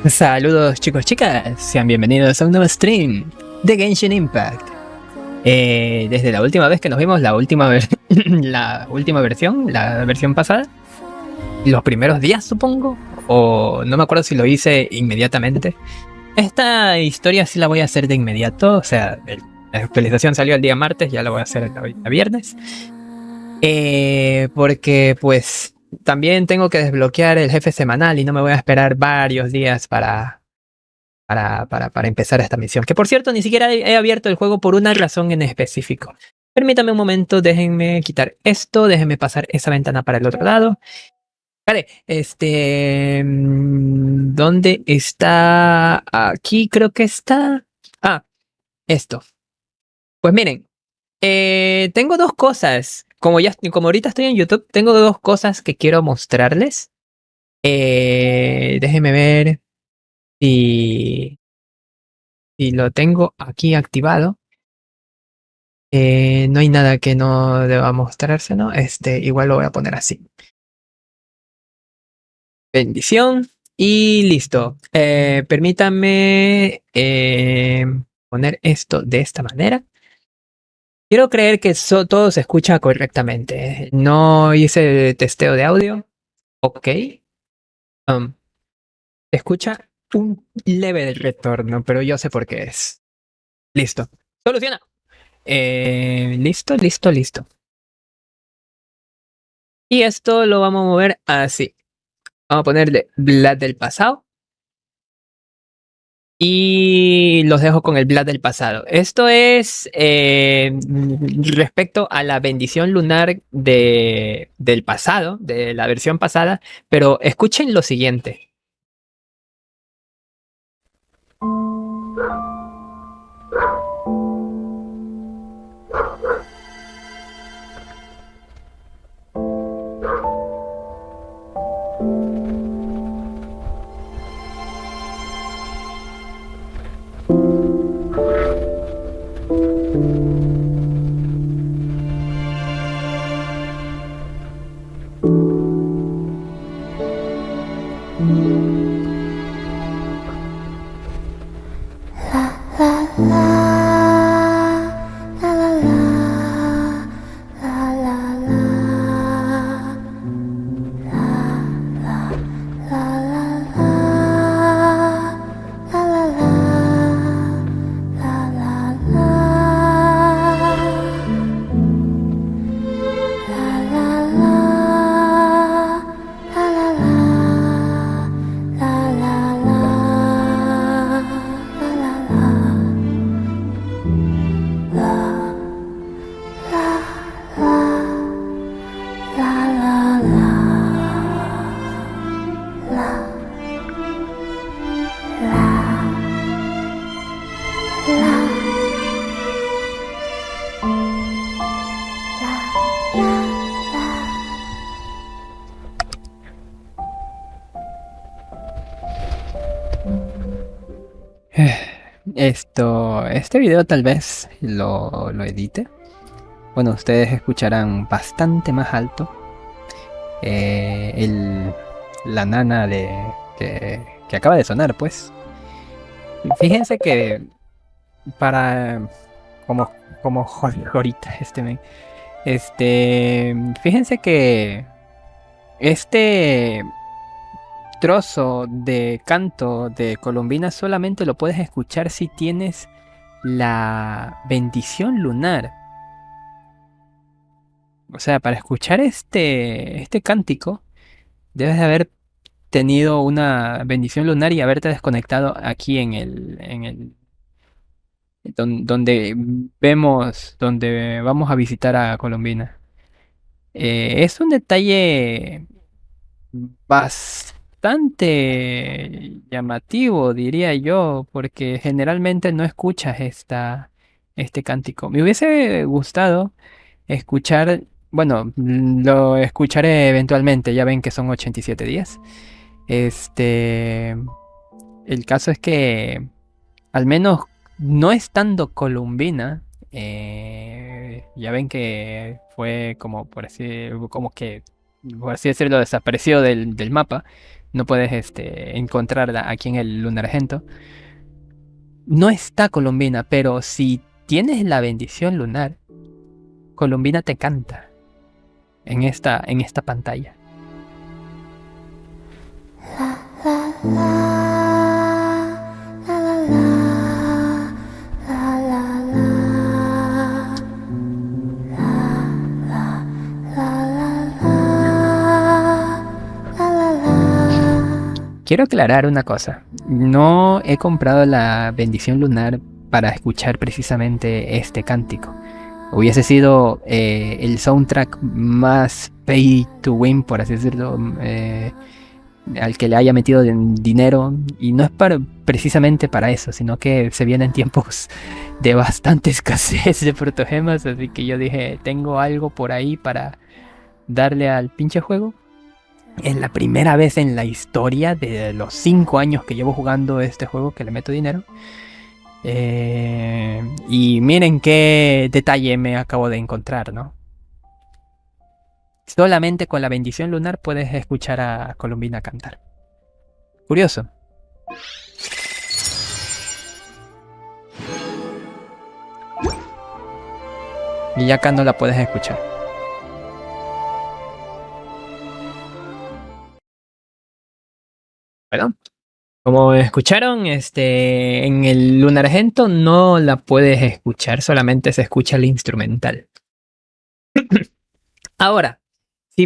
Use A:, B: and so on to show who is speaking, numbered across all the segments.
A: Saludos chicos, chicas, sean bienvenidos a un nuevo stream de Genshin Impact. Desde la última vez que nos vimos, la última versión, la versión pasada, los primeros días supongo, o no me acuerdo si lo hice inmediatamente. Esta historia sí la voy a hacer de inmediato, o sea, la actualización salió el día martes, ya la voy a hacer el viernes. Porque pues también tengo que desbloquear el jefe semanal y no me voy a esperar varios días para empezar esta misión. Que por cierto, ni siquiera he abierto el juego por una razón en específico. Permítanme un momento, déjenme quitar esto, déjenme pasar esa ventana para el otro lado. Vale, ¿dónde está? Aquí creo que está. Ah, esto. Pues miren, tengo dos cosas. Como ahorita estoy en YouTube, tengo dos cosas que quiero mostrarles. Déjenme ver si lo tengo aquí activado. No hay nada que no deba mostrarse, ¿no? Igual lo voy a poner así. Bendición. Y listo. Permítanme poner esto de esta manera. Quiero creer que todo se escucha correctamente. No hice testeo de audio. Ok. Escucha un leve retorno, pero yo sé por qué es. Listo. Soluciona. Listo. Y esto lo vamos a mover así. Vamos a ponerle Vlad del pasado. Y los dejo con el Vlad del pasado. Esto es respecto a la bendición lunar del pasado, de la versión pasada. Pero escuchen lo siguiente. Este video tal vez lo edite. Bueno, ustedes escucharán bastante más alto la nana que acaba de sonar, pues. Fíjense que para como ahorita fíjense que este trozo de canto de Colombina solamente lo puedes escuchar si tienes la bendición lunar. O sea, para escuchar este cántico debes de haber tenido una bendición lunar y haberte desconectado aquí donde donde vamos a visitar a Colombina. Es un detalle bastante llamativo, diría yo, porque generalmente no escuchas este cántico. Me hubiese gustado escuchar, bueno, lo escucharé eventualmente, ya ven que son 87 días. El caso es que, al menos no estando Colombina, ya ven que fue como por así decirlo, desapareció del mapa. No puedes encontrarla aquí en el lunar Argento. No está Colombina, pero si tienes la bendición lunar, Colombina te canta en esta pantalla. Quiero aclarar una cosa. No he comprado la bendición lunar para escuchar precisamente este cántico. Hubiese sido el soundtrack más pay to win, por así decirlo, al que le haya metido dinero. Y no es precisamente para eso, sino que se vienen tiempos de bastante escasez de protogemas. Así que yo dije, tengo algo por ahí para darle al pinche juego. Es la primera vez en la historia de los 5 años que llevo jugando este juego que le meto dinero. Y miren qué detalle me acabo de encontrar, ¿no? Solamente con la bendición lunar puedes escuchar a Colombina cantar. Curioso. Y acá no la puedes escuchar. Bueno, como escucharon, en el lunar Argento no la puedes escuchar, solamente se escucha el instrumental. Ahora, si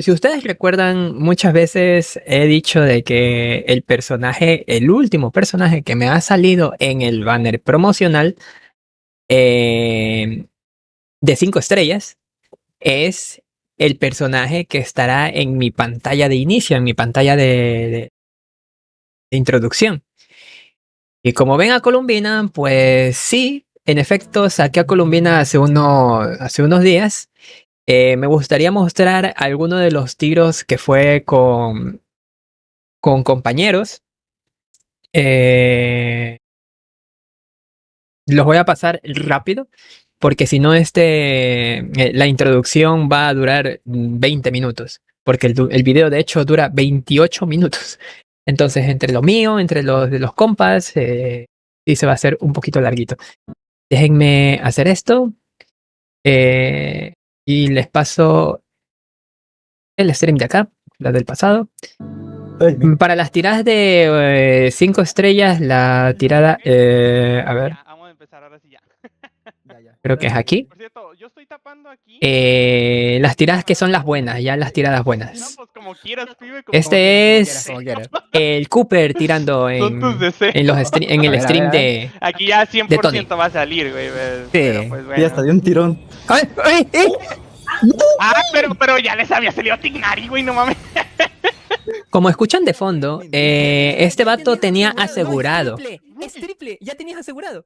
A: ustedes recuerdan, muchas veces he dicho de que el último personaje que me ha salido en el banner promocional de 5 estrellas es el personaje que estará en mi pantalla de inicio, en mi pantalla de introducción. Y como ven a Colombina, pues sí, en efecto saqué a Colombina hace unos días. Me gustaría mostrar algunos de los tiros que fue con compañeros. Los voy a pasar rápido, porque si no la introducción va a durar 20 minutos, porque el video de hecho dura 28 minutos. Entonces, entre lo mío, entre los de los compas, sí se va a hacer un poquito larguito. Déjenme hacer esto. Y les paso el stream de acá, la del pasado. Para las tiradas de 5 estrellas, la tirada... a ver.
B: Vamos a empezar ahora sí ya.
A: Creo que es aquí.
B: Por cierto, yo estoy tapando aquí.
A: Las tiradas que son las buenas, ya las tiradas buenas.
B: No, pues como quieras, pibe.
A: Este es el Cooper tirando en el stream de...
B: Aquí ya 100%
A: de
B: va a salir, güey.
A: Sí.
B: Pero, pues, bueno.
C: Ya hasta de un tirón.
A: ¡Ay, ay, ay!
B: Ah, pero ya les había salido Tignari, güey, no mames.
A: Como escuchan de fondo, este vato tenía asegurado.
D: Es triple, ya tenías asegurado.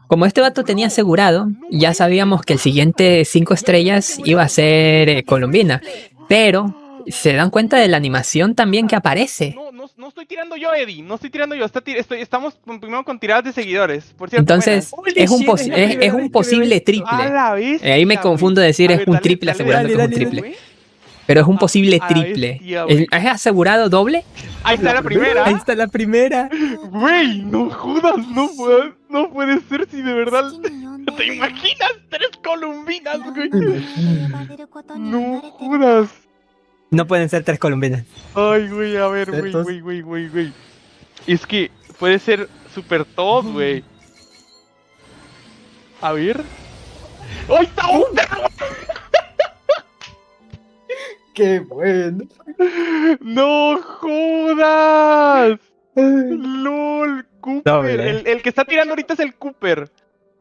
A: Como este vato tenía asegurado, ya sabíamos que el siguiente 5 estrellas iba a ser Colombina. Pero se dan cuenta de la animación también que aparece.
B: No estoy tirando yo, Eddie. No estoy tirando yo. Estamos primero con tiradas de seguidores. Por cierto,
A: Entonces, es un,
D: Holy shit, es la primera
A: es un
D: vez que veo
A: posible
D: esto.
A: triple.
B: a la vez.
A: Ahí me confundo de decir es un triple asegurando que es un triple. Pero es un posible
B: A la
A: triple.
B: bestia, güey.
A: ¿Es asegurado doble?
B: Ahí está la primera.
D: Ahí está la primera.
B: Güey, no jodas, no puede ser si de verdad. ¿Te imaginas? 3 columbinas, güey. No jodas.
D: No pueden ser 3 colombianas.
B: Ay, güey, a ver, güey. Es que puede ser super top, güey. A ver. ¡Ay, está un
C: ¡Qué bueno!
B: ¡No jodas! ¡Lol! Cooper.
A: Doble.
B: El que está tirando ahorita es el Cooper.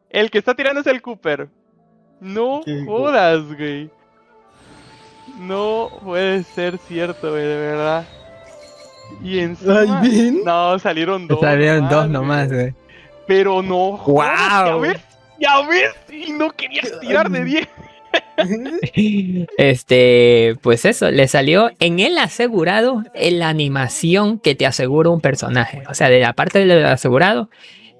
B: El que está tirando es el Cooper. No
C: Qué
B: jodas, güey. No puede ser cierto, güey, de verdad. Y encima...
C: Ay, bien.
B: No, salieron dos.
A: Salieron dos nomás, güey.
B: Pero no jodas,
A: ¡Guau!
B: ya ves. Y no querías tirar de 10.
A: Pues eso, le salió en el asegurado en la animación que te asegura un personaje. O sea, de la parte del asegurado,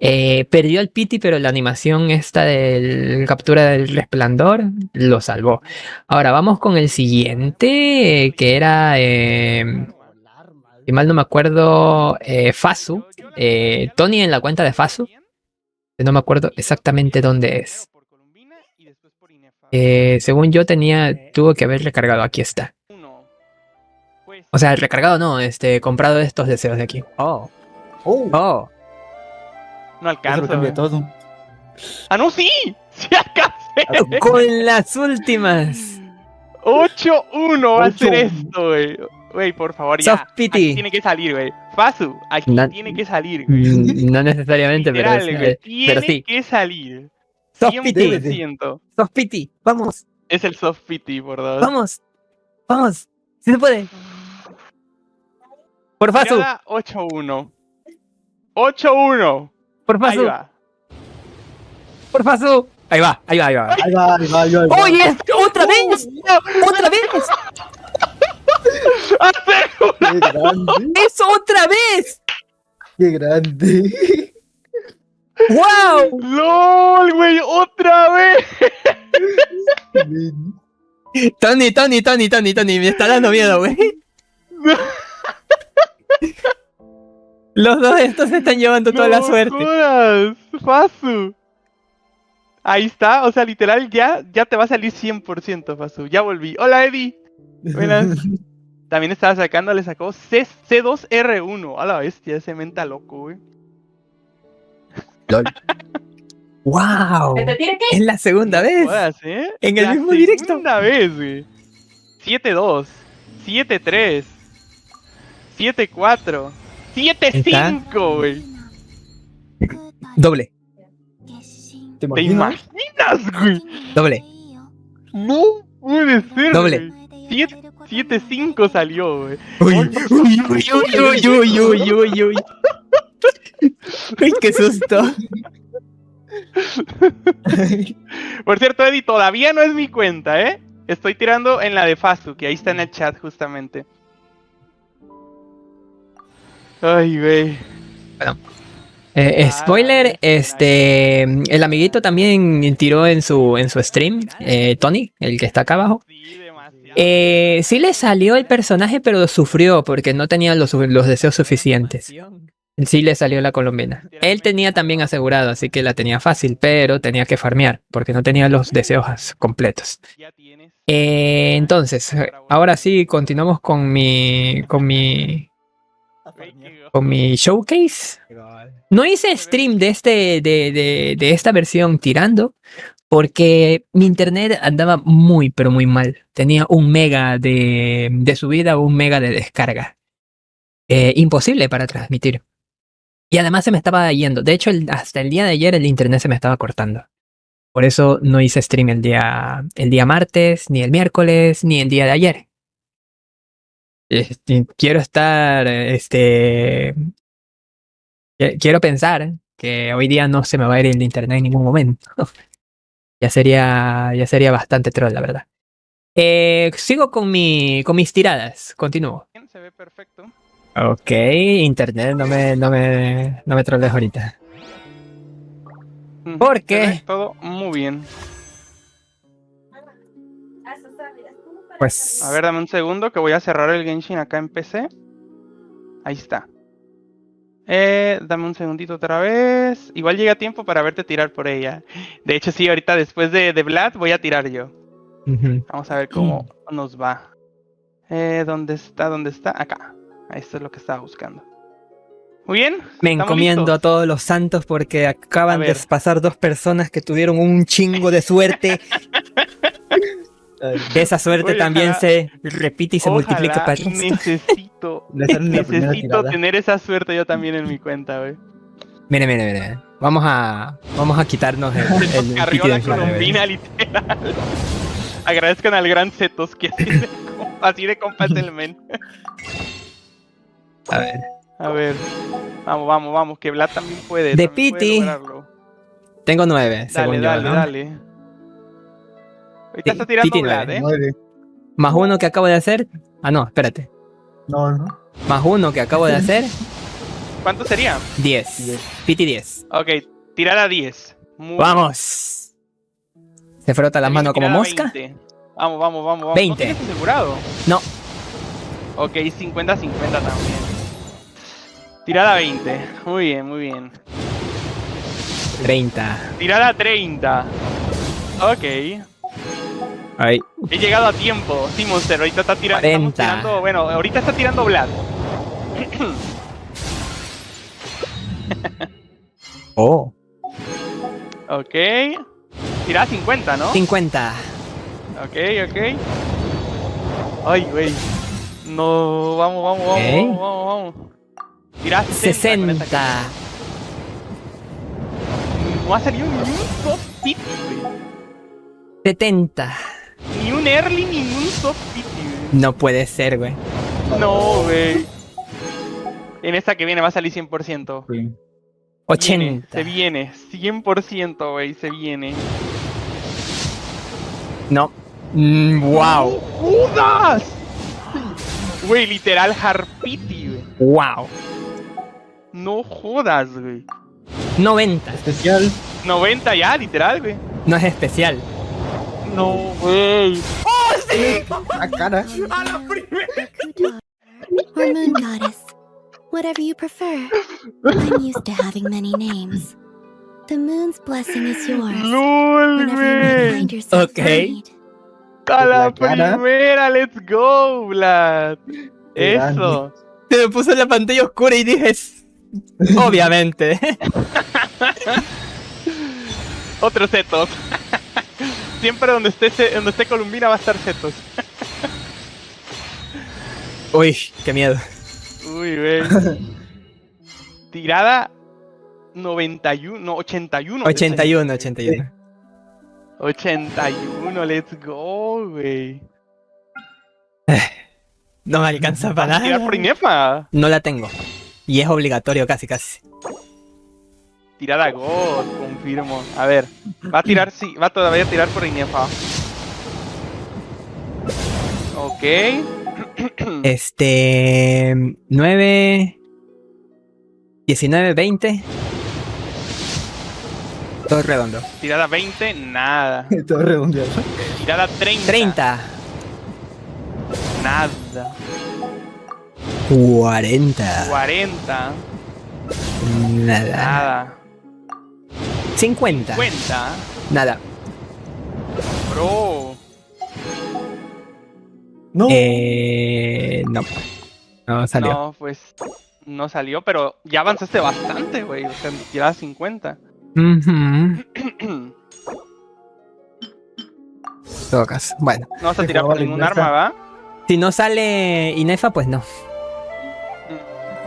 A: perdió el pity, pero la animación esta de captura del resplandor lo salvó. Ahora vamos con el siguiente, que era, si mal no me acuerdo, Fasu. Tony en la cuenta de Fasu. No me acuerdo exactamente dónde es. Según yo tuvo que haber recargado. Aquí está. O sea, recargado no, comprado estos deseos de aquí.
D: Oh.
C: ¡Oh!
D: Oh.
B: No
C: Eso
B: alcanza.
C: lo cambia todo.
B: ¡Ah, no, sí! ¡Sí alcancé!
A: Con las últimas.
B: 8-1 va a ser
C: 8-1.
B: esto, güey. Güey, por favor, ya.
A: Soft pity.
B: Aquí tiene que salir, güey. Fasu, aquí
A: No-
B: tiene que salir, güey.
A: No necesariamente,
B: Literal,
A: pero,
B: güey.
A: pero
B: Tiene
A: sí.
B: que salir.
A: Soft pity.
B: 100%.
A: Soft pity. Vamos,
B: Es el soft pity, por dos.
A: vamos, vamos. Si se puede. Por Fasu,
B: Tirada 8-1. 8-1.
A: por
B: Ahí
A: Fasu,
B: va.
A: por Fasu. Ahí va, ahí va, ahí va.
C: Ahí va, ahí va, ahí va, ahí va.
A: ¡Oye! ¡Otra vez! ¡Otra vez!
C: ¡Qué grande!
A: ¡Es otra vez!
C: ¡Qué grande!
A: ¡Wow!
B: ¡Lol, güey! ¡Otra vez!
A: Tony, me está dando miedo, güey. Los dos estos se están llevando toda la suerte.
B: Jodas, Fasu. Ahí está, o sea, literal, ya te va a salir 100%, Fasu. Ya volví. Hola, Eddie. Buenas. También estaba sacando, le sacó C2R1. A la bestia, ese menta loco, güey.
A: ¡Wow! Es la segunda vez.
B: Jodas, ¿eh?
A: En el
B: La
A: mismo directo.
B: segunda vez, güey. 7-2, 7-3, 7-4, 7-5, güey.
A: Doble,
C: ¿Te
B: ¿Te
C: imaginas?
B: imaginas, güey?
A: doble.
B: No puede ser,
A: Doble.
B: güey. 7-5 salió, güey.
A: Uy, uy. Ay, qué susto.
B: Por cierto, Eddie, todavía no es mi cuenta, ¿eh? Estoy tirando en la de Fasu, que ahí está en el chat justamente. Ay, güey.
A: Spoiler, el amiguito también tiró en su stream, Tony, el que está acá abajo.
B: Sí, demasiado.
A: Sí le salió el personaje, pero sufrió porque no tenía los deseos suficientes. Sí le salió la colombiana. Él tenía también asegurado, así que la tenía fácil, pero tenía que farmear porque no tenía los deseos completos.
B: Ya tienes.
A: Entonces, ahora sí, continuamos con mi showcase. No hice stream de de esta versión tirando porque mi internet andaba muy, pero muy mal. Tenía 1 mega de subida, 1 mega de descarga. Imposible para transmitir. Y además se me estaba yendo. De hecho, hasta el día de ayer el internet se me estaba cortando. Por eso no hice stream el día martes, ni el miércoles, ni el día de ayer. Quiero estar, quiero pensar que hoy día no se me va a ir el internet en ningún momento. Ya sería bastante troll, la verdad. Sigo con mis tiradas. Continúo.
B: Se ve perfecto.
A: Ok, internet, no me trolees ahorita. ¿Por qué?
B: Se ve todo muy bien.
A: Pues...
B: A ver, dame un segundo que voy a cerrar el Genshin acá en PC. Ahí está. Dame un segundito otra vez. Igual llega tiempo para verte tirar por ella. De hecho, sí, ahorita después de Vlad voy a tirar yo. Vamos a ver cómo nos va. ¿Dónde está? ¿Dónde está? Acá. Esto es lo que estaba buscando. Muy bien.
A: Me
B: ¿Estamos
A: encomiendo
B: listos?
A: a todos los santos porque
B: A
A: acaban de
B: ver.
A: pasar 2 personas que tuvieron un chingo de suerte. Esa suerte
B: Oye,
A: también
B: ojalá-
A: se repite y se multiplica para el resto.
B: necesito
C: Le sale la primera
B: necesito
C: tirada.
B: tener esa suerte yo también en mi cuenta, güey.
A: Mire. Vamos a quitarnos el
B: Zetos
A: piti
B: carrió
A: de
B: la
A: encima,
B: colombina, literal. Agradezcan al gran Zetos que así de compa es el men.
A: A ver.
B: A ver. Vamos, que Vlad también puede.
A: De
B: también puede
A: piti.
B: lograrlo.
A: Tengo 9, según yo, ¿no?
B: Dale. Ahorita está tirando
A: piti
B: Vlad,
A: 9.
C: 9.
A: Más 1 que acabo de hacer. Ah, no, espérate.
C: No.
A: Más 1 que acabo de hacer.
B: ¿Cuánto sería?
A: 10.
C: 10.
A: Piti 10.
B: Ok, tirada 10. Muy
A: ¡Vamos! Se frota las
B: bien.
A: manos como
B: Tirada
A: mosca.
B: 20. Vamos.
A: 20.
B: ¿No tienes asegurado?
A: No.
B: Ok, 50-50 también. Tirada 20. Muy bien.
A: 30.
B: Tirada 30. Ok.
A: Ay.
B: He llegado a tiempo. Sí, Monster, ahorita está estamos
A: 40.
B: tirando. Bueno, ahorita está tirando Vlad.
A: Oh.
B: Ok. Tirada 50, ¿no?
A: 50.
B: Ok. Ay, güey. No, vamos. Tirada 60. con esa
A: 60.
B: cara. No ha salido ni un soft pity, güey.
A: 70.
B: Ni un early, ni un soft pity, güey.
A: No puede ser, güey.
B: No, güey. En esta que viene va a salir 100%.
C: Sí.
A: 80.
B: Se viene. 100%, güey. Se viene.
A: No. Wow.
B: ¡Jodas! Güey, literal Harpiti, güey.
A: Wow.
B: No jodas, güey.
A: 90.
C: Especial.
B: 90 ya, literal, güey.
A: No es especial.
B: No, güey.
C: A cara.
E: Or moon goddess, whatever you prefer. I'm used to having many names. The moon's blessing is yours.
B: LOL,
E: Whenever you might
B: güey.
E: find yourself
A: Okay.
E: in need.
B: A la
C: La cara.
B: primera, let's go, Vlad.
C: Qué
B: Eso.
A: Se me puso la pantalla oscura y dije... Obviamente.
B: Otro Zetos. Siempre donde esté Columbina va a estar Zetos.
A: Uy, qué miedo.
B: Uy, güey. Tirada 91, no, 81.
A: 81, 81.
B: 81, let's go, güey.
A: No me alcanza
B: ¿Vas
A: para
B: a tirar
A: nada.
B: por Inefa?
A: No la tengo. Y es obligatorio casi.
B: Tirada God, confirmo. A ver, va a tirar, sí, va todavía a tirar por Inefa. Ok.
A: 9... 19, 20. Todo redondo.
B: Tirada 20, nada.
C: Todo redondeado.
B: Tirada 30.
A: 30.
B: Nada.
A: 40.
B: 40.
A: Nada.
B: Nada.
A: 50.
B: 50.
A: Nada.
B: Bro.
C: No.
A: No. No salió.
B: No, pues no salió, pero ya avanzaste bastante, güey. O sea, tirada 50.
A: Ujú. Todo caso. Bueno.
B: No vas a
C: Se
B: tirar por
C: jugaba la
B: ningún
C: inversa.
B: arma, ¿va?
A: Si no sale Inefa, pues no.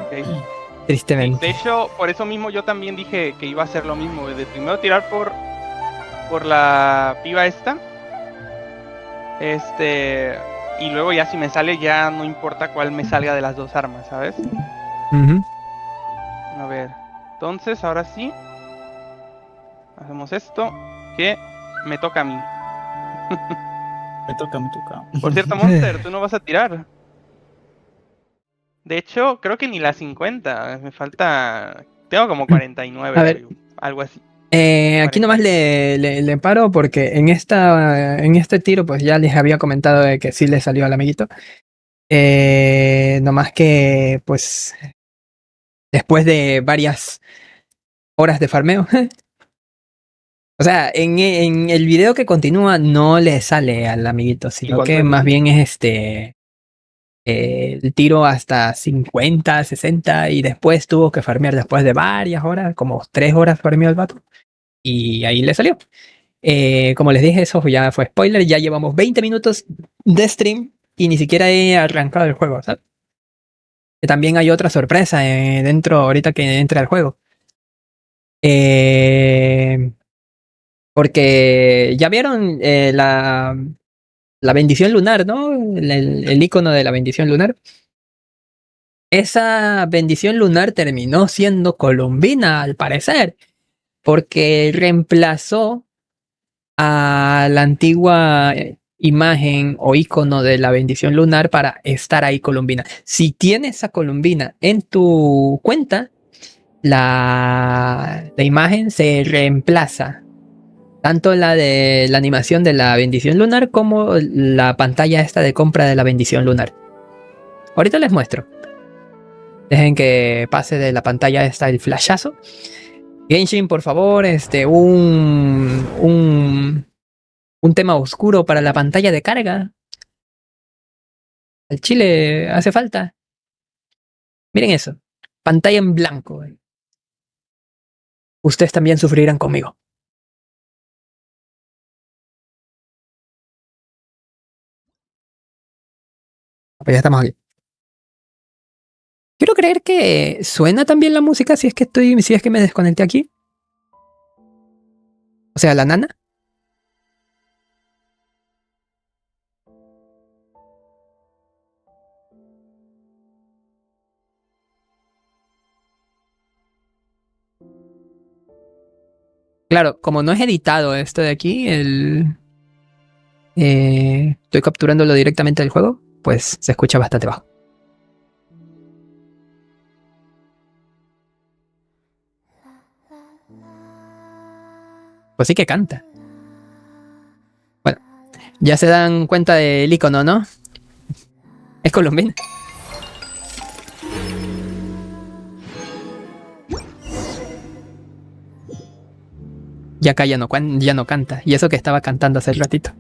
B: Ok.
A: Tristemente.
B: De hecho, por eso mismo yo también dije que iba a hacer lo mismo, güey, de primero tirar por la piba esta. Y luego ya si me sale, ya no importa cuál me salga de las dos armas, ¿sabes?
A: Ujú.
B: A ver. Entonces, ahora sí. Hacemos esto. Que me toca a mí.
C: Me toca.
B: Por cierto, Monster, tú no vas a tirar. De hecho, creo que ni las 50. Me falta... Tengo como 49,
A: A ver.
B: algo así.
A: Aquí nomás le paro porque en este tiro pues ya les había comentado de que sí le salió al amiguito. Nomás que pues después de varias horas de farmeo. O sea, en el video que continúa no le sale al amiguito, sino
C: cuánto
A: que
C: es?
A: más bien es el tiro hasta 50, 60 y después tuvo que farmear después de varias horas, como 3 horas farmeó el vato. Y ahí le salió. Como les dije, eso ya fue spoiler. Ya llevamos 20 minutos de stream y ni siquiera he arrancado el juego, ¿sabes? También hay otra sorpresa dentro ahorita que entre al juego. Porque ya vieron la bendición lunar, ¿no? El icono de la bendición lunar. Esa bendición lunar terminó siendo colombina, al parecer, porque reemplazó a la antigua imagen o icono de la bendición lunar para estar ahí colombina. Si tienes esa colombina en tu cuenta, la imagen se reemplaza. Tanto la de la animación de la bendición lunar como la pantalla esta de compra de la bendición lunar. Ahorita les muestro. Dejen que pase de la pantalla esta el flashazo. Genshin, por favor, un tema oscuro para la pantalla de carga. Al chile hace falta. Miren eso. Pantalla en blanco. Ustedes también sufrirán conmigo. Pues ya estamos aquí. Quiero creer que suena también la música si es que me desconecté aquí. O sea, la nana. Claro, como no es editado esto de aquí, estoy capturándolo directamente del juego, pues se escucha bastante bajo. Pues sí que canta. Bueno, ya se dan cuenta del icono, ¿no? Es colombina. Y acá ya no canta. Y eso que estaba cantando hace ratito.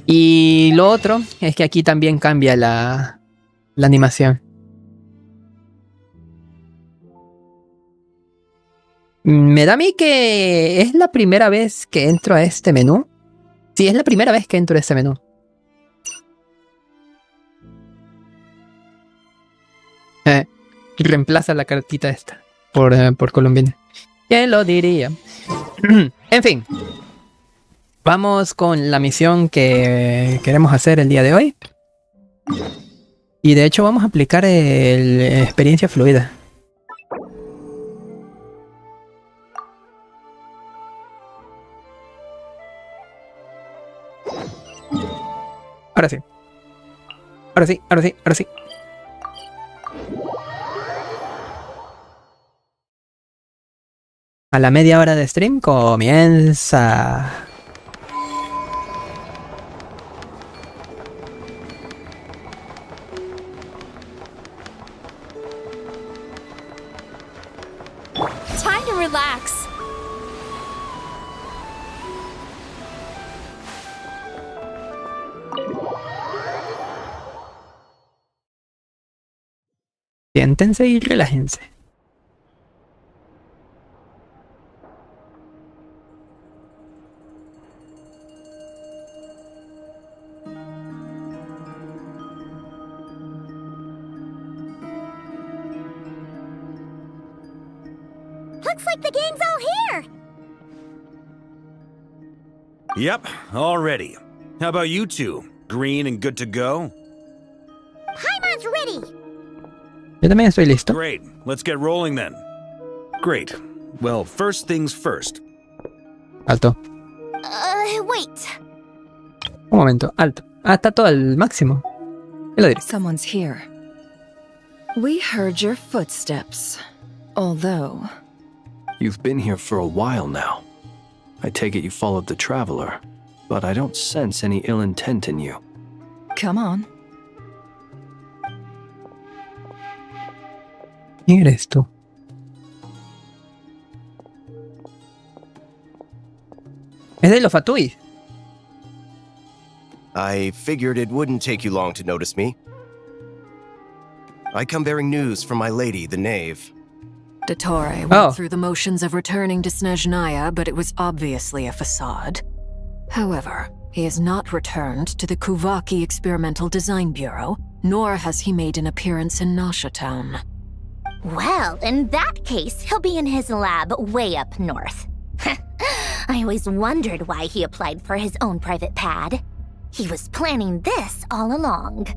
A: Y lo otro es que aquí también cambia la animación. Me da a mí que es la primera vez que entro a este menú. Sí, es la primera vez que entro a este menú. Reemplaza la cartita esta por colombina. ¿Quién lo diría? En fin. Vamos con la misión que queremos hacer el día de hoy. Y de hecho vamos a aplicar experiencia fluida. Ahora sí. Ahora sí, ahora sí, ahora sí. A la media hora de stream comienza.
E: Time to relax.
A: Siéntense y relájense.
E: Looks like the gang's all here.
F: Yep, all ready. How about you two? Green and good to go?
E: Paimon's ready.
A: Yo también estoy listo.
F: Great, let's get rolling then. Great. Well, first things first.
A: Alto.
E: Wait.
A: Un momento. Alto. Ah, está todo al máximo. Ya lo diré.
G: Someone's here. We heard your footsteps. Although...
H: You've been here for a while now. I take it you followed the traveler, but I don't sense any ill intent in you.
G: Come on.
A: ¿Quién eres tú? Es de los Fatui.
I: I figured it wouldn't take you long to notice me. I come bearing news from my lady, the knave.
J: Dottore went through the motions of returning to Snezhnaya, but it was obviously a facade. However, he has not returned to the Kuvaki Experimental Design Bureau, nor has he made an appearance in Nasha Town.
E: Well, in that case, he'll be in his lab way up north. I always wondered why he applied for his own private pad. He was planning this all along.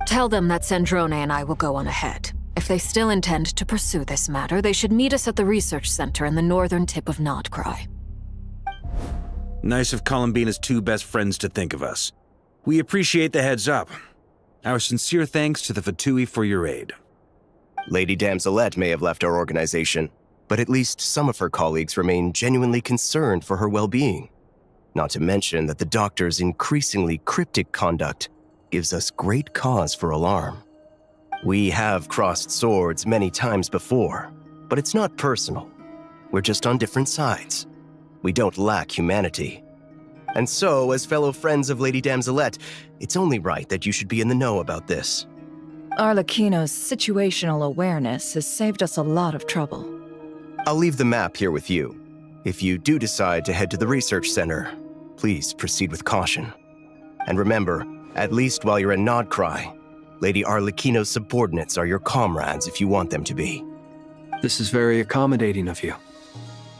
J: Tell them that Sandrone and I will go on ahead. If they still intend to pursue this matter, they should meet us at the research center in the northern tip of Nodcry.
F: Nice of Columbina's two best friends to think of us. We appreciate the heads up. Our sincere thanks to the Fatui for your aid.
I: Lady Damselette may have left our organization, but at least some of her colleagues remain genuinely concerned for her well-being. Not to mention that the doctor's increasingly cryptic conduct gives us great cause for alarm. We have crossed swords many times before, but it's not personal. We're just on different sides. We don't lack humanity. And so, as fellow friends of Lady Damselette, it's only right that you should be in the know about this.
G: Arlecchino's situational awareness has saved us a lot of trouble.
I: I'll leave the map here with you. If you do decide to head to the research center, please proceed with caution. And remember, at least while you're in Nodcry, Lady Arlecchino's subordinates are your comrades if you want them to be.
H: This is very accommodating of you.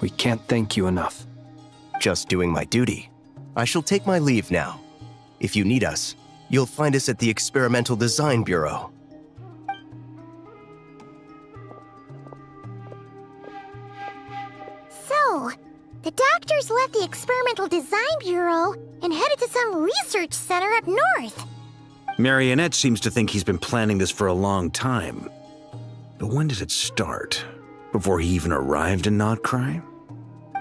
H: We can't thank you enough.
I: Just doing my duty. I shall take my leave now. If you need us, you'll find us at the Experimental Design Bureau.
E: So, the doctors left the Experimental Design Bureau and headed to some research center up north.
F: Marionette seems to think he's been planning this for a long time. But when did it start? Before he even arrived in Nodcry?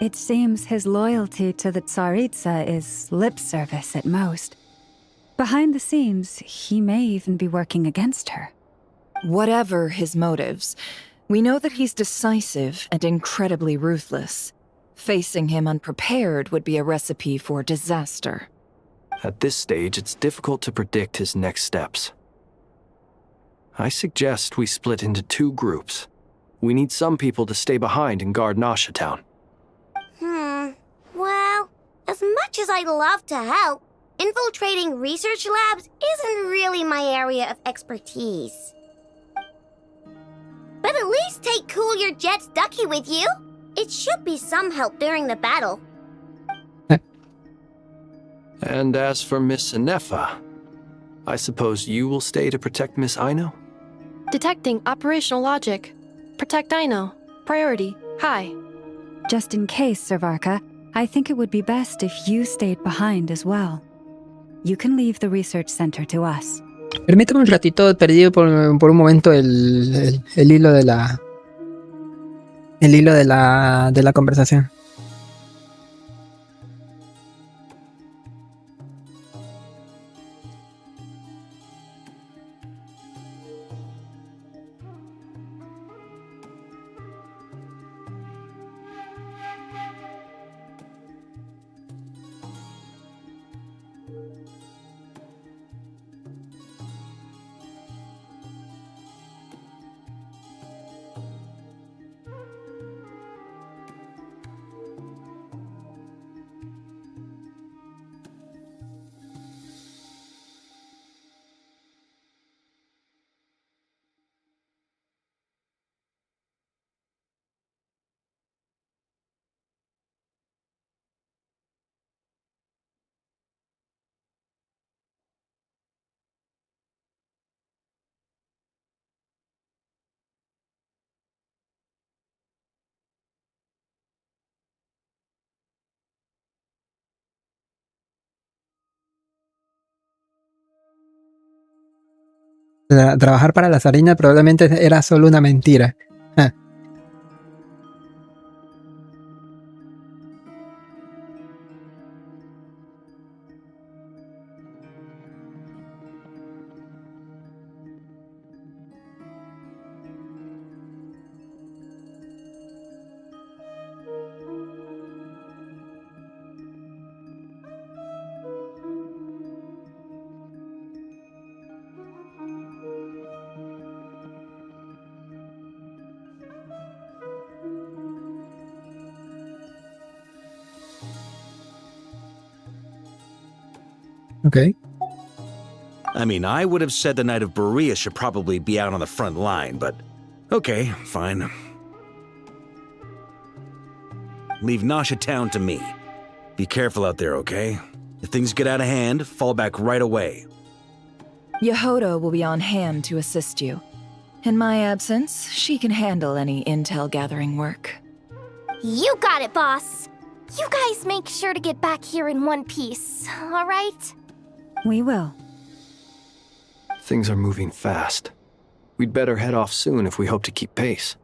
K: It seems his loyalty to the Tsaritsa is lip service at most. Behind the scenes, he may even be working against her.
G: Whatever his motives, we know that he's decisive and incredibly ruthless. Facing him unprepared would be a recipe for disaster.
H: At this stage, it's difficult to predict his next steps. I suggest we split into two groups. We need some people to stay behind and guard Nasha Town.
E: Well, as much as I'd love to help, infiltrating research labs isn't really my area of expertise. But at least take Cool Your Jet's Ducky with you. It should be some help during the battle.
H: And as for Miss Inefa, I suppose you will stay to protect Miss Aino?
L: Detecting operational logic. Protect Aino. Priority. High.
K: Just in case, Servarka, I think it would be best if you stayed behind as well. You can leave the research center to us.
A: Permítame un ratito, perdido por un momento el hilo de la... El hilo de la conversación. Trabajar para la Zarina probablemente era solo una mentira. Ah. Okay.
F: I mean, I would have said the Knight of Berea should probably be out on the front line, but okay, fine. Leave Nasha Town to me. Be careful out there, okay? If things get out of hand, fall back right away.
G: Yehoda will be on hand to assist you. In my absence, she can handle any intel gathering work.
E: You got it, boss. You guys make sure to get back here in one piece, all right?
K: We will.
H: Things are moving fast. We'd better head off soon if we hope to keep pace.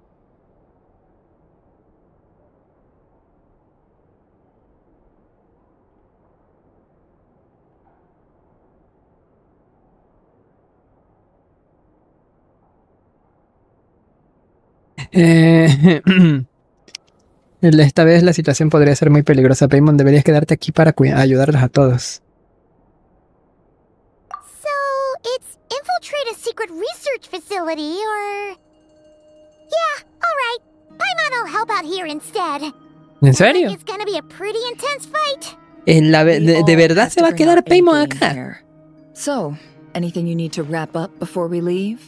A: Esta vez la situación podría ser muy peligrosa. Paimon, deberías quedarte aquí para ayudarlos a todos.
E: It's infiltrate a secret research facility, or... Yeah, alright. Paimon will help out here instead.
A: ¿En serio?
E: It's gonna be a pretty intense fight.
A: ¿De verdad se va a quedar Paimon acá?
G: So, anything you need to wrap up before we leave?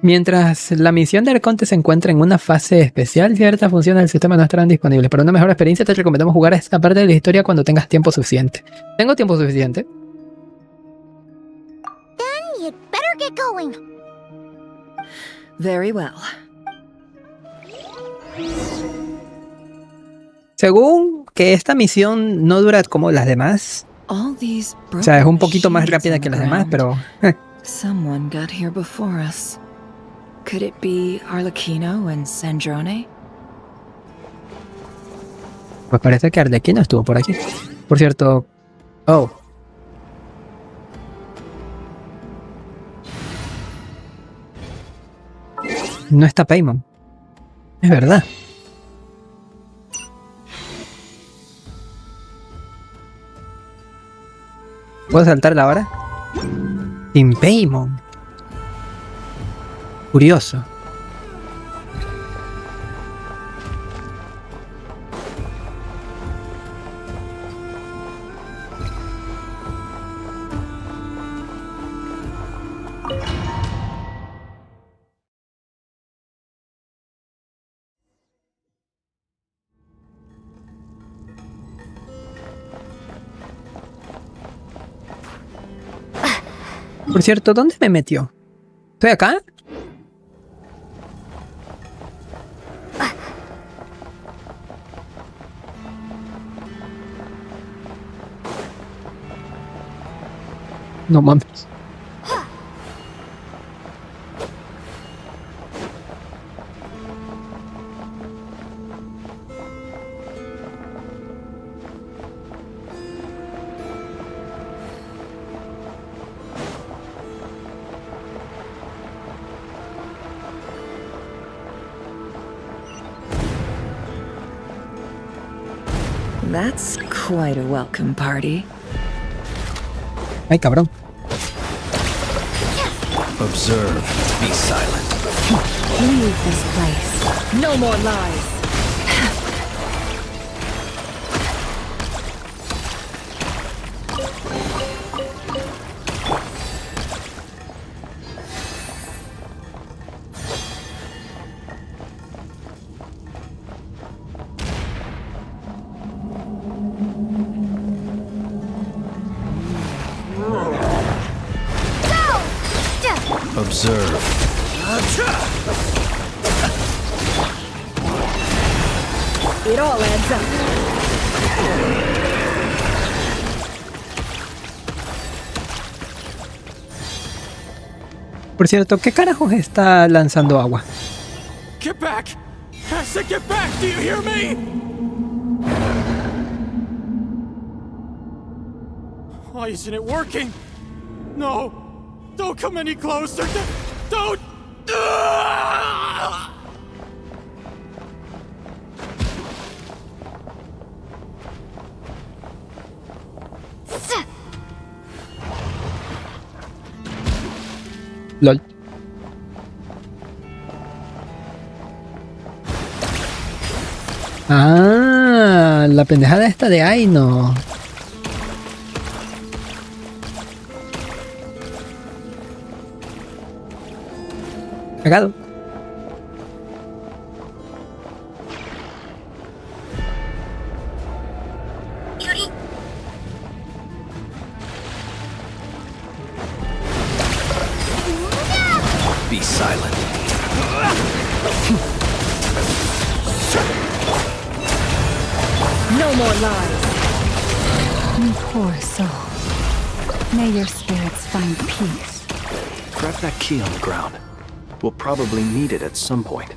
A: Mientras la misión de Arconte se encuentra en una fase especial, ciertas funciones del sistema no estarán disponibles. Para una mejor experiencia te recomendamos jugar a esta parte de la historia cuando tengas tiempo suficiente. ¿Tengo tiempo suficiente?
E: Then you'd better get going.
G: Very well.
A: Según que esta misión no dura como las demás. O sea, es un poquito más rápida que las demás, pero...
G: Someone got here before us. Could it be Arlecchino and Sandrone?
A: Pues parece que Arlecchino estuvo por aquí. Por cierto... Oh. No está Paimon. Es verdad. ¿Puedo saltarla ahora? Sin Paimon. Curioso. Por cierto, ¿dónde me metió? ¿Estoy acá? No mames.
G: That's quite a welcome party.
A: Ay, cabrón.
F: Observe. Be silent.
K: Leave this place.
G: No more lies.
F: Observe.
G: It all adds up.
A: Por cierto, ¿qué carajos está lanzando agua?
M: Get back! I said get back! Do you hear me? Why isn't it working? No! Don't come any closer! Don't!
A: LOL. Ah, la pendejada esta de Aino. Cagado.
H: Be silent.
K: No more lies. Poor soul. May your spirits find peace.
H: Grab that key on the ground. We'll probably need it at some point.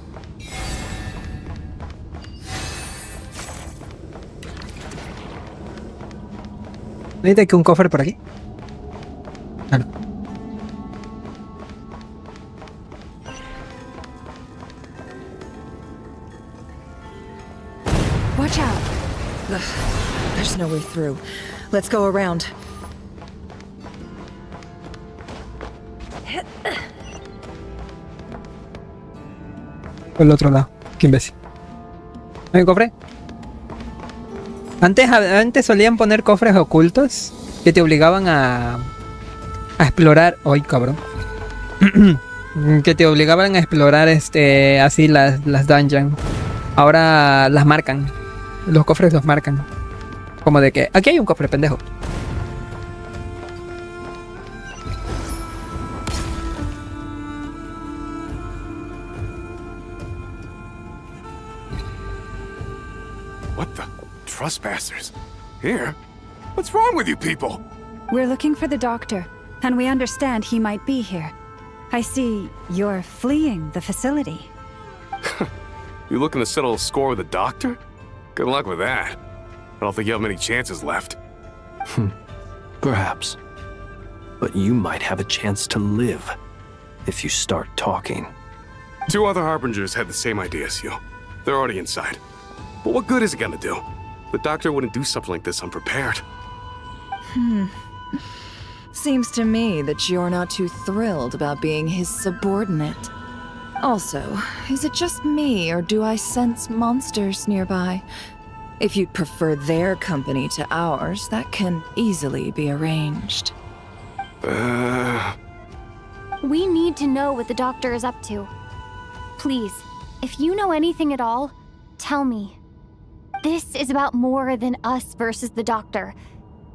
A: ¿Viste que un cofre por aquí? Claro.
G: Watch out. Ugh, there's no way through. Let's go around.
A: Por el otro lado. Qué imbécil. ¿Hay un cofre? Antes solían poner cofres ocultos que te obligaban a explorar. ¡Ay, cabrón! Que te obligaban a explorar así las dungeons. Ahora las marcan. Los cofres los marcan. Como de que aquí hay un cofre, pendejo.
M: What the? Trespassers? Here? What's wrong with you people?
K: We're looking for the doctor, and we understand he might be here. I see you're fleeing the facility.
M: You looking to settle a score with the doctor? Good luck with that. I don't think you have many chances left.
H: Perhaps. But you might have a chance to live if you start talking.
M: 2 other harbingers had the same idea as you. They're already inside. But what good is it gonna do? The doctor wouldn't do something like this unprepared.
G: Seems to me that you're not too thrilled about being his subordinate. Also, is it just me, or do I sense monsters nearby? If you'd prefer their company to ours, that can easily be arranged.
N: We need to know what the doctor is up to. Please, if you know anything at all, tell me. This is about more than us versus the doctor.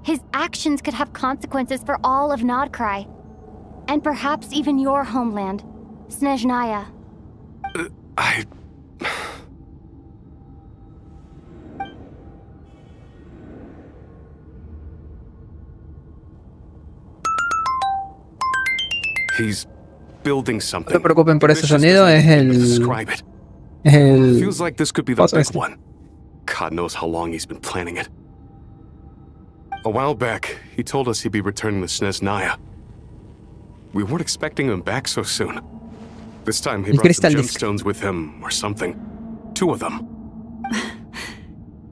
N: His actions could have consequences for all of Nodcry. And perhaps even your homeland, Snezhnaya.
M: He's building something.
A: No se preocupen por ese sonido, es el
M: Feels like this could be the big one. God knows how long he's been planning it. A while back, he told us he'd be returning to Snezhnaya. We weren't expecting him back so soon. This time he brought some gemstones with him, or something. 2 of them.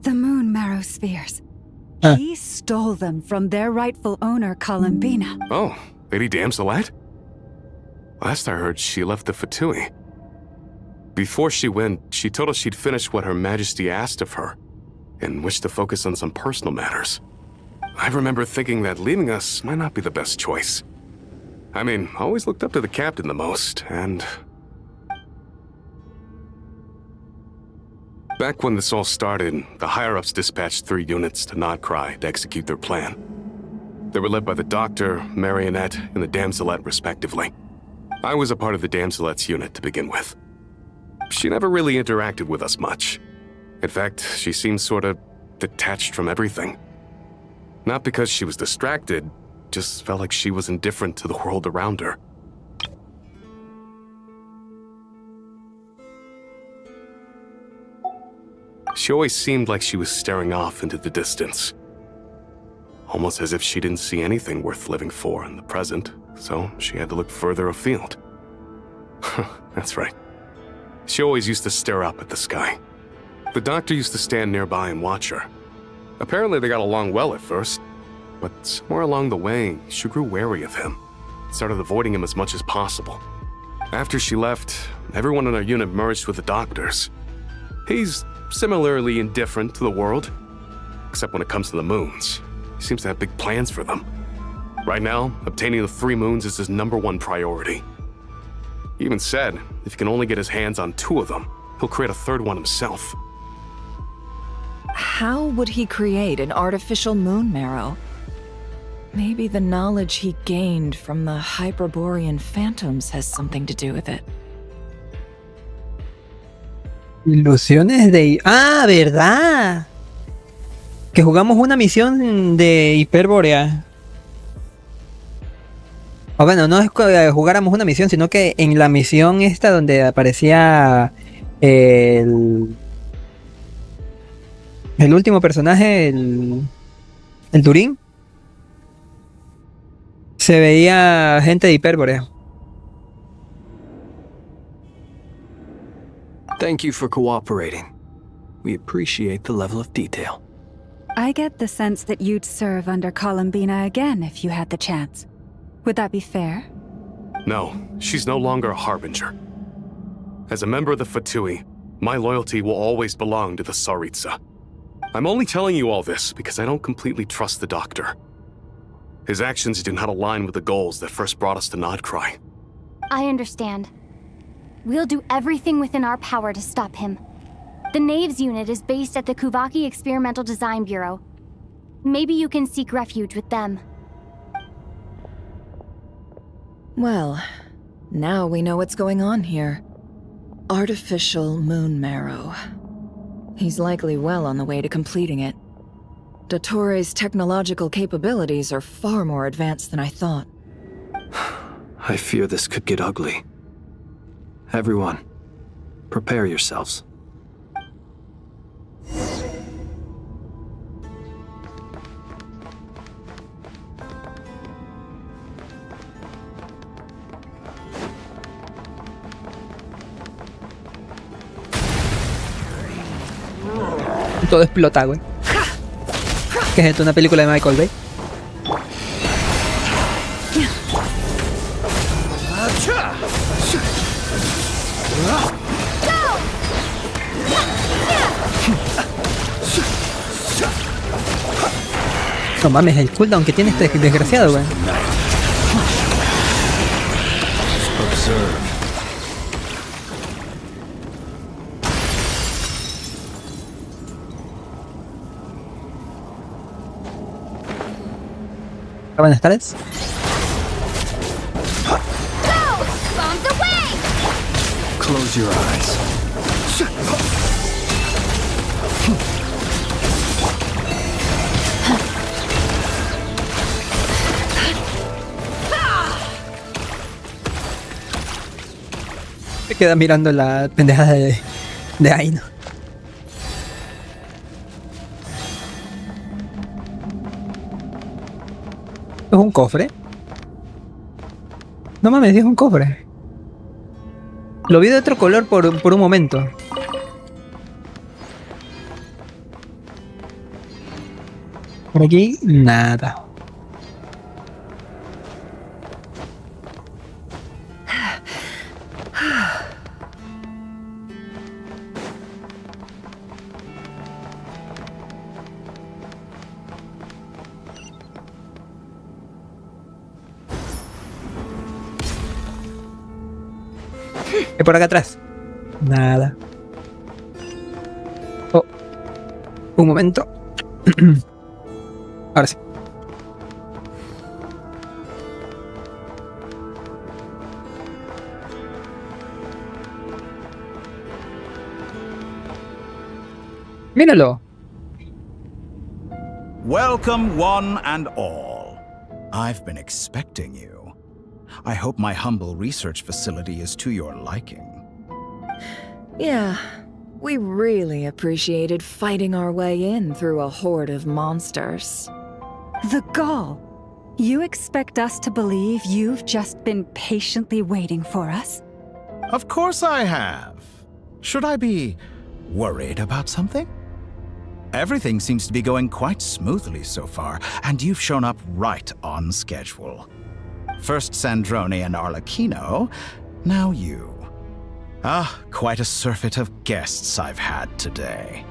K: The moon marrow spheres. He stole them from their rightful owner, Columbina.
M: Oh, Lady Damselette? Last I heard, she left the Fatui. Before she went, she told us she'd finish what Her Majesty asked of her, and wished to focus on some personal matters. I remember thinking that leaving us might not be the best choice. I mean, I always looked up to the captain the most, and... Back when this all started, the higher-ups dispatched 3 units to Nodcry to execute their plan. They were led by the Doctor, Marionette, and the Damselette, respectively. I was a part of the Damselette's unit to begin with. She never really interacted with us much. In fact, she seemed sort of detached from everything. Not because she was distracted, just felt like she was indifferent to the world around her. She always seemed like she was staring off into the distance. Almost as if she didn't see anything worth living for in the present, so she had to look further afield. That's right. She always used to stare up at the sky. The doctor used to stand nearby and watch her. Apparently they got along well at first, but somewhere along the way, she grew wary of him. Started avoiding him as much as possible. After she left, everyone in our unit merged with the doctors. He's similarly indifferent to the world, except when it comes to the moons. He seems to have big plans for them. Right now, obtaining the 3 moons is his #1 priority. He even said, if he can only get his hands on 2 of them, he'll create a 3rd one himself.
G: How would he create an artificial moon marrow? Maybe the knowledge he gained from the Hyperborean phantoms has something to do with it.
A: Ilusiones de... ¡Ah, verdad! Que jugamos una misión de Hiperbórea. O bueno, no es que jugáramos una misión, sino que en la misión esta donde aparecía el último personaje, el Turín, se veía gente de Hiperbórea.
H: Thank you for cooperating. We appreciate the level of detail.
K: I get the sense that you'd serve under Columbina again if you had the chance. Would that be fair?
M: No, she's no longer a harbinger. As a member of the Fatui, my loyalty will always belong to the Tsaritsa. I'm only telling you all this because I don't completely trust the doctor. His actions do not align with the goals that first brought us to Nodcry.
N: I understand. We'll do everything within our power to stop him. The Knaves unit is based at the Kuvaki Experimental Design Bureau. Maybe you can seek refuge with them.
G: Well, now we know what's going on here. Artificial moon marrow. He's likely well on the way to completing it. Dottore's technological capabilities are far more advanced than I thought.
H: I fear this could get ugly. Everyone, prepare yourselves.
A: Todo explota, güey. ¿Qué es esto? ¿Una película de Michael Bay? No mames, el cooldown que tiene este desgraciado, güey. Buenas tardes.
H: Close your eyes.
A: Se queda mirando la pendejada de Aino. ¿Es un cofre? No mames, es un cofre. Lo vi de otro color por un momento. Por aquí, nada. ¿Qué por acá atrás? Nada. Oh. Un momento. Ahora sí. Míralo.
O: Welcome, one and all. I've been expecting you. I hope my humble research facility is to your liking.
G: Yeah, We really appreciated fighting our way in through a horde of monsters.
K: The gall! You expect us to believe you've just been patiently waiting for us?
O: Of course I have. Should I be worried about something? Everything seems to be going quite smoothly so far, and you've shown up right on schedule. First Sandrone and Arlecchino, now you. Ah, quite a surfeit of guests I've had today.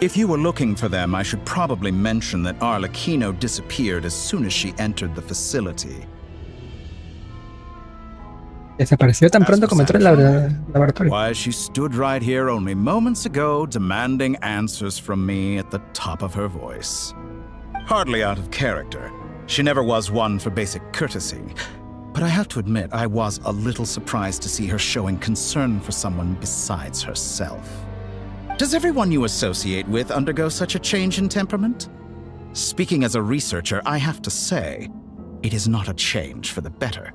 O: If you were looking for them, I should probably mention that Arlecchino disappeared as soon as she entered the facility.
A: Desapareció tan pronto como entró en el laboratorio.
O: Why, she stood right here only moments ago, demanding answers from me at the top of her voice. Hardly out of character. She never was one for basic courtesy. But I have to admit, I was a little surprised to see her showing concern for someone besides herself. Does everyone you associate with undergo such a change in temperament? Speaking as a researcher, I have to say, it is not a change for the better.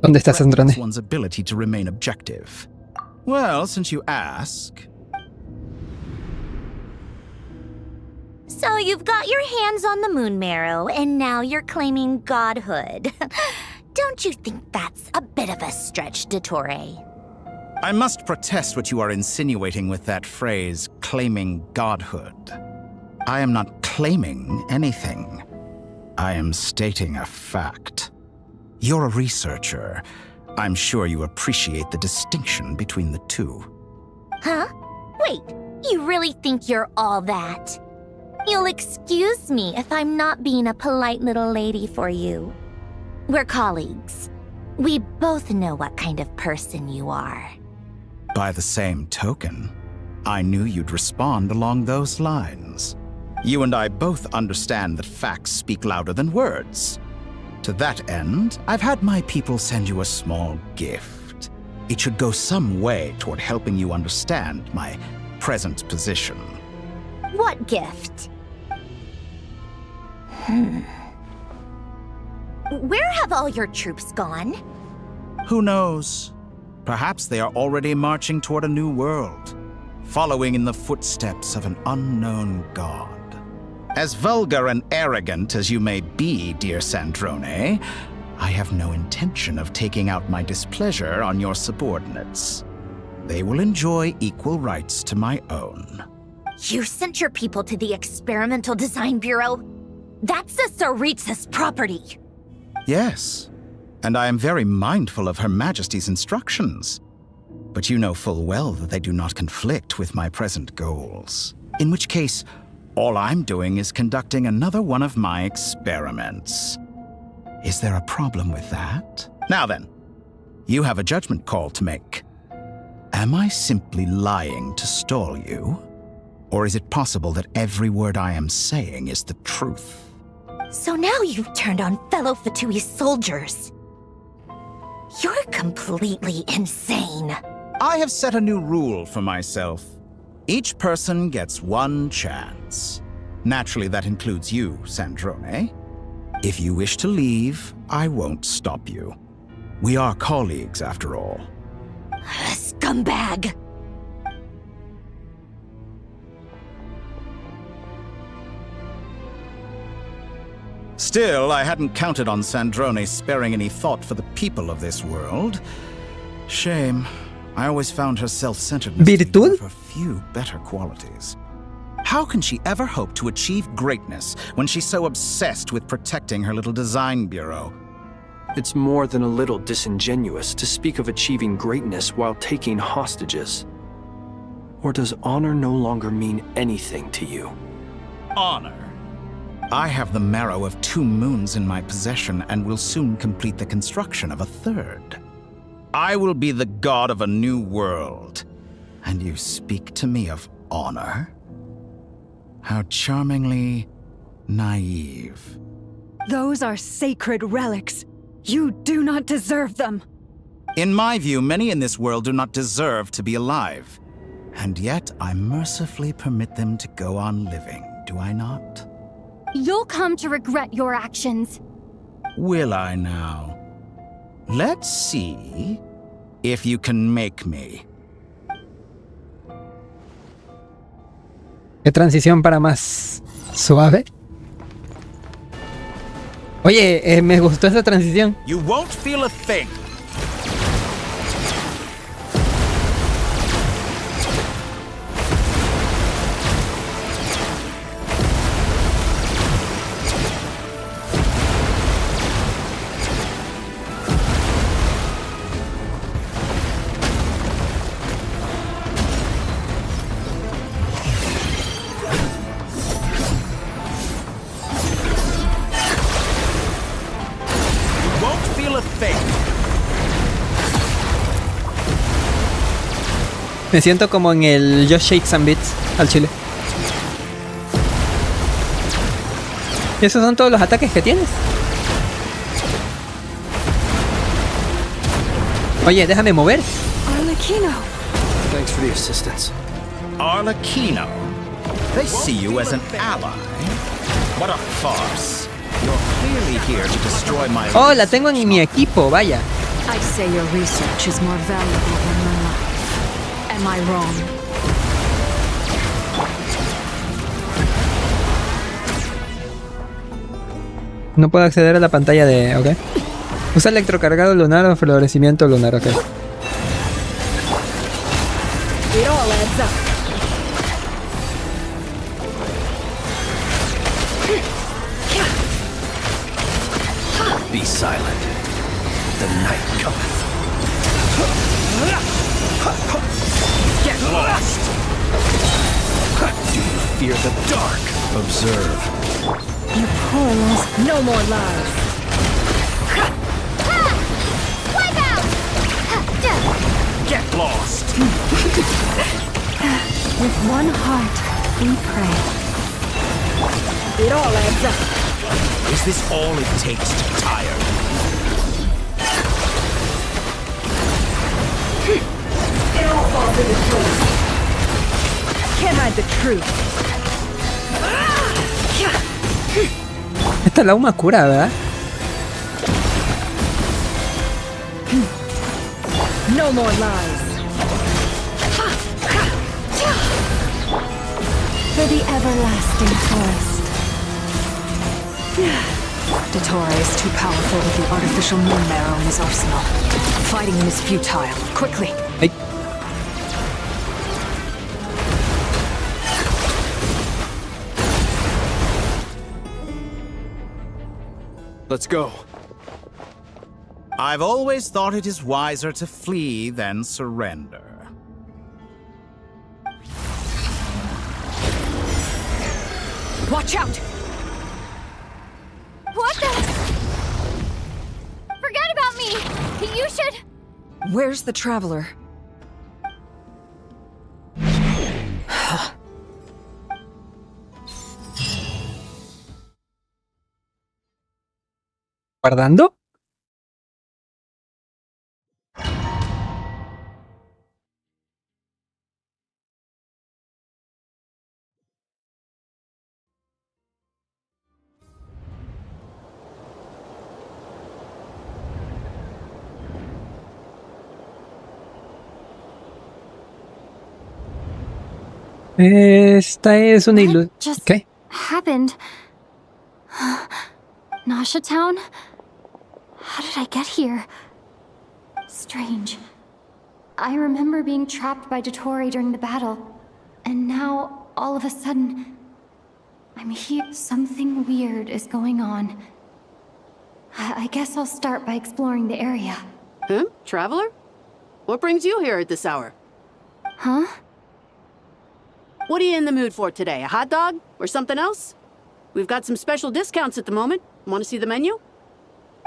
A: ¿Dónde está Sandrone?
O: One's ability to remain objective. Well, since you ask.
E: So you've got your hands on the moon marrow, and now you're claiming godhood. Don't you think that's a bit of a stretch, Dottore?
O: I must protest what you are insinuating with that phrase, claiming godhood. I am not claiming anything. I am stating a fact. You're a researcher. I'm sure you appreciate the distinction between the two.
E: Huh? Wait, you really think you're all that? You'll excuse me if I'm not being a polite little lady for you. We're colleagues. We both know what kind of person you are.
O: By the same token, I knew you'd respond along those lines. You and I both understand that facts speak louder than words. To that end, I've had my people send you a small gift. It should go some way toward helping you understand my present position.
E: What gift? Where have all your troops gone?
O: Who knows? Perhaps they are already marching toward a new world, following in the footsteps of an unknown god. As vulgar and arrogant as you may be, dear Sandrone, I have no intention of taking out my displeasure on your subordinates. They will enjoy equal rights to my own.
E: You sent your people to the Experimental Design Bureau? That's the Tsaritsa's property.
O: Yes, and I am very mindful of Her Majesty's instructions. But you know full well that they do not conflict with my present goals. In which case, all I'm doing is conducting another one of my experiments. Is there a problem with that? Now then, you have a judgment call to make. Am I simply lying to stall you? Or is it possible that every word I am saying is the truth?
E: So now you've turned on fellow Fatui soldiers. You're completely insane.
O: I have set a new rule for myself. Each person gets one chance. Naturally, that includes you, Sandrone. If you wish to leave, I won't stop you. We are colleagues, after all.
E: Scumbag!
O: Still, I hadn't counted on Sandrone sparing any thought for the people of this world. Shame. I always found her self-centeredness to be one of her few better qualities. How can she ever hope to achieve greatness when she's so obsessed with protecting her little design bureau?
H: It's more than a little disingenuous to speak of achieving greatness while taking hostages. Or does honor no longer mean anything to you?
O: Honor? I have the marrow of 2 moons in my possession and will soon complete the construction of a 3rd. I will be the god of a new world. And you speak to me of honor? How charmingly naive.
K: Those are sacred relics. You do not deserve them.
O: In my view, many in this world do not deserve to be alive. And yet, I mercifully permit them to go on living, do I not?
N: You'll come to regret your actions.
O: Will I now? Let's see. If you can make me.
A: ¿Qué transición para más suave? Oye, me gustó esa transición.
O: You won't feel a thing.
A: Me siento como en el Just Shakes and Beats al chile. ¿Y esos son todos los ataques que tienes? Oye, déjame mover.
G: Arlecchino.
H: Thanks for the assistance.
O: Arlecchino. They see you as an ally. What a farce. You're clearly here to destroy my...
A: Oh, la tengo en mi equipo, vaya.
J: I say your research is more valuable than my life. Am I wrong?
A: No puedo acceder a la pantalla de... ok. Usa electrocargado lunar o florecimiento lunar, ok.
G: It all adds up.
H: Be silent. The night cometh.
O: Get lost!
H: Do you fear the dark? Observe.
G: You poor lost. No more lies.
E: Wipe out!
O: Get lost!
K: With one heart, we pray.
G: It all adds up.
O: Is this all it takes to tire?
G: It all falls into place. Can't hide the truth.
A: Esta es la uma cura, ¿verdad?
G: No more lies.
K: For the everlasting forest.
J: Dottore is too powerful with the artificial moon marrow in his arsenal. Fighting him is futile. Quickly!
A: Hey.
H: Let's go.
O: I've always thought it is wiser to flee than surrender.
J: Watch out!
N: What the? Forget about me! You should...
G: Where's the traveler?
A: ¿Guardando? Esta es una ilusión. ¿Qué?
N: Happened? Nasha Town? How did I get here? Strange. I remember being trapped by Dottore during the battle, and now, all of a sudden, I'm here. Something weird is going on. I guess I'll start by exploring the area.
P: Huh? Traveler? What brings you here at this hour?
N: Huh?
P: What are you in the mood for today? A hot dog? Or something else? We've got some special discounts at the moment. Want to see the menu?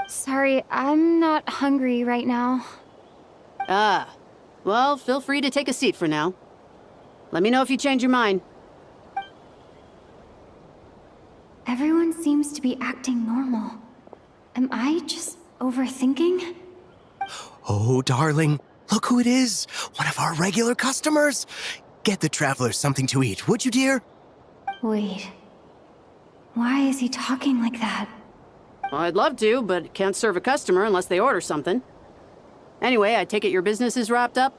N: Sorry, I'm not hungry right now.
P: Ah. Well, feel free to take a seat for now. Let me know if you change your mind.
N: Everyone seems to be acting normal. Am I just overthinking?
I: Oh, darling, look who it is. One of our regular customers. Get the traveler something to eat, would you, dear?
N: Wait. Why is he talking like that?
P: Well, I'd love to, but can't serve a customer unless they order something. Anyway, I take it your business is wrapped up?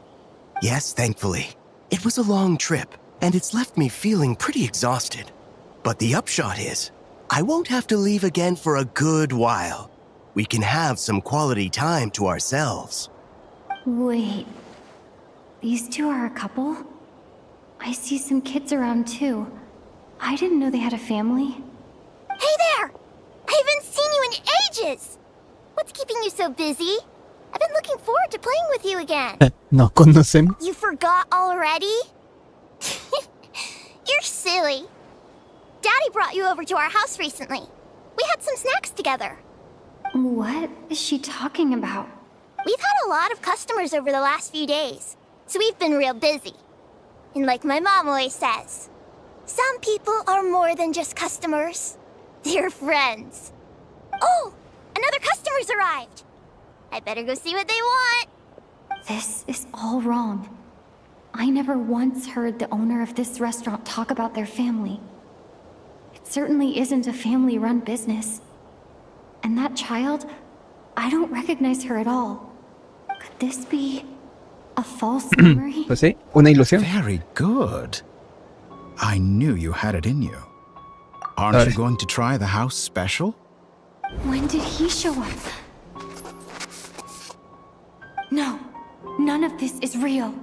I: Yes, thankfully. It was a long trip, and it's left me feeling pretty exhausted. But the upshot is, I won't have to leave again for a good while. We can have some quality time to ourselves.
N: Wait. These two are a couple? I see some kids around too. I didn't know they had a family.
E: Hey there! I haven't seen you in ages! What's keeping you so busy? I've been looking forward to playing with you again.
A: Nos conocemos.
E: You forgot already? You're silly. Daddy brought you over to our house recently. We had some snacks together.
N: What is she talking about?
E: We've had a lot of customers over the last few days, so we've been real busy. And like my mom always says, some people are more than just customers. They're friends. Oh, another customer's arrived. I better go see what they want.
N: This is all wrong. I never once heard the owner of this restaurant talk about their family. It certainly isn't a family-run business. And that child, I don't recognize her at all. Could this be a false memory?
A: Pues sí, una ilusión.
O: Very good. I knew you had it in you. Aren't you going to try the house special?
N: When did he show up? No, none of this is real.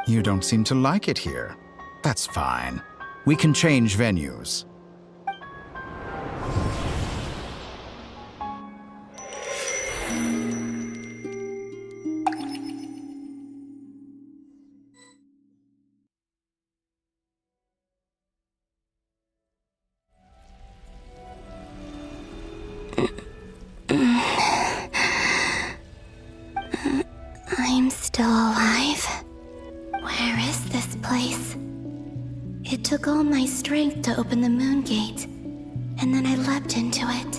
O: You don't seem to like it here. That's fine. We can change venues.
E: I'm still alive. Where is this place? It took all my strength to open the moon gate, and then I leapt into it.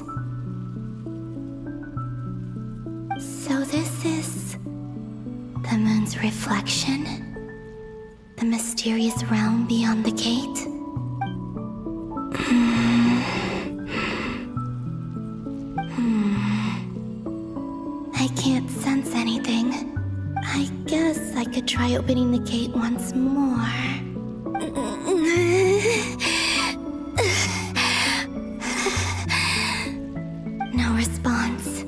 E: So this is the moon's reflection? The mysterious realm beyond the gate? I can't sense anything. I guess I could try opening the gate once more. No response.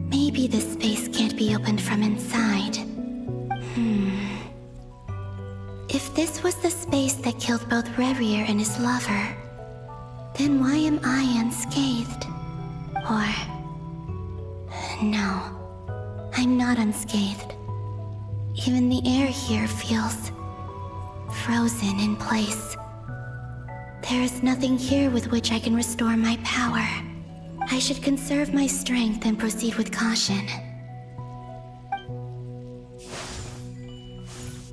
E: Maybe this space can't be opened from inside. If this was the space that killed both Revier and his lover, then why am I unscathed? Or... no, I'm not unscathed. Even the air here feels frozen in place. There is nothing here with which I can restore my power. I should conserve my strength and proceed with caution.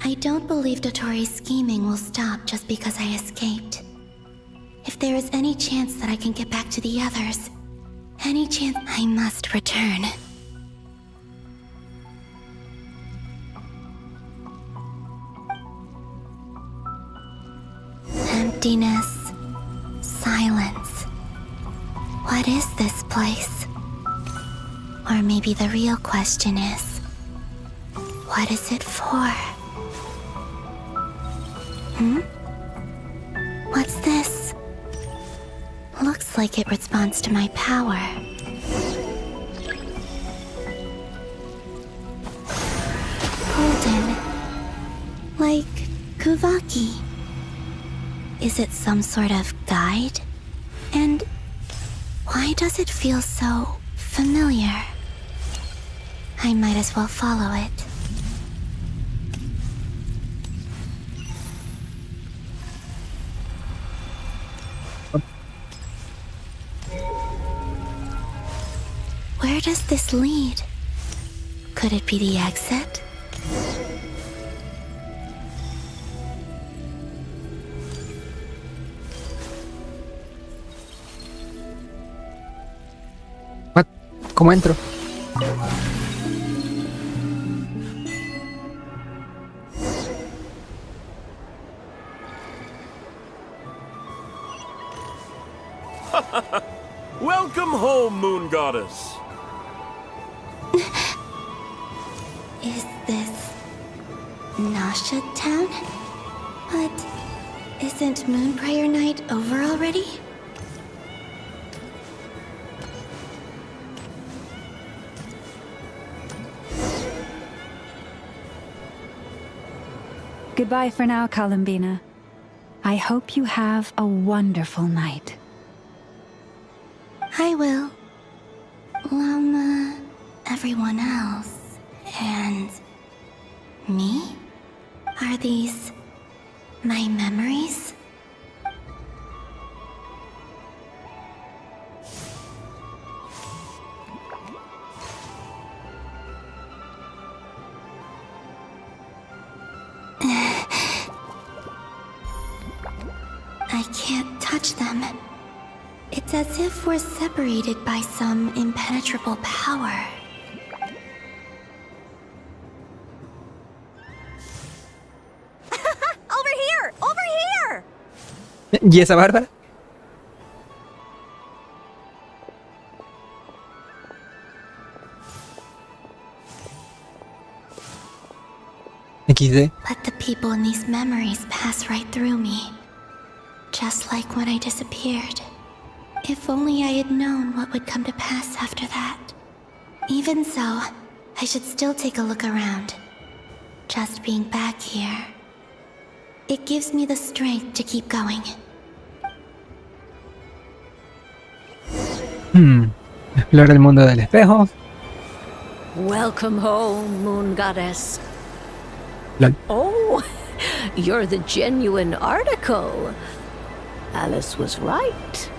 E: I don't believe Dotori's scheming will stop just because I escaped. If there is any chance that I can get back to the others, any chance, I must return. Emptiness, silence. What is this place? Or maybe the real question is, what is it for? What's this? Looks like it responds to my power. Golden. Like Kuvaki. Is it some sort of guide? And why does it feel so familiar? I might as well follow it. Where does this lead? Could it be the exit?
A: What? ¿Cómo entro?
Q: Welcome home, Moon Goddess.
E: Is this Nasha Town? But isn't Moon Prayer Night over already?
K: Goodbye for now, Columbina. I hope you have a wonderful night.
E: I will. Llama, everyone else, and me? Are these my memories? I can't touch them. It's as if we're separated by some impenetrable power.
Q: Over here! Over here!
A: ¿Y esa Bárbara? XD.
E: Let the people in these memories pass right through me. Just like when I disappeared. If only I had known what would come to pass after that. Even so, I should still take a look around. Just being back here. It gives me the strength to keep going.
A: Explora el mundo del espejo.
R: Welcome home, Moon Goddess.
A: Lol.
R: Oh, you're the genuine article. Alice was right.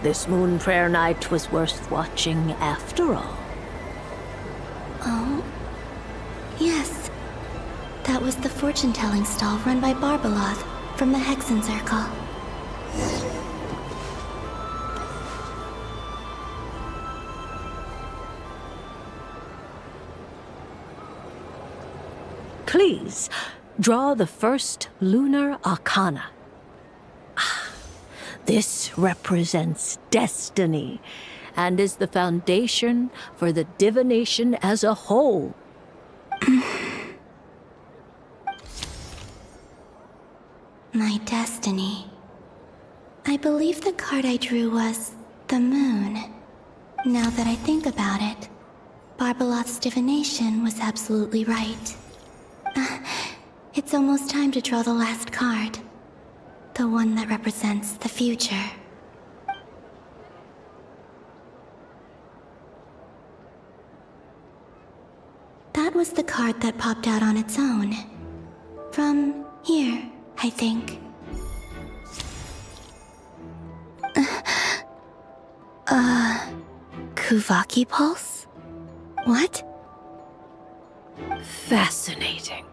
R: This Moon Prayer Night was worth watching after all.
E: Oh? Yes. That was the fortune-telling stall run by Barbaloth from the Hexen Circle.
R: Please, draw the first lunar arcana. This represents destiny and is the foundation for the divination as a whole.
E: My destiny. I believe the card I drew was the moon. Now that I think about it, Barbaloth's divination was absolutely right. It's almost time to draw the last card. The one that represents the future. That was the card that popped out on its own. From here, I think. Kuvaki Pulse? What?
R: Fascinating.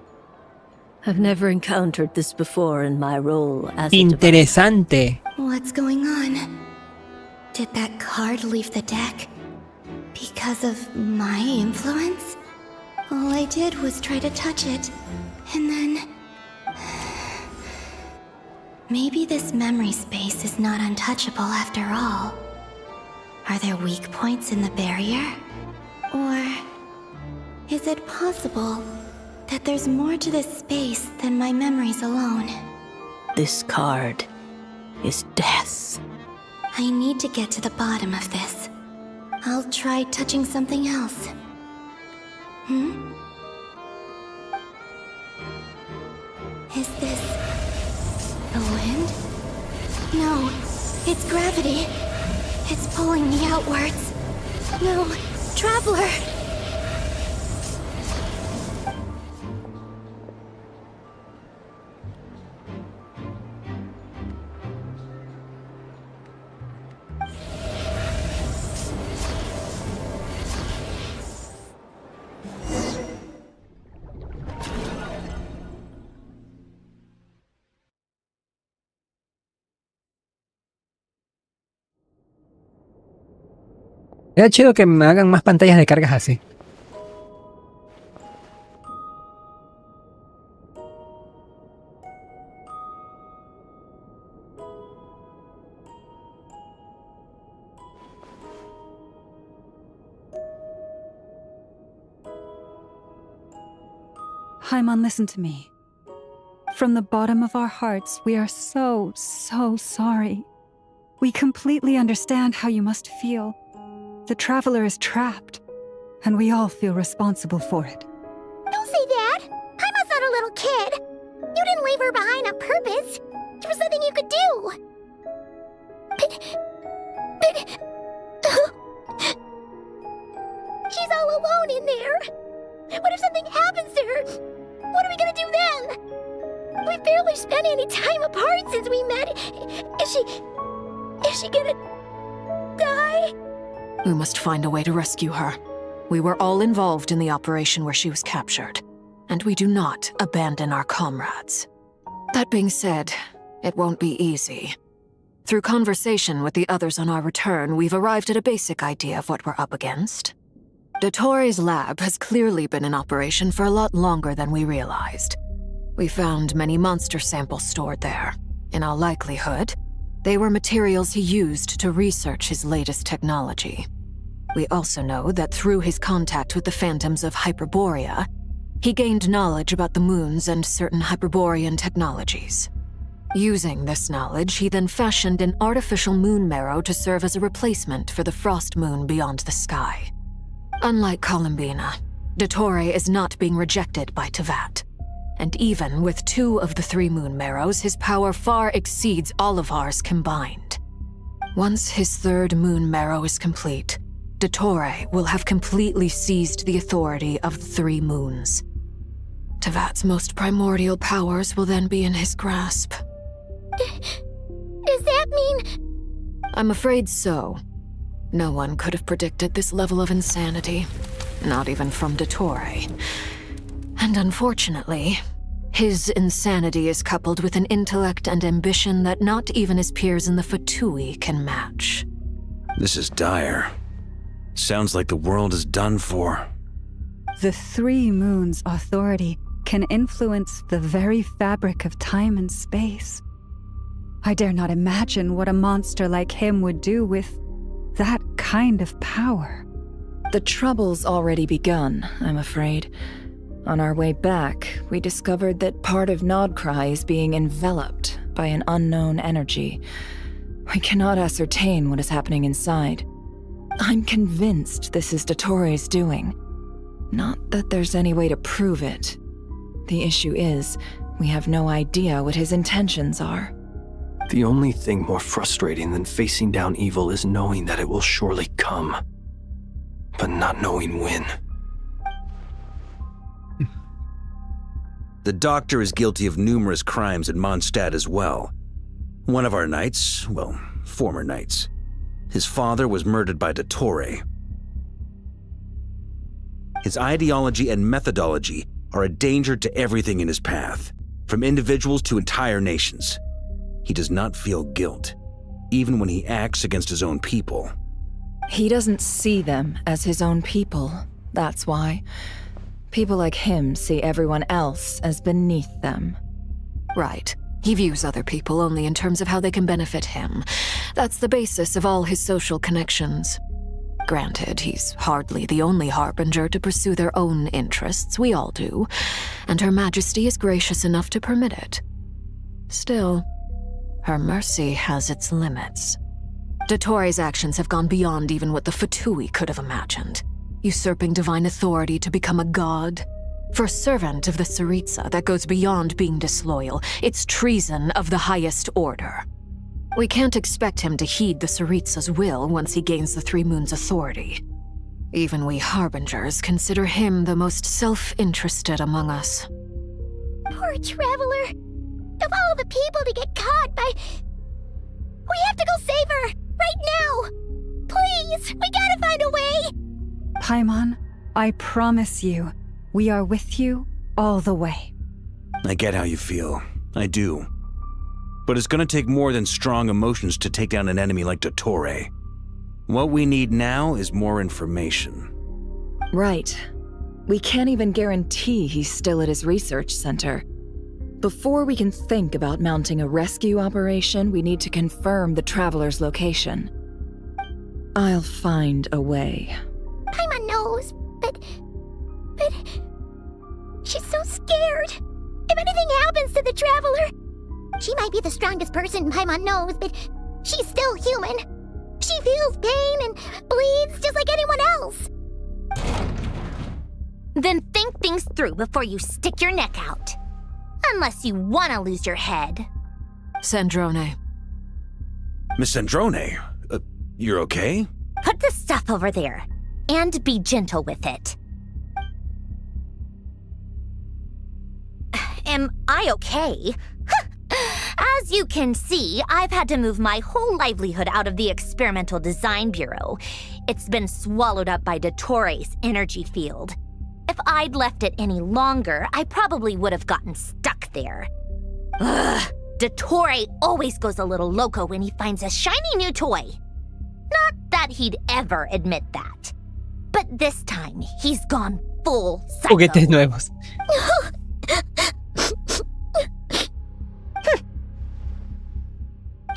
R: I've never encountered this before in my role as
A: Interesante.
E: What's going on? Did that card leave the deck? Because of my influence? All I did was try to touch it, and then... Maybe this memory space is not untouchable after all. Are there weak points in the barrier? Or... is it possible that there's more to this space than my memories alone?
R: This card is death.
E: I need to get to the bottom of this. I'll try touching something else. Is this... the wind? No, it's gravity. It's pulling me outwards. No, Traveler!
A: Era chido que me hagan más pantallas de cargas así.
K: Paimon, listen to me. From the bottom of our hearts, we are so sorry. We completely understand how you must feel. The traveler is trapped, and we all feel responsible for it.
E: Don't say that! Paimon's not a little kid! You didn't leave her behind on purpose! There was nothing you could do! But... She's all alone in there! What if something happens to her? What are we gonna do then? We've barely spent any time apart since we met. Is she gonna die?
J: We must find a way to rescue her. We were all involved in the operation where she was captured, and we do not abandon our comrades. That being said, it won't be easy. Through conversation with the others on our return, we've arrived at a basic idea of what we're up against. Dottore's lab has clearly been in operation for a lot longer than we realized. We found many monster samples stored there. In all likelihood, they were materials he used to research his latest technology. We also know that through his contact with the phantoms of Hyperborea, he gained knowledge about the moons and certain Hyperborean technologies. Using this knowledge, he then fashioned an artificial moon marrow to serve as a replacement for the frost moon beyond the sky. Unlike Columbina, Dottore is not being rejected by Teyvat. And even with 2 of the 3 moon marrows, his power far exceeds all of ours combined. Once his 3rd moon marrow is complete, Dottore will have completely seized the authority of the 3 moons. Teyvat's most primordial powers will then be in his grasp.
E: Does that mean...
J: I'm afraid so. No one could have predicted this level of insanity. Not even from Dottore. And unfortunately, his insanity is coupled with an intellect and ambition that not even his peers in the Fatui can match.
F: This is dire. Sounds like the world is done for.
K: The 3 moons' authority can influence the very fabric of time and space. I dare not imagine what a monster like him would do with that kind of power.
G: The trouble's already begun, I'm afraid. On our way back, we discovered that part of Nodcry is being enveloped by an unknown energy. We cannot ascertain what is happening inside. I'm convinced this is Dottore's doing. Not that there's any way to prove it. The issue is, we have no idea what his intentions are.
H: The only thing more frustrating than facing down evil is knowing that it will surely come, but not knowing when.
F: The doctor is guilty of numerous crimes at Mondstadt as well. One of our knights, well, former knights, his father was murdered by Dottore. His ideology and methodology are a danger to everything in his path, from individuals to entire nations. He does not feel guilt, even when he acts against his own people.
G: He doesn't see them as his own people, that's why. People like him see everyone else as beneath them.
J: Right. He views other people only in terms of how they can benefit him. That's the basis of all his social connections. Granted, he's hardly the only harbinger to pursue their own interests. We all do. And Her Majesty is gracious enough to permit it. Still, her mercy has its limits. Dottore's actions have gone beyond even what the Fatui could have imagined. Usurping divine authority to become a god. For a servant of the Tsaritsa, that goes beyond being disloyal. It's treason of the highest order. We can't expect him to heed the Tsaritsa's will once he gains the 3 moons' authority. Even we harbingers consider him the most self-interested among us.
E: Poor traveler. Of all the people to get caught by... We have to go save her! Right now! Please! We gotta find a way!
K: Paimon, I promise you, we are with you all the way.
F: I get how you feel. I do. But it's gonna take more than strong emotions to take down an enemy like Dottore. What we need now is more information.
G: Right. We can't even guarantee he's still at his research center. Before we can think about mounting a rescue operation, we need to confirm the traveler's location. I'll find a way.
E: Paimon knows, but... She's so scared. If anything happens to the traveler... She might be the strongest person Paimon knows, but she's still human. She feels pain and bleeds just like anyone else. Then think things through before you stick your neck out. Unless you want to lose your head.
J: Sandrone.
F: Miss Sandrone, you're okay?
E: Put the stuff over there, and be gentle with it. Am I okay? As you can see, I've had to move my whole livelihood out of the Experimental Design Bureau. It's been swallowed up by Dottore's energy field. If I'd left it any longer, I probably would have gotten stuck there. Ugh, Dottore always goes a little loco when he finds a shiny new toy. Not that he'd ever admit that. But this time, he's gone full psycho.
A: Juguetes nuevos.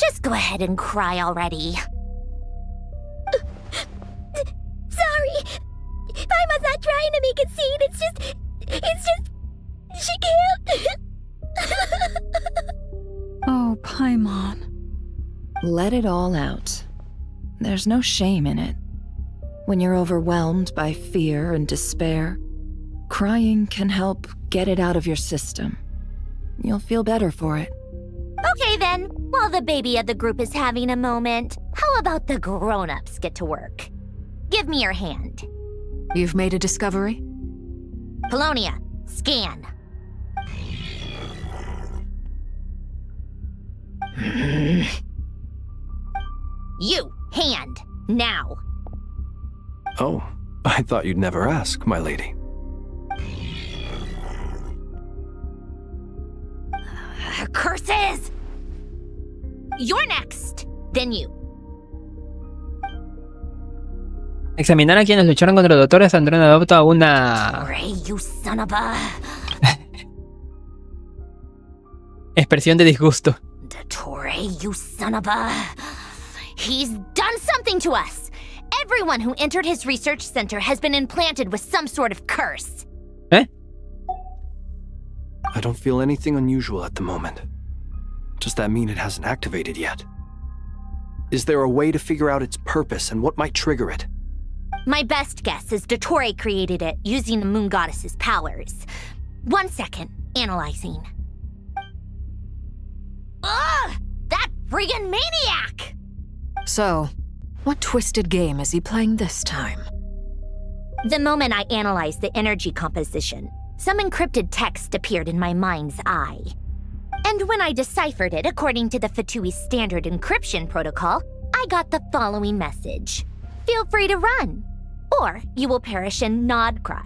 E: Just go ahead and cry already. Sorry. Paimon's not trying to make a scene. It's just... She can't.
K: Oh, Paimon.
G: Let it all out. There's no shame in it. When you're overwhelmed by fear and despair, crying can help get it out of your system. You'll feel better for it.
E: Okay then, while the baby of the group is having a moment, how about the grown-ups get to work? Give me your hand.
J: You've made a discovery?
E: Polonia, scan. You, hand, now.
H: Oh, I thought you'd never ask, my lady.
E: Curses! You're next, then you.
A: Examinar a quienes lucharon contra el doctor. Sandrone adopta una
E: Ray, you son of a...
A: expresión de disgusto.
E: Dottore, you son of a... He's done something to us! Everyone who entered his research center has been implanted with some sort of curse.
A: Eh?
H: I don't feel anything unusual at the moment. Does that mean it hasn't activated yet? Is there a way to figure out its purpose and what might trigger it?
E: My best guess is Dottore created it using the moon goddess's powers. 1 second, analyzing. Ugh! That friggin' maniac!
J: So, what twisted game is he playing this time?
E: The moment I analyzed the energy composition, some encrypted text appeared in my mind's eye. And when I deciphered it according to the Fatui standard encryption protocol, I got the following message. Feel free to run, or you will perish in nod cry.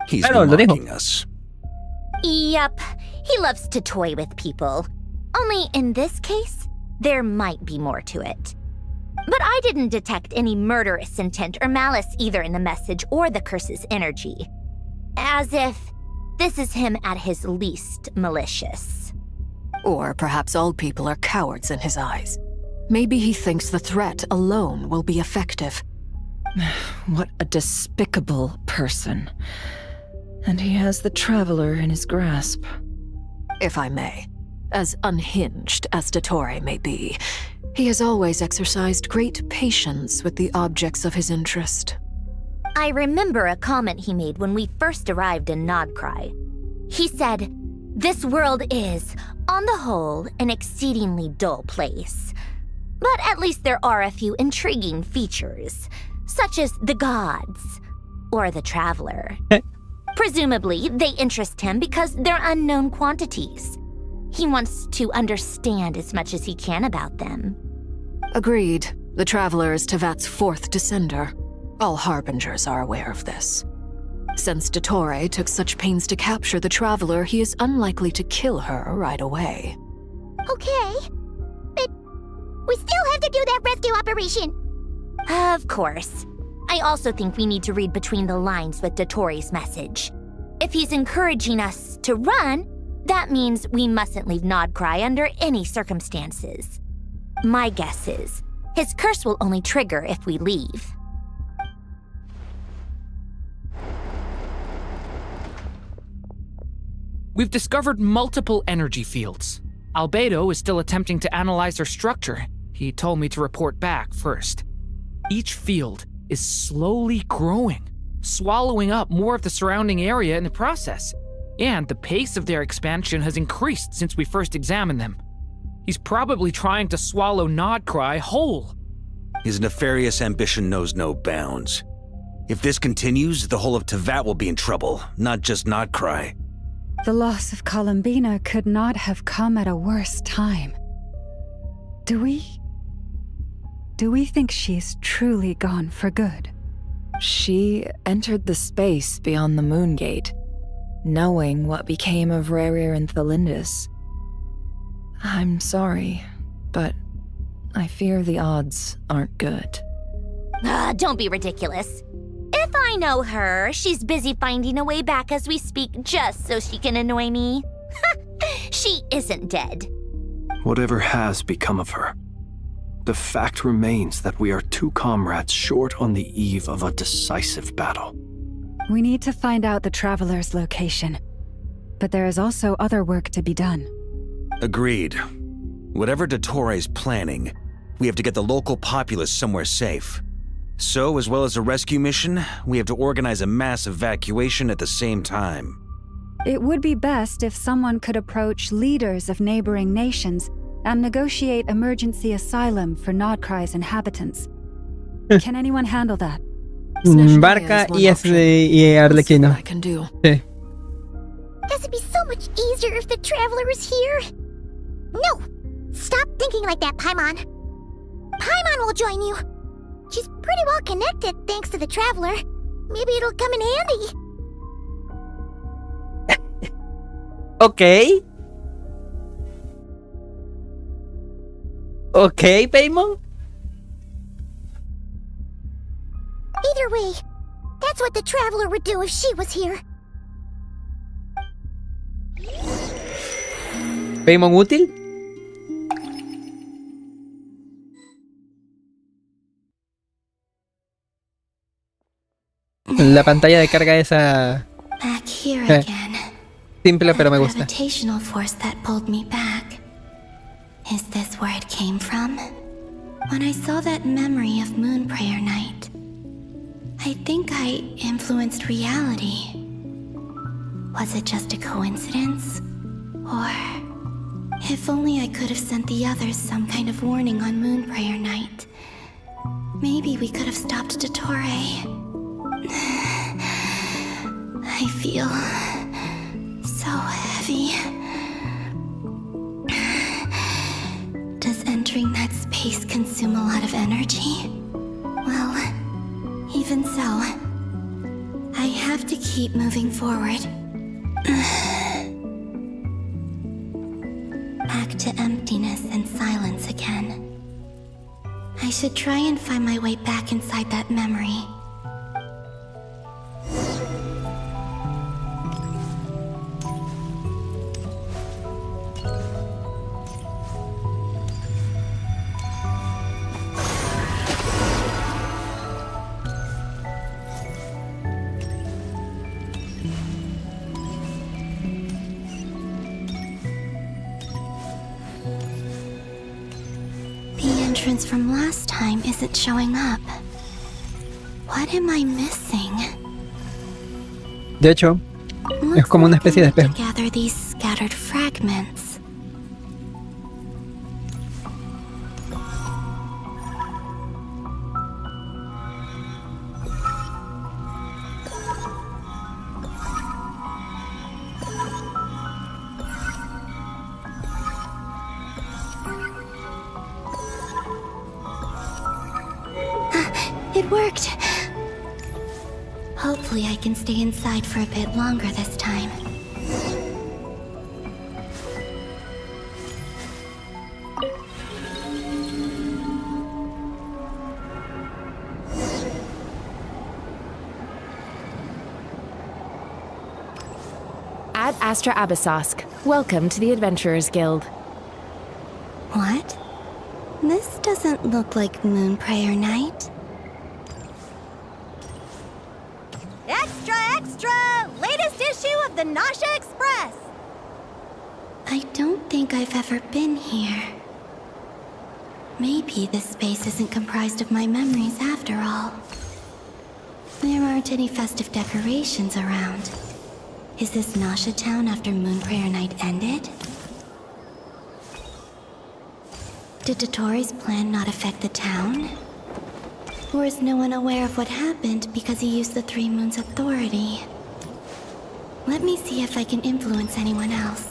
F: He's mocking us.
E: Yep, he loves to toy with people. Only in this case, there might be more to it. But I didn't detect any murderous intent or malice either in the message or the curse's energy. As if this is him at his least malicious.
J: Or perhaps all people are cowards in his eyes. Maybe he thinks the threat alone will be effective.
G: What a despicable person. And he has the Traveler in his grasp.
J: If I may, as unhinged as Dottore may be, he has always exercised great patience with the objects of his interest.
E: I remember a comment he made when we first arrived in Nodcry. He said, "This world is, on the whole, an exceedingly dull place. But at least there are a few intriguing features, such as the gods, or the Traveler. Presumably, they interest him because they're unknown quantities. He wants to understand as much as he can about them."
J: Agreed. The Traveler is Tevat's fourth descender. All Harbingers are aware of this. Since Dottore took such pains to capture the Traveler, he is unlikely to kill her right away.
E: Okay, but we still have to do that rescue operation. Of course. I also think we need to read between the lines with Dottore's message. If he's encouraging us to run, that means we mustn't leave Nodcry under any circumstances. My guess is, his curse will only trigger if we leave.
S: We've discovered multiple energy fields. Albedo is still attempting to analyze their structure. He told me to report back first. Each field is slowly growing, swallowing up more of the surrounding area in the process. And the pace of their expansion has increased since we first examined them. He's probably trying to swallow Nodcry whole.
F: His nefarious ambition knows no bounds. If this continues, the whole of Tevat will be in trouble, not just Nodcry.
K: The loss of Columbina could not have come at a worse time. Do we think she's truly gone for good?
G: She entered the space beyond the Moon Gate, knowing what became of Rerir and Thalindus. I'm sorry, but I fear the odds aren't good.
E: Don't be ridiculous. If I know her, she's busy finding a way back as we speak just so she can annoy me. She isn't dead.
H: Whatever has become of her, the fact remains that we are two comrades short on the eve of a decisive battle.
K: We need to find out the Traveler's location, but there is also other work to be done.
F: Agreed. Whatever Dottore is planning, we have to get the local populace somewhere safe. So, as well as a rescue mission, we have to organize a mass evacuation at the same time.
K: It would be best if someone could approach leaders of neighboring nations and negotiate emergency asylum for Nodcry's inhabitants. Can anyone handle that?
A: Barca y Arlequino. Sí.
E: This would be so much easier if the Traveler was here. No! Stop thinking like that, Paimon. Paimon will join you. She's pretty well connected thanks to the Traveler. Maybe it'll come in handy.
A: Okay. Okay, Paimon.
E: Either way, that's what the Traveler would do if she was here.
A: Paimon útil. La pantalla de carga esa
T: Back here again.
A: simple pero me gusta.
T: Gravitational force that pulled me back. Is this where it came from? When I saw that memory of Moon Prayer Night, I think I influenced reality. Was it just a coincidence? Or if only I could have sent the others some kind of warning on Moon Prayer Night. Maybe we could have stopped Dottore. I feel so heavy. Does entering that space consume a lot of energy? Well, even so, I have to keep moving forward. Back to emptiness and silence again. I should try and find my way back inside that memory. From last time isn't showing up. What am I missing?
A: De hecho, es como una especie de espejo.
T: Gather these scattered fragments. It worked! Hopefully I can stay inside for a bit longer this time.
U: Ad Astra Abyssosk. Welcome to the Adventurers Guild.
T: What? This doesn't look like Moon Prayer Night.
Q: Extra, extra! Latest issue of the Nasha Express!
T: I don't think I've ever been here. Maybe this space isn't comprised of my memories after all. There aren't any festive decorations around. Is this Nasha town after Moon Prayer Night ended? Did Dotori's plan not affect the town? Or is no one aware of what happened because he used the Three Moons' authority? Let me see if I can influence anyone else.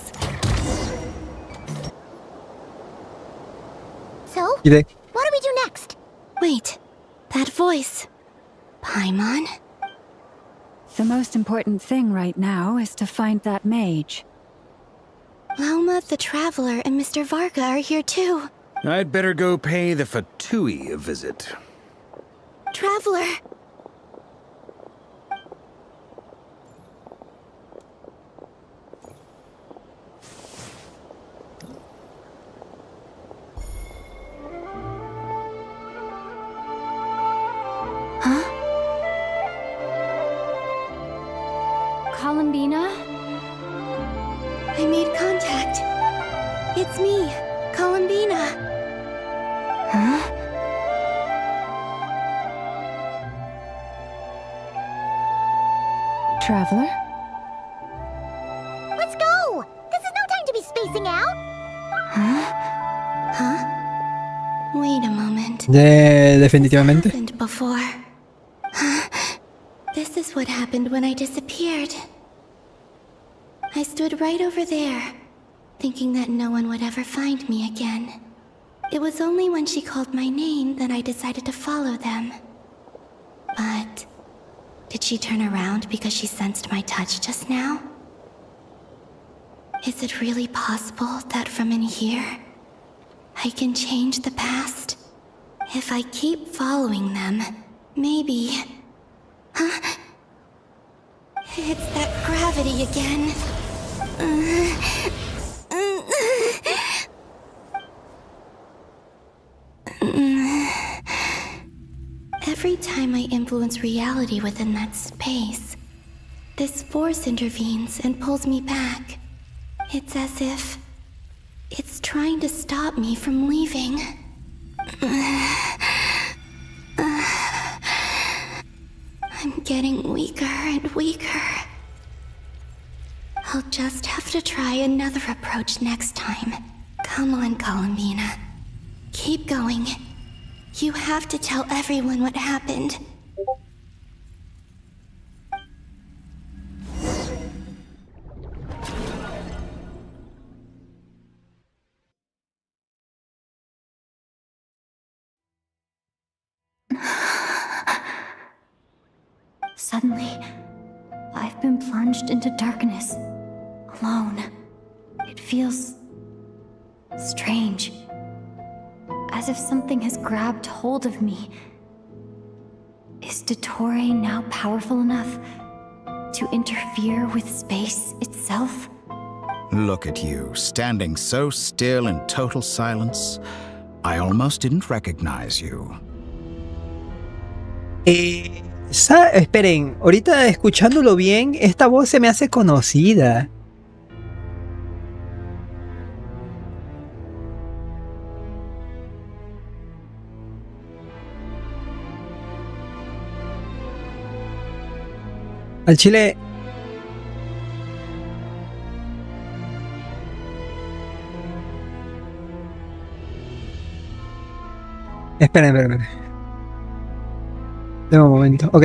N: So, what do we do next?
T: Wait, that voice. Paimon?
K: The most important thing right now is to find that mage.
T: Lauma the Traveler and Mr. Varga are here too.
F: I'd better go pay the Fatui a visit.
T: Traveler!
N: Huh? Columbina?
T: I made contact. It's me, Columbina.
K: Huh? Traveler?
N: Let's go! This is no time to be spacing out!
T: Huh? Wait a moment.
A: Definitivamente.
T: Happened before. This is what happened when I disappeared. I stood right over there, thinking that no one would ever find me again. It was only when she called my name that I decided to follow them. But did she turn around because she sensed my touch just now? Is it really possible that from in here, I can change the past? If I keep following them, maybe... Huh? It's that gravity again. Every time I influence reality within that space, this force intervenes and pulls me back. It's as if it's trying to stop me from leaving. I'm getting weaker and weaker. I'll just have to try another approach next time. Come on, Columbina. Keep going. You have to tell everyone what happened.
N: Suddenly, I've been plunged into darkness, alone. It feels strange, as if something has grabbed hold of me. Is Dottore now powerful enough to interfere with space itself?
O: Look at you, standing so still in total silence. I almost didn't recognize you.
A: Esperen, ahorita escuchándolo bien, esta voz se me hace conocida. Al chile... Esperen. Deme un momento. Ok,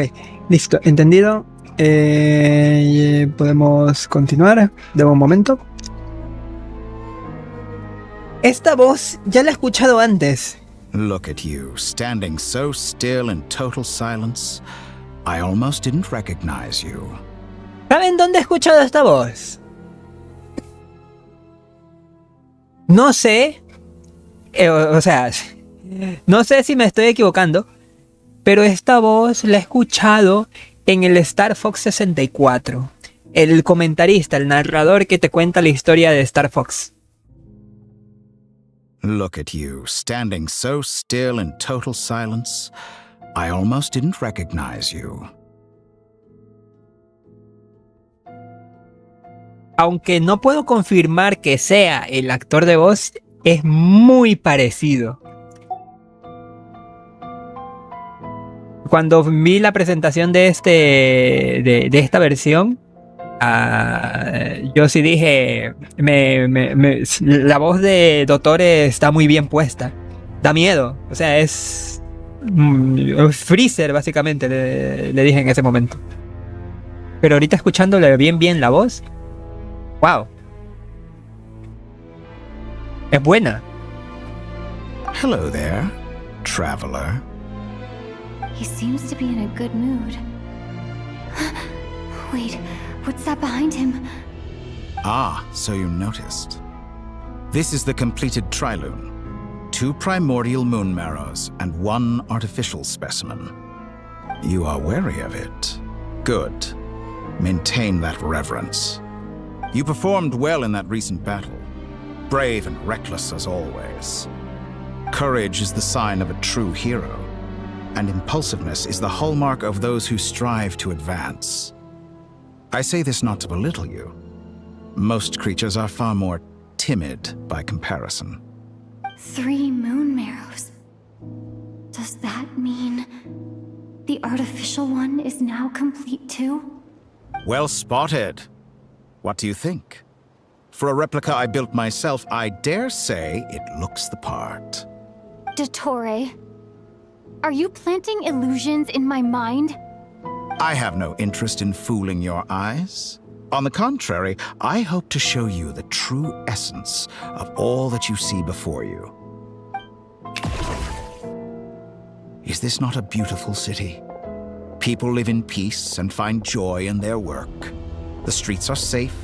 A: listo, entendido. Podemos continuar. Deme un momento. Esta voz ya la he escuchado antes.
O: Look at you, standing so still in total silence. I almost didn't recognize you.
A: ¿Saben dónde he escuchado esta voz? No sé. O sea, no sé si me estoy equivocando. Pero esta voz la he escuchado en el Star Fox 64. El comentarista, el narrador que te cuenta la historia de Star Fox.
O: Look at you, standing so still in total silence. I almost didn't recognize you.
A: aunque no puedo confirmar que sea el actor de voz, es muy parecido. Cuando vi la presentación de esta versión, yo sí dije, la voz de Dottore está muy bien puesta. Da miedo, o sea, es Freezer básicamente, le dije en ese momento. Pero ahorita escuchándole bien la voz, wow, es buena.
O: Hello there, traveler.
N: He seems to be in a good mood. Wait, what's that behind him?
O: Ah, so you noticed. This is the completed trilune. 2 primordial moon marrows and 1 artificial specimen. You are wary of it. Good. Maintain that reverence. You performed well in that recent battle. Brave and reckless as always. Courage is the sign of a true hero, and impulsiveness is the hallmark of those who strive to advance. I say this not to belittle you. Most creatures are far more timid by comparison.
N: 3 moon marrows. Does that mean the artificial one is now complete too?
O: Well spotted. What do you think? For a replica I built myself, I dare say it looks the part.
N: Dottore, are you planting illusions in my mind?
O: I have no interest in fooling your eyes. On the contrary, I hope to show you the true essence of all that you see before you. Is this not a beautiful city? People live in peace and find joy in their work. The streets are safe.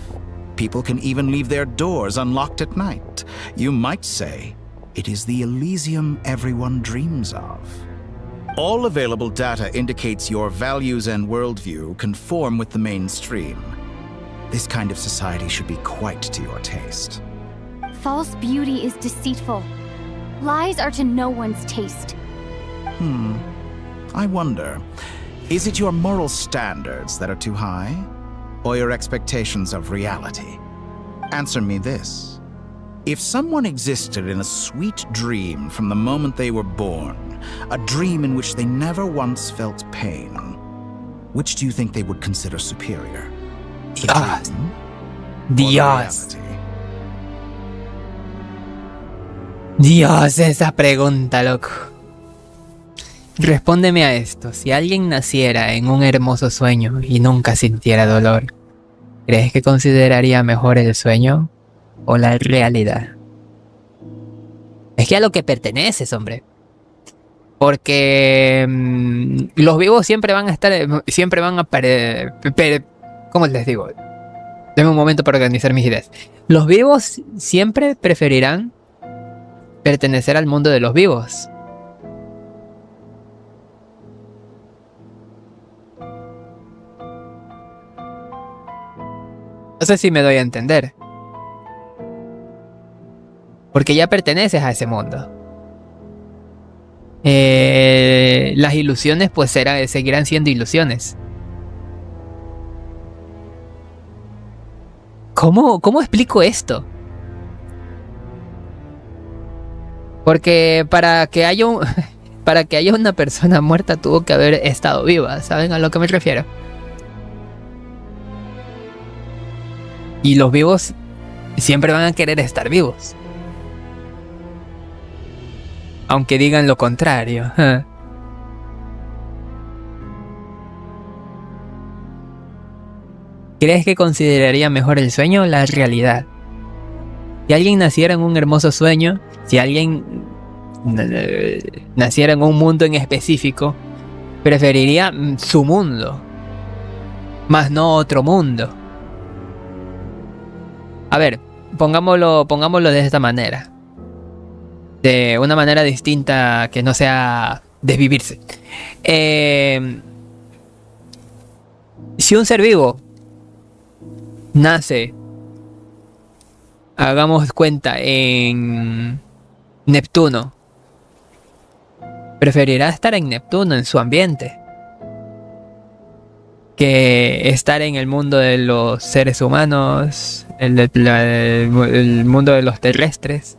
O: People can even leave their doors unlocked at night. You might say it is the Elysium everyone dreams of. All available data indicates your values and worldview conform with the mainstream. This kind of society should be quite to your taste.
N: False beauty is deceitful. Lies are to no one's taste.
O: I wonder, is it your moral standards that are too high? Or your expectations of reality? Answer me this. If someone existed in a sweet dream from the moment they were born, a dream in which they never once felt pain, which do you think they would consider superior?
A: Dios. Dios, esa pregunta, loco. Respóndeme a esto. Si alguien naciera en un hermoso sueño y nunca sintiera dolor, ¿crees que consideraría mejor el sueño o la realidad? Es que a lo que perteneces, hombre. Porque los vivos siempre van a estar, siempre van a ¿cómo les digo? Deme un momento para organizar mis ideas. Los vivos siempre preferirán pertenecer al mundo de los vivos. No sé si me doy a entender. Porque ya perteneces a ese mundo. Las ilusiones pues seguirán siendo ilusiones. ¿Cómo explico esto? Porque para que haya una persona muerta tuvo que haber estado viva. ¿Saben a lo que me refiero? Y los vivos siempre van a querer estar vivos. Aunque digan lo contrario. ¿Crees que consideraría mejor el sueño o la realidad? Si alguien naciera en un hermoso sueño, si alguien naciera en un mundo en específico, preferiría su mundo, más no otro mundo. A ver, pongámoslo de esta manera. De una manera distinta que no sea desvivirse. Si un ser vivo nace, hagamos cuenta, en Neptuno, preferirá estar en Neptuno, en su ambiente, que estar en el mundo de los seres humanos, el mundo de los terrestres.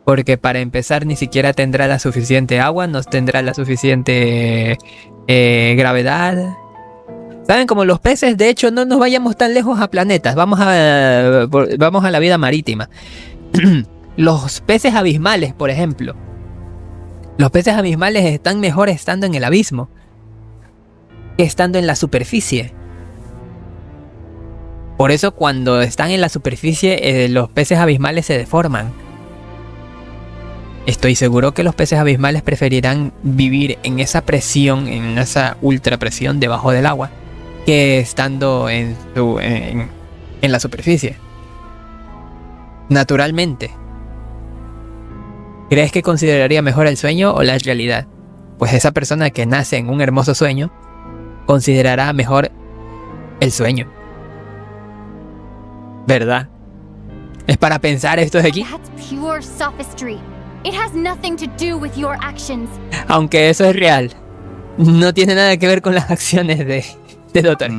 A: Porque para empezar ni siquiera tendrá la suficiente agua, no tendrá la suficiente gravedad. ¿Saben? Como los peces, de hecho, no nos vayamos tan lejos a planetas, vamos a la vida marítima. Los peces abismales, por ejemplo. Los peces abismales están mejor estando en el abismo que estando en la superficie. Por eso cuando están en la superficie, los peces abismales se deforman. Estoy seguro que los peces abismales preferirán vivir en esa presión, en esa ultra presión debajo del agua, que estando en la superficie. Naturalmente. ¿Crees que consideraría mejor el sueño o la realidad? Pues esa persona que nace en un hermoso sueño considerará mejor el sueño. ¿Verdad? Es para pensar esto de aquí.
N: That's pure sophistry. It has nothing to do with your actions.
A: Aunque eso es real, no tiene nada que ver con las acciones de Doctor.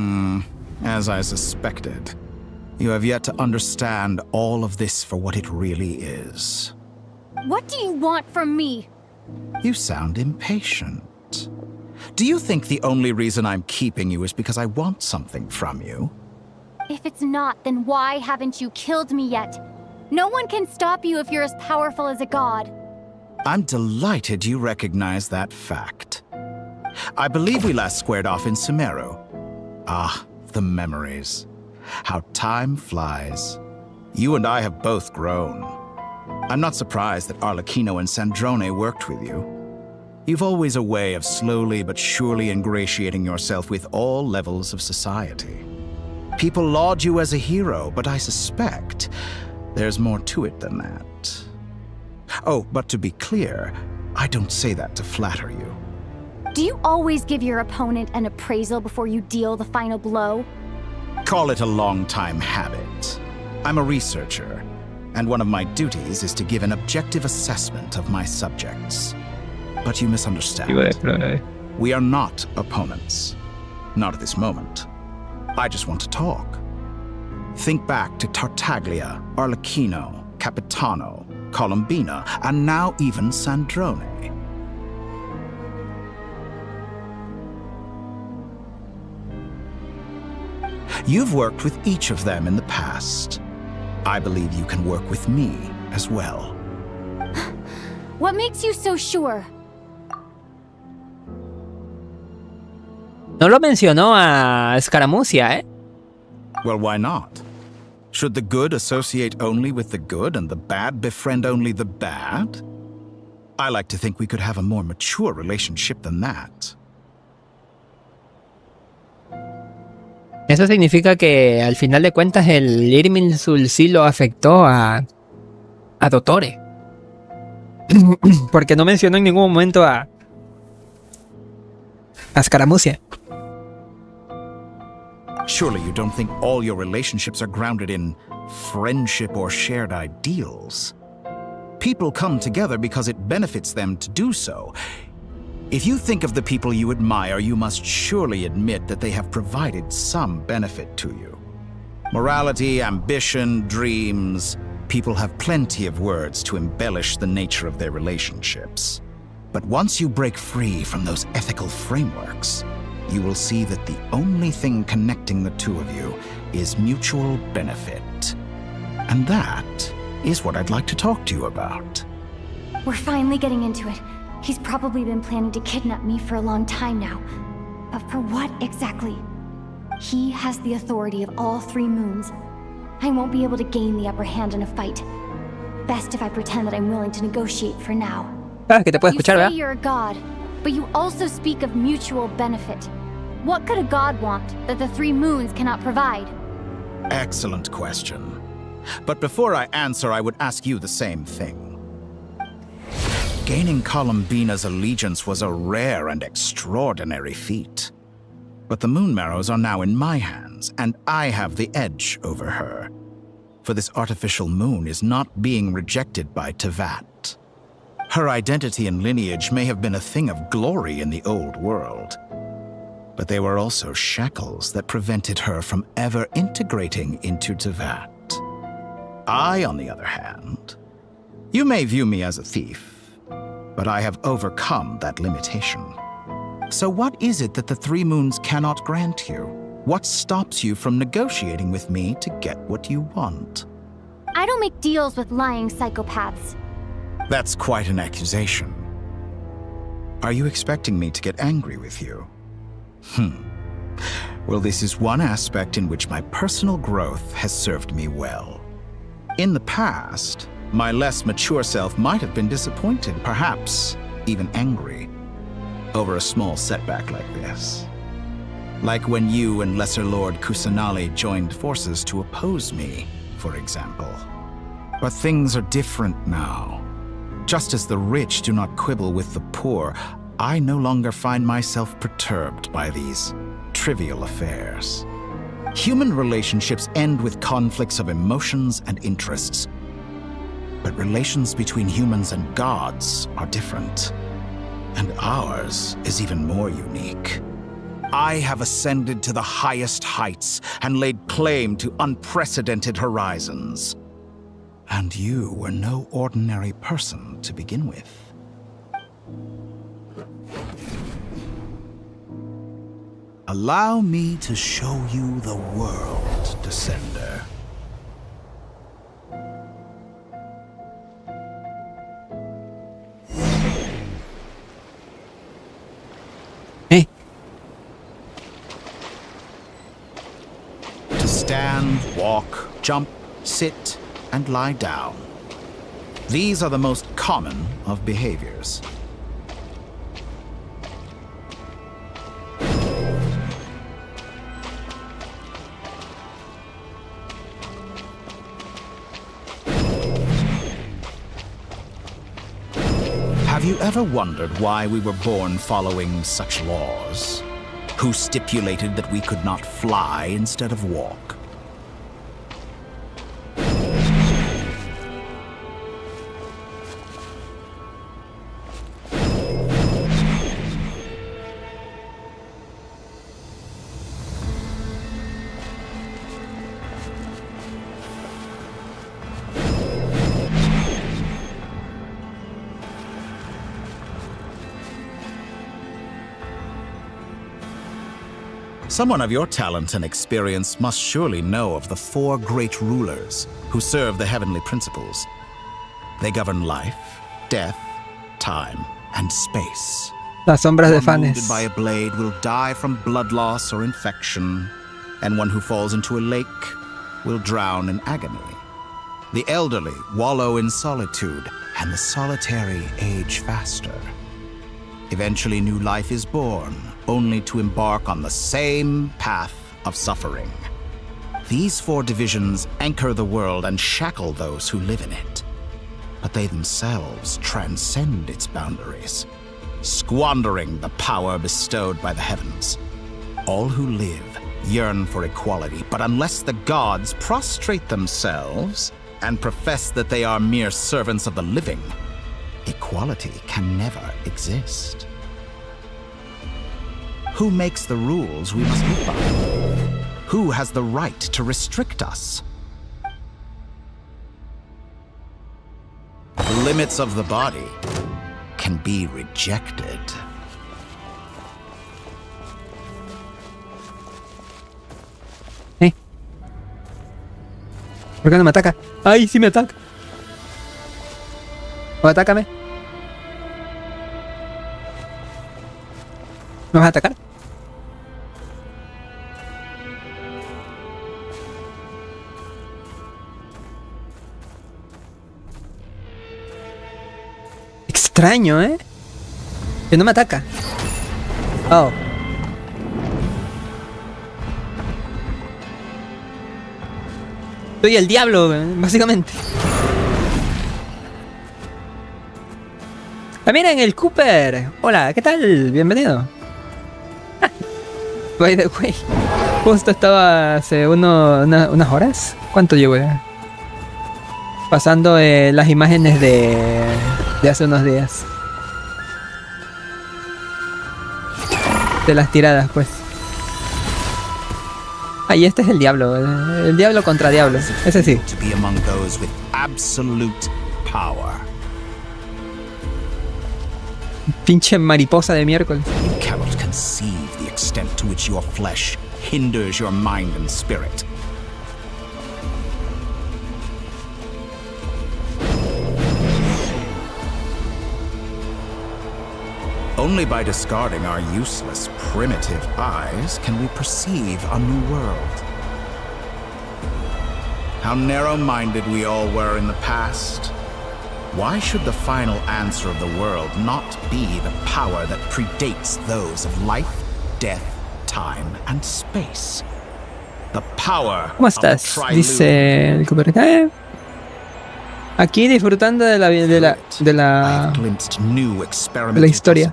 O: As I suspected, you have yet to understand all of this for what it really is.
N: What do you want from me?
O: You sound impatient. Do you think the only reason I'm keeping you is because I want something from you?
N: If it's not, then why haven't you killed me yet? No one can stop you if you're as powerful as a god.
O: I'm delighted you recognize that fact. I believe we last squared off in Sumeru. Ah, the memories. How time flies. You and I have both grown. I'm not surprised that Arlecchino and Sandrone worked with you. You've always a way of slowly but surely ingratiating yourself with all levels of society. People laud you as a hero, but I suspect there's more to it than that. Oh, but to be clear, I don't say that to flatter you.
N: Do you always give your opponent an appraisal before you deal the final blow?
O: Call it a long-time habit. I'm a researcher, and one of my duties is to give an objective assessment of my subjects. But you misunderstand. We are not opponents. Not at this moment. I just want to talk. Think back to Tartaglia, Arlecchino, Capitano, Colombina, and now even Sandrone. You've worked with each of them in the past. I believe you can work with me as well.
N: What makes you so sure?
A: No lo mencionó a Escaramucia, ¿eh?
O: Well, why not? Should the good associate only with the good and the bad befriend only the bad? I like to think we could have a more mature relationship than that.
A: Eso significa que al final de cuentas el Irminsul sí lo afectó a Dottore. Porque no mencionó en ningún momento a Scaramuccia.
O: Surely you don't think all your relationships are grounded in friendship or shared ideals. People come together because it benefits them to do so. If you think of the people you admire, you must surely admit that they have provided some benefit to you. Morality, ambition, dreams. People have plenty of words to embellish the nature of their relationships. But once you break free from those ethical frameworks, you will see that the only thing connecting the two of you is mutual benefit. And that is what I'd like to talk to you about.
N: We're finally getting into it. He's probably been planning to kidnap me for a long time now. But for what exactly? He has the authority of all three moons. I won't be able to gain the upper hand in a fight. Best if I pretend that I'm willing to negotiate for now.
A: Que te puedo escuchar,
N: you
A: ¿verdad?
N: say you're a god, but you also speak of mutual benefit. What could a god want that the three moons cannot provide?
O: Excellent question. But before I answer, I would ask you the same thing. Gaining Colombina's allegiance was a rare and extraordinary feat. But the Moon Marrows are now in my hands, and I have the edge over her. For this artificial moon is not being rejected by Tevat. Her identity and lineage may have been a thing of glory in the old world. But they were also shackles that prevented her from ever integrating into Tevat. I, on the other hand, you may view me as a thief, but I have overcome that limitation. So what is it that the Three Moons cannot grant you? What stops you from negotiating with me to get what you want?
N: I don't make deals with lying psychopaths.
O: That's quite an accusation. Are you expecting me to get angry with you? Well, this is one aspect in which my personal growth has served me well. In the past, my less mature self might have been disappointed, perhaps even angry, over a small setback like this. Like when you and Lesser Lord Kusanali joined forces to oppose me, for example. But things are different now. Just as the rich do not quibble with the poor, I no longer find myself perturbed by these trivial affairs. Human relationships end with conflicts of emotions and interests. But relations between humans and gods are different. And ours is even more unique. I have ascended to the highest heights and laid claim to unprecedented horizons. And you were no ordinary person to begin with. Allow me to show you the world, Descender.
A: Hey.
O: To stand, walk, jump, sit, and lie down. These are the most common of behaviors. Have you ever wondered why we were born following such laws? Who stipulated that we could not fly instead of walk? Someone of your talent and experience must surely know of the 4 great rulers who serve the heavenly principles. They govern life, death, time, and space.
A: Las sombras de
O: One wounded
A: Fanes.
O: by a blade will die from blood loss or infection, and one who falls into a lake will drown in agony. The elderly wallow in solitude, and the solitary age faster. Eventually, new life is born, only to embark on the same path of suffering. These 4 divisions anchor the world and shackle those who live in it. But they themselves transcend its boundaries, squandering the power bestowed by the heavens. All who live yearn for equality, but unless the gods prostrate themselves and profess that they are mere servants of the living, equality can never exist. Who makes the rules we must live by? Who has the right to restrict us? The limits of the body can be rejected.
A: ¿Por qué no me ataca? ¡Ay, sí me ataca! O atácame. ¿Me vas a atacar? Extraño, ¿eh? Que no me ataca. Oh. Soy el diablo, básicamente. Ah, miren, el Cooper. Hola, ¿qué tal? Bienvenido. By the way, justo estaba hace unas horas. ¿Cuánto llevo ya? Pasando las imágenes de hace unos días. De las tiradas, pues. Ahí este es el diablo contra diablo, ese sí.
O: To be among those with absolute power.
A: Pinche mariposa de miércoles.
O: You cannot conceive the extent to which your flesh hinders your mind and spirit. Only by discarding our useless, primitive eyes can we perceive a new world. How narrow-minded we all were in the past. Why should the final answer of the world not be the power that predates those of life, death, time, and space? The power
A: ¿Cómo estás? Dice el cooper. Aquí disfrutando de la historia.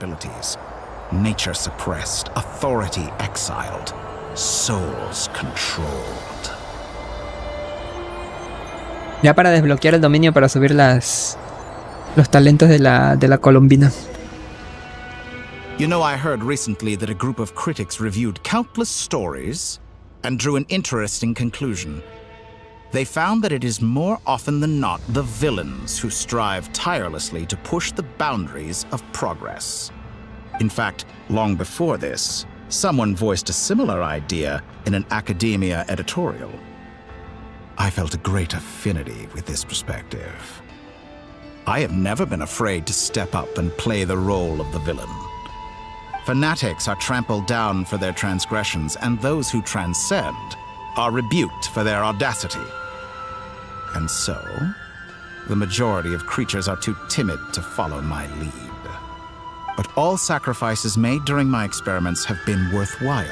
O: Nature suppressed, authority exiled, souls controlled.
A: Ya para desbloquear el dominio para subir los talentos de la colombina.
O: You know, I heard recently that a group of critics reviewed countless stories and drew an interesting conclusion. They found that it is more often than not the villains who strive tirelessly to push the boundaries of progress. In fact, long before this, someone voiced a similar idea in an academia editorial. I felt a great affinity with this perspective. I have never been afraid to step up and play the role of the villain. Fanatics are trampled down for their transgressions, and those who transcend are rebuked for their audacity. And so, the majority of creatures are too timid to follow my lead. But all sacrifices made during my experiments have been worthwhile,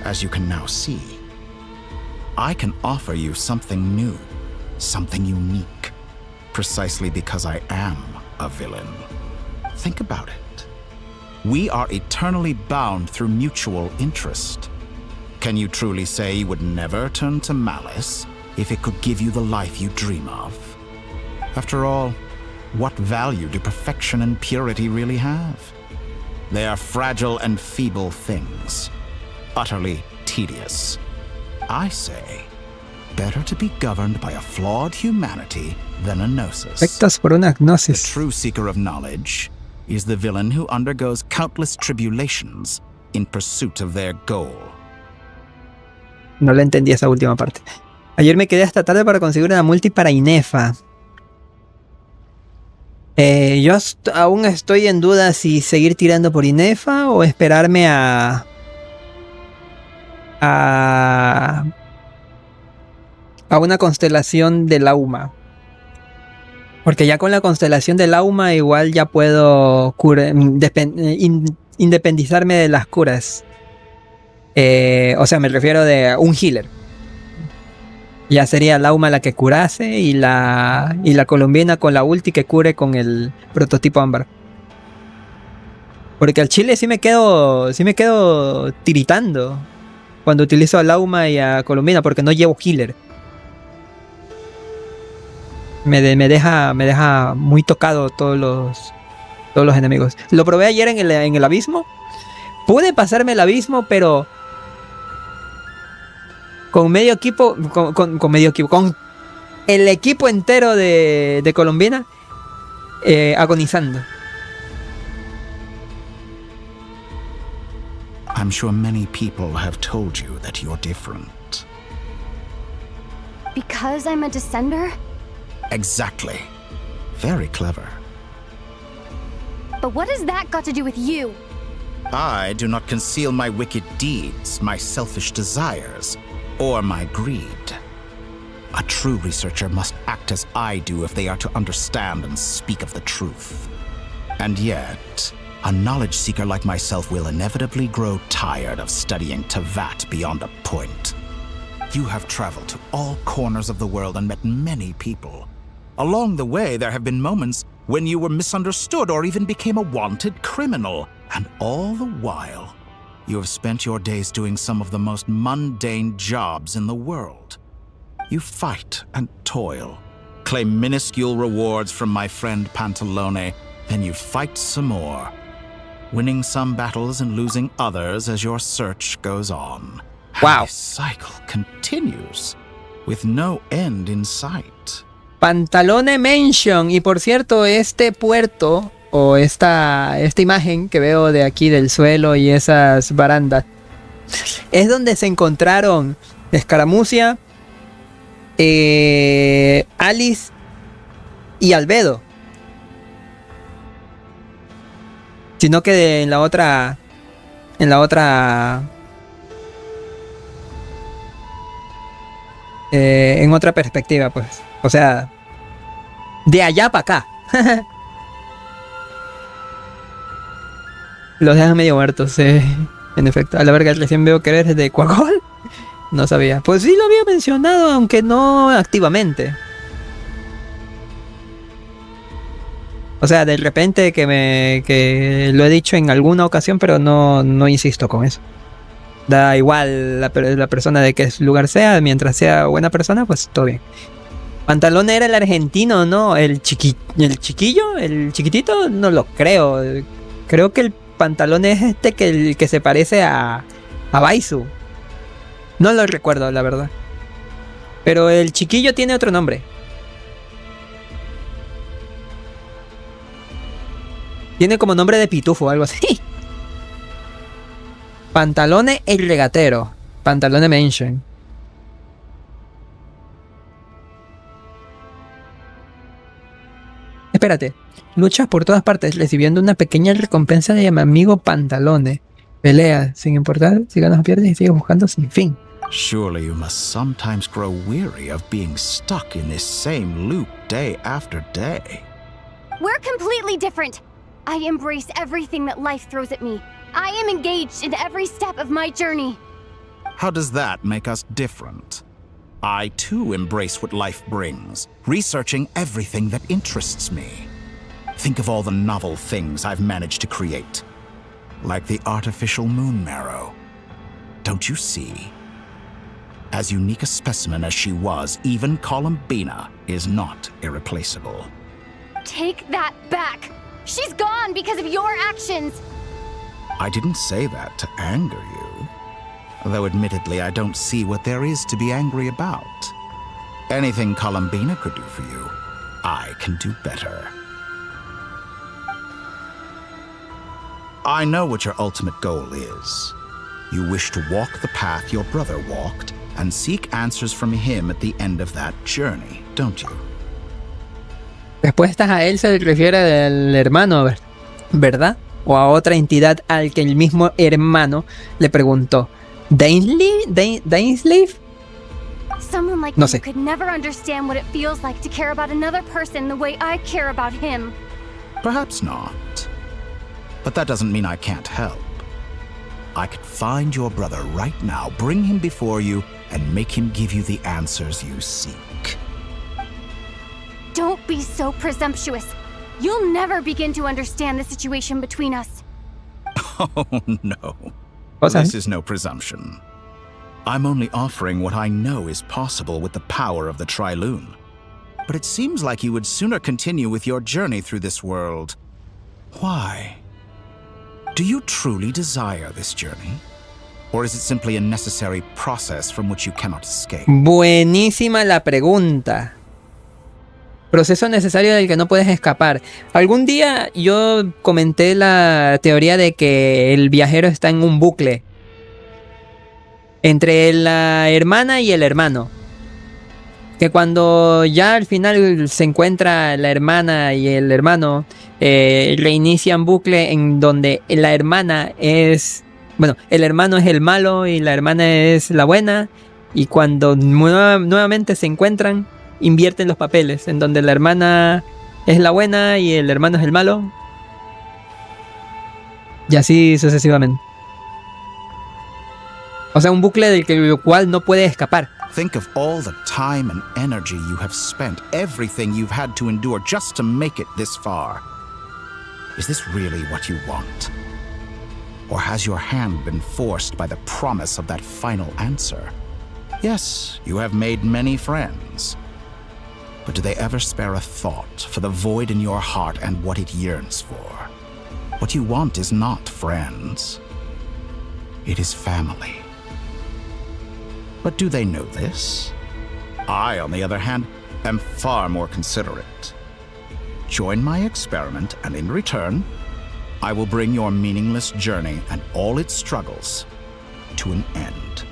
O: as you can now see. I can offer you something new, something unique, precisely because I am a villain. Think about it. We are eternally bound through mutual interest. Can you truly say you would never turn to malice if it could give you the life you dream of? After all, what value do perfection and purity really have? They are fragile and feeble things, utterly tedious. I say, better to be governed by a flawed humanity than a gnosis.
A: Rectas por una gnosis.
O: The true seeker of knowledge is the villain who undergoes countless tribulations in pursuit of their goal.
A: No le entendí esa última parte. Ayer me quedé hasta tarde para conseguir una multi para Inefa. Yo aún estoy en duda si seguir tirando por Inefa o esperarme a una constelación del Auma. Porque ya con la constelación del Auma igual ya puedo independizarme de las curas. O sea, me refiero de un healer. Ya sería Lauma la que curase y la colombina con la ulti que cure con el prototipo ámbar. Porque al chile sí me quedo tiritando cuando utilizo a Lauma y a colombina porque no llevo healer. Me deja muy tocado todos los enemigos. Lo probé ayer en el abismo. Pude pasarme el abismo, pero con medio equipo, con el equipo entero de colombina agonizando.
O: I'm sure many people have told you that you're different.
N: Because I'm a descender?
O: Exactly. Very clever.
N: But what has that got to do with you?
O: I do not conceal my wicked deeds, my selfish desires, or my greed. A true researcher must act as I do if they are to understand and speak of the truth. And yet, a knowledge seeker like myself will inevitably grow tired of studying Tevat beyond a point. You have traveled to all corners of the world and met many people. Along the way, there have been moments when you were misunderstood or even became a wanted criminal. And all the while, you have spent your days doing some of the most mundane jobs in the world. You fight and toil, claim minuscule rewards from my friend Pantalone, then you fight some more, winning some battles and losing others as your search goes on.
A: Wow.
O: This cycle continues with no end in sight.
A: Pantalone Mansion. Y por cierto, este puerto o esta imagen que veo de aquí del suelo y esas barandas es donde se encontraron Escaramucia, Alice y Albedo. Sino que en la otra en otra perspectiva, pues. O sea, de allá para acá. Los dejan medio muertos, en efecto. A la verga, recién veo que eres de Cuagol. No sabía. Pues sí lo había mencionado, aunque no activamente. O sea, de repente que lo he dicho en alguna ocasión, pero no insisto con eso. Da igual la persona de qué lugar sea, mientras sea buena persona, pues todo bien. Pantalón era el argentino, ¿no? El chiquillo, el chiquitito, no lo creo. Creo que el Pantalón es este que se parece a Baisu. No lo recuerdo, la verdad. Pero el chiquillo tiene otro nombre. Tiene como nombre de pitufo o algo así. Pantalone el regatero. Pantalone Mansion. Espérate. Luchas por todas partes recibiendo una pequeña recompensa de mi amigo Pantalone. Pelea sin importar si ganas o pierdes y sigues buscando sin fin.
O: Surely you must sometimes grow weary of being stuck in this same loop day after day.
N: We're completely different. I embrace everything that life throws at me. I am engaged in every step of my journey.
O: How does that make us different? I too embrace what life brings, researching everything that interests me. Think of all the novel things I've managed to create. Like the artificial moon marrow. Don't you see? As unique a specimen as she was, even Columbina is not irreplaceable.
N: Take that back. She's gone because of your actions.
O: I didn't say that to anger you. Though admittedly, I don't see what there is to be angry about. Anything Columbina could do for you, I can do better. I know what your ultimate goal is. You wish to walk the path your brother walked and seek answers from him at the end of that journey, don't you?
A: Respuestas a él se refiere al hermano, ¿verdad? O a otra entidad al que el mismo hermano le preguntó. ¿Dainsleif?
N: Someone like
A: No
N: you
A: sé.
N: could never understand what it feels like to care about another person the way I care about him.
O: Perhaps not. But that doesn't mean I can't help. I could find your brother right now, bring him before you, and make him give you the answers you seek.
N: Don't be so presumptuous. You'll never begin to understand the situation between us.
O: Oh, no.
A: Okay.
O: This is no presumption. I'm only offering what I know is possible with the power of the Trilune. But it seems like you would sooner continue with your journey through this world. Why? Do you truly desire this journey? Or is it simply a necessary process from which you cannot escape?
A: Buenísima la pregunta. Proceso necesario del que no puedes escapar. Algún día yo comenté la teoría de que el viajero está en un bucle entre la hermana y el hermano. Que cuando ya al final se encuentra la hermana y el hermano, reinician bucle en donde la hermana es... Bueno, el hermano es el malo y la hermana es la buena. Y cuando nuevamente se encuentran, invierten los papeles, en donde la hermana es la buena y el hermano es el malo. Y así sucesivamente. O sea, un bucle del cual no puede escapar.
O: Think of all the time and energy you have spent, everything you've had to endure just to make it this far. Is this really what you want? Or has your hand been forced by the promise of that final answer? Yes, you have made many friends. But do they ever spare a thought for the void in your heart and what it yearns for? What you want is not friends. It is family. But do they know this? I, on the other hand, am far more considerate. Join my experiment, and in return, I will bring your meaningless journey and all its struggles to an end.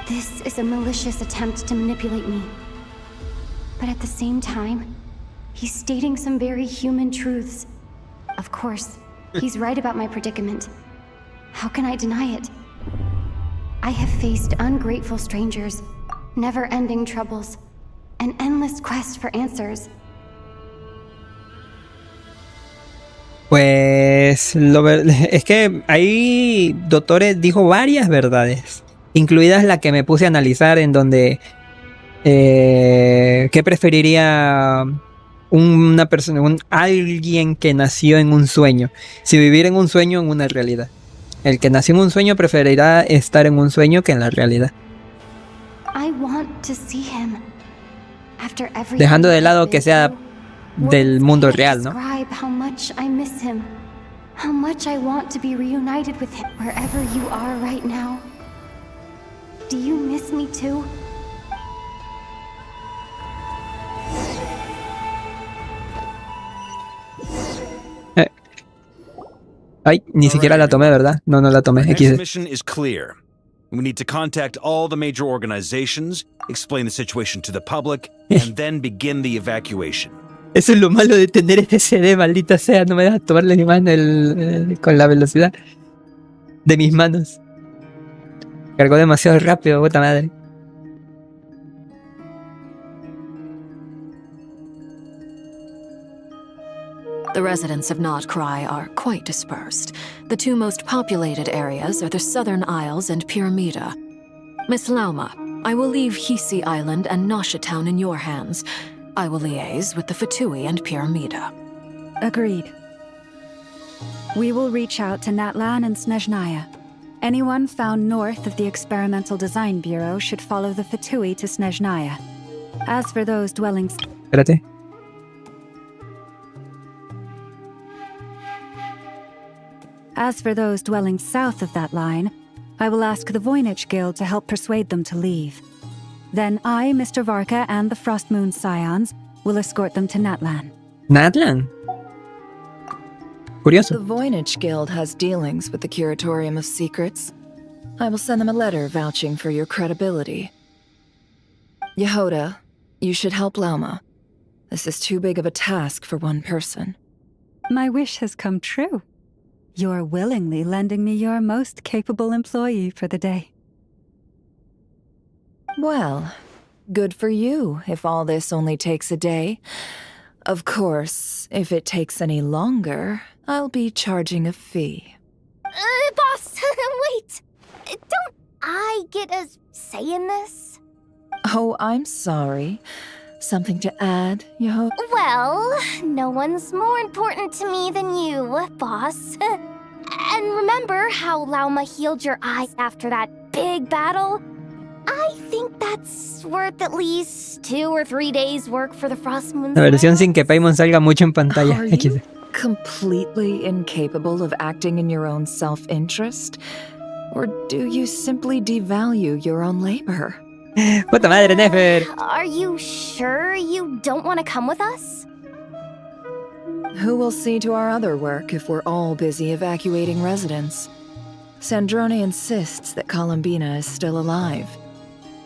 N: This is a malicious attempt to manipulate me. But at the same time, he's stating some very human truths. Of course, he's right about my predicament. How can I deny it? I have faced ungrateful strangers, never-ending troubles, an endless quest for answers.
A: Pues es que ahí Dottore dijo varias verdades, incluidas la que me puse a analizar, en donde ¿qué preferiría una persona, alguien que nació en un sueño? Si vivir en un sueño o en una realidad. El que nació en un sueño preferirá estar en un sueño que en la realidad. Dejando de lado que sea del mundo real, ¿no?
N: How much I want to be reunited with him wherever you are right now. Do you miss me too?
A: Ay, ni siquiera la tomé, ¿verdad? No la tomé.
F: Our next mission is clear. We need to contact all the major organizations, explain the situation to the public, and then begin the evacuation.
A: Eso es lo malo de tener este CD, maldita sea. No me dejas tomarle ni mano con la velocidad de mis manos. Cargó demasiado rápido, puta madre.
J: The residents of Not Cry are quite dispersed. The two most populated areas are the Southern Isles and Pyramida. Miss Lauma, I will leave Hisi Island and Nosha Town in your hands. I will liaise with the Fatui and Pyramida.
K: Agreed. We will reach out to Natlan and Snezhnaya. Anyone found north of the Experimental Design Bureau should follow the Fatui to Snezhnaya. As for those dwellings...
A: Espérate.
K: As for those dwelling south of that line, I will ask the Voynich Guild to help persuade them to leave. Then I, Mr. Varka, and the Frostmoon Scions will escort them to Natlan.
A: ¿Natlan? Curioso.
G: The Voynich Guild has dealings with the Curatorium of Secrets. I will send them a letter vouching for your credibility. Yehoda, you should help Lauma. This is too big of a task for one person.
K: My wish has come true. You're willingly lending me your most capable employee for the day.
G: Well, good for you if all this only takes a day. Of course, if it takes any longer, I'll be charging a fee.
N: Boss, wait! Don't I get a say in this?
G: Oh, I'm sorry. Something to add, Yehoda?
N: Well, no one's more important to me than you, boss. And remember how Lauma healed your eyes after that big battle? I think that's worth at least 2 or 3 days' work for the Frostmoon.
A: La versión sin que Paimon salga mucho en pantalla.
G: Are you completely incapable of acting in your own self-interest? Or do you simply devalue your own labor?
A: Puta madre, Nefer.
N: Are you sure you don't want to come with us?
G: Who will see to our other work if we're all busy evacuating residents? Sandrone insists that Columbina is still alive,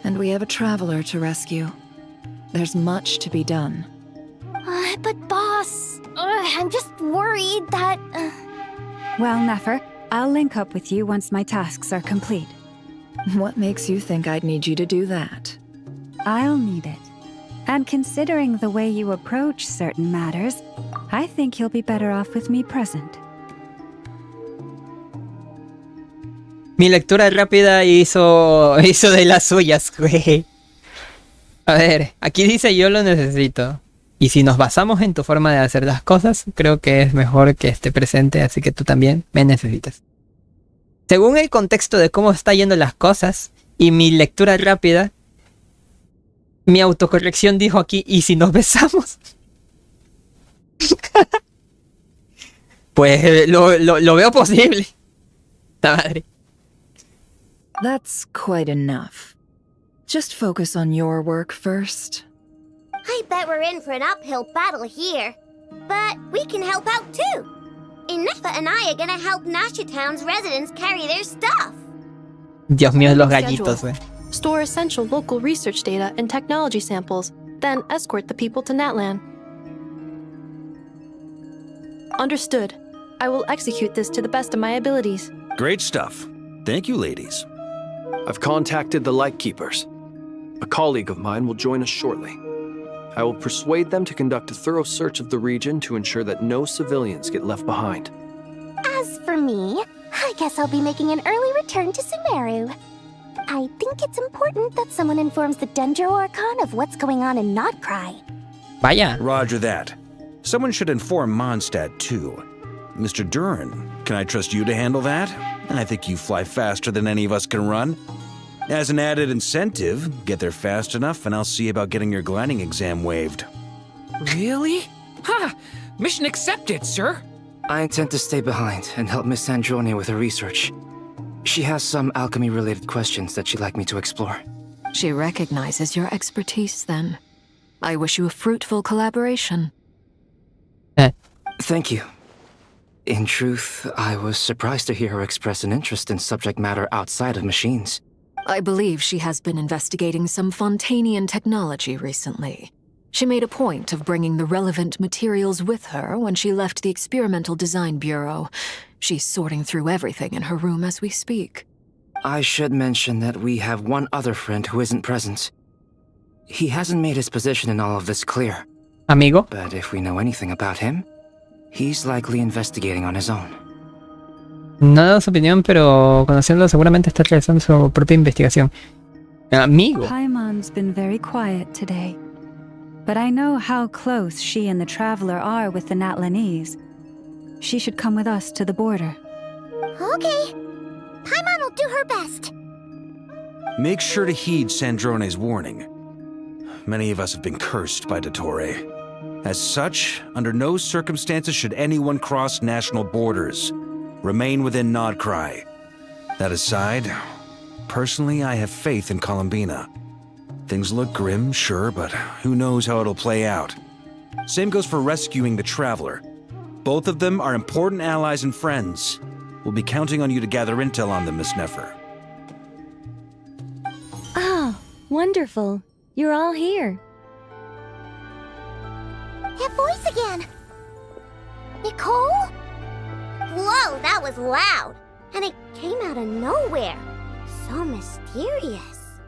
G: and we have a traveler to rescue. There's much to be done.
N: But boss, I'm just worried that...
K: Well, Nefer, I'll link up with you once my tasks are complete.
G: What makes you think I'd need you to do that?
K: I'll need it. And considering the way you approach certain matters, I think you'll be better off with me present.
A: Mi lectura rápida hizo de las suyas, güey. A ver, aquí dice yo lo necesito. Y si nos basamos en tu forma de hacer las cosas, creo que es mejor que esté presente, así que tú también me necesitas. Según el contexto de cómo está yendo las cosas y mi lectura rápida, mi autocorrección dijo aquí, ¿y si nos besamos? Pues lo veo posible. La madre.
G: That's quite enough. Just focus on your work first.
Q: I bet we're in for an uphill battle here. But we can help out too. Inefa and I are gonna help Nasha Town's residents carry their stuff.
A: Dios mío, los
L: Schedule.
A: gallitos,
L: Store essential local research data and technology samples, then escort the people to Natlan. Understood. I will execute this to the best of my abilities.
F: Great stuff. Thank you, ladies.
H: I've contacted the Lightkeepers. A colleague of mine will join us shortly. I will persuade them to conduct a thorough search of the region to ensure that no civilians get left behind.
N: As for me, I guess I'll be making an early return to Sumeru. I think it's important that someone informs the Dendro Archon of what's going on in Notcry.
A: Vaya.
F: Roger that. Someone should inform Mondstadt, too. Mr. Duran, can I trust you to handle that? I think you fly faster than any of us can run. As an added incentive, get there fast enough and I'll see about getting your gliding exam waived.
S: Really? Ha! Mission accepted, sir.
D: I intend to stay behind and help Miss Sandrone with her research. She has some alchemy-related questions that she'd like me to explore.
J: She recognizes your expertise, then. I wish you a fruitful collaboration.
D: Thank you. In truth, I was surprised to hear her express an interest in subject matter outside of machines.
J: I believe she has been investigating some Fontanian technology recently. She made a point of bringing the relevant materials with her when she left the Experimental Design Bureau. She's sorting through everything in her room as we speak.
D: I should mention that we have one other friend who isn't present. He hasn't made his position in all of this clear.
A: Amigo.
D: But if we know anything about him, he's likely investigating on his own.
A: No ha dado su opinión, pero conocerlo seguramente está realizando su propia investigación. Amigo.
K: Paimon's been very quiet today. But I know how close she and the Traveler are with the Natlanese. She should come with us to the border.
Q: Okay. Paimon will do her best.
F: Make sure to heed Sandrone's warning. Many of us have been cursed by Dottore. As such, under no circumstances should anyone cross national borders. Remain within Notcry. That aside, personally I have faith in Columbina. Things look grim, sure, but who knows how it'll play out. Same goes for rescuing the Traveler. Both of them are important allies and friends. We'll be counting on you to gather intel on them, Miss Nefer.
V: Ah, wonderful. You're all here.
Q: That voice again! Nicole? Whoa, that was loud! And it came out of nowhere. So mysterious.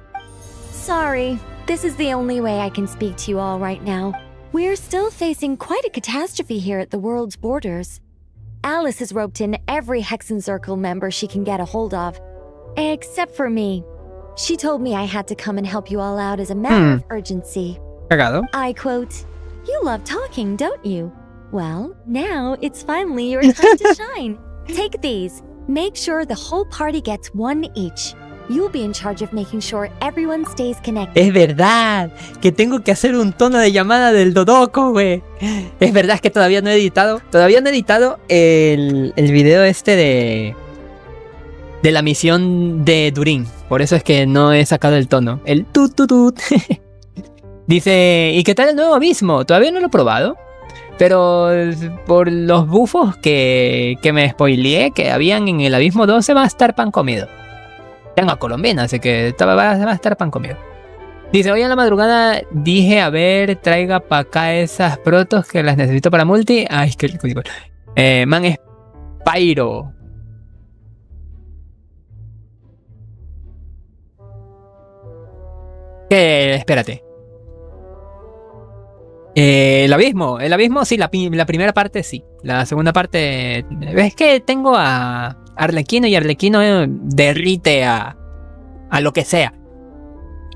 V: Sorry, this is the only way I can speak to you all right now. We're still facing quite a catastrophe here at the world's borders. Alice has roped in every Hexen Circle member she can get a hold of. Except for me. She told me I had to come and help you all out as a matter of urgency.
A: Cagado.
V: I quote, "You love talking, don't you? Well, now it's finally your time to shine. Take these. Make sure the whole party gets one each. You'll be in charge of making sure everyone stays connected."
A: Es verdad que tengo que hacer un tono de llamada del Dodoko, güey. Es verdad que todavía no he editado. Todavía no he editado el video este de la misión de Durin. Por eso es que no he sacado el tono. El tut tut tut. Dice, ¿y qué tal el nuevo abismo? Todavía no lo he probado. Pero por los bufos que me spoileé que habían en el abismo 12 va a estar pan comido. Tengo a Colombina, así que va a estar pan comido. Dice, hoy en la madrugada dije, a ver, traiga para acá esas protos que las necesito para multi. Ay, qué rico. Man Spyro. Espérate. El abismo sí, la primera parte sí. La segunda parte, es que tengo a Arlequino y Arlequino derrite a lo que sea.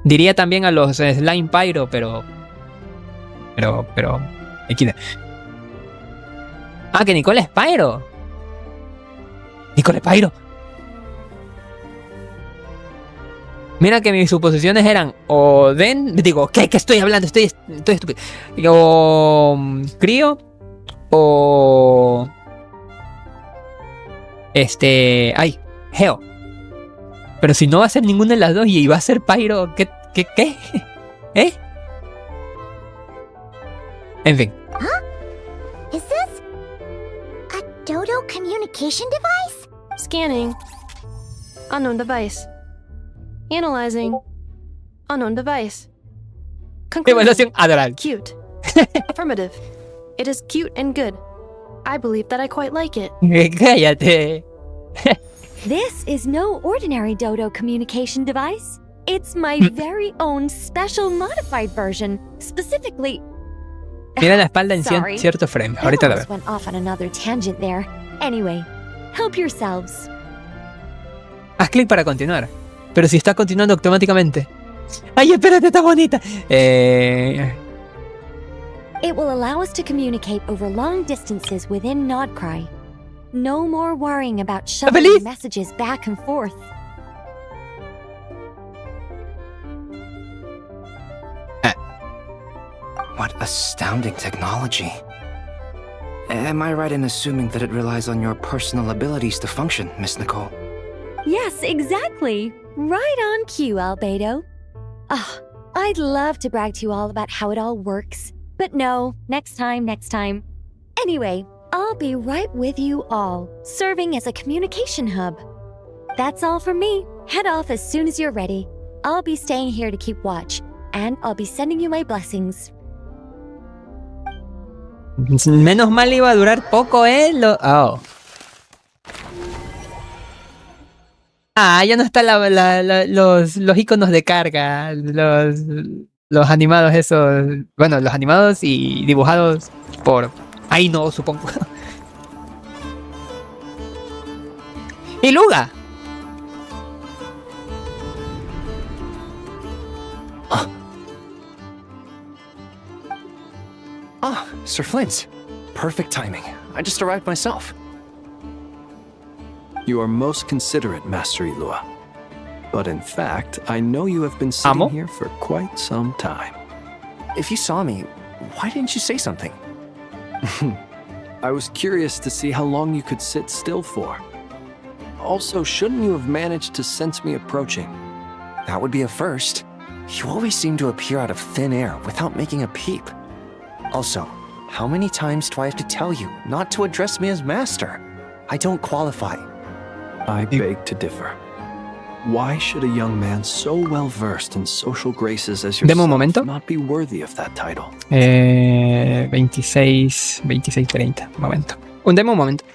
A: Diría también a los Slime Pyro, pero aquí. Ah, que Nicole es Pyro. Nicole Pyro. Mira que mis suposiciones eran o ¿qué estoy hablando? Estoy estúpido. O Crío o Geo. Pero si no va a ser ninguna de las dos y va a ser Pyro, ¿qué ¿Qué? ¿Eh? En fin.
Q: Huh? Is this a dodo communication device?
L: Scanning. Unknown device. Analyzing. Unknown device.
A: Evaluación adorable.
L: Cute. Affirmative. It is cute and good. I believe that I quite like it.
A: Cállate.
V: This is no ordinary dodo communication device. It's my very own special modified version, specifically...
A: Mira la espalda en
V: Sorry.
A: cierto frame. Ahorita la
V: I almost
A: veo.
V: went off on another tangent there. Anyway, help yourselves.
A: Haz clic para continuar. Pero si está continuando automáticamente. ¡Ay, espérate, está bonita!
V: It will allow us to communicate over long distances within Nodcry. No more worrying about shuttling messages back and forth.
D: What astounding technology. Am I right in assuming that it relies on your personal abilities to function, Miss Nicole?
V: Yes, exactly. Right on cue, Albedo. Ah, I'd love to brag to you all about how it all works. But no, next time. Anyway, I'll be right with you all, serving as a communication hub. That's all from me. Head off as soon as you're ready. I'll be staying here to keep watch, and I'll be sending you my blessings.
A: Menos mal iba a durar poco, ¿eh? Ya no están los iconos de carga, los animados esos, bueno, los animados y dibujados por Aino, supongo. ¡Y Luga!
H: Sir Flint. Perfect timing. I just arrived myself. You are most considerate, Master Ilua. But in fact, I know you have been sitting here for quite some time.
I: If you saw me, why didn't you say something?
H: I was curious to see how long you could sit still for. Also, shouldn't you have managed to sense me approaching?
I: That would be a first. You always seem to appear out of thin air without making a peep. Also, how many times do I have to tell you not to address me as master? I don't qualify.
H: I beg to differ. Why should a young man so well versed in social graces as yourself not be worthy of that title?
A: 26:30. Momento. Un momento.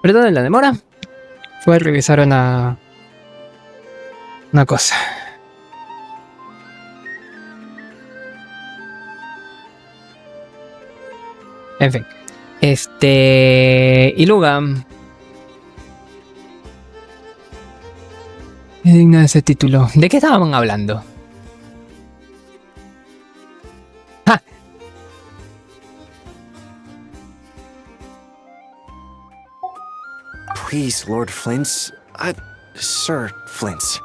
A: Perdón la demora. Fue a revisar una cosa. En fin. Y Luga. Es digno de ese título. ¿De qué estaban hablando? ¡Ah!
D: Please, Lord Flint's... Sir Flint's.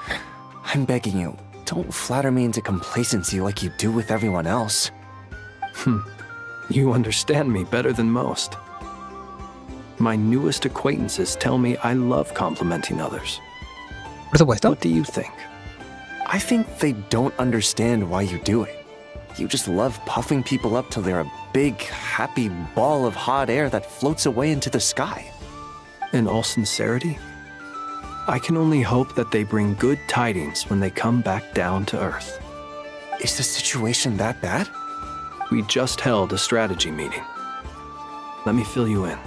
D: I'm begging you, don't flatter me into complacency like you do with everyone else.
H: You understand me better than most. My newest acquaintances tell me I love complimenting others.
A: Por supuesto.
H: What do you think?
D: I think they don't understand why you do it. You just love puffing people up till they're a big, happy ball of hot air that floats away into the sky.
H: In all sincerity, I can only hope that they bring good tidings when they come back down to Earth.
D: Is the situation that bad?
H: We just held a strategy meeting. Let me fill you in.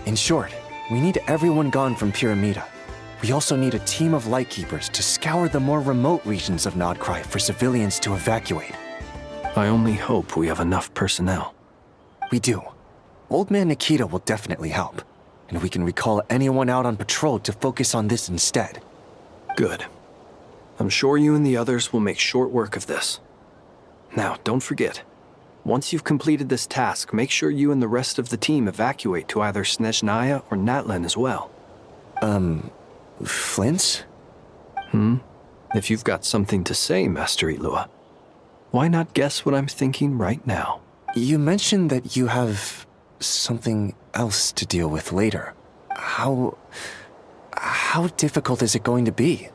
D: In short, we need everyone gone from Pyramida. We also need a team of lightkeepers to scour the more remote regions of Nodcry for civilians to evacuate.
H: I only hope we have enough personnel.
D: We do. Old Man Nikita will definitely help, and we can recall anyone out on patrol to focus on this instead.
H: Good. I'm sure you and the others will make short work of this. Now, don't forget, once you've completed this task, make sure you and the rest of the team evacuate to either Snezhnaya or Natlan as well.
D: Flint's?
H: If you've got something to say, Master Ilua, why not guess what I'm thinking right now?
D: You mentioned that you have something else to deal with later. How difficult is it going to be?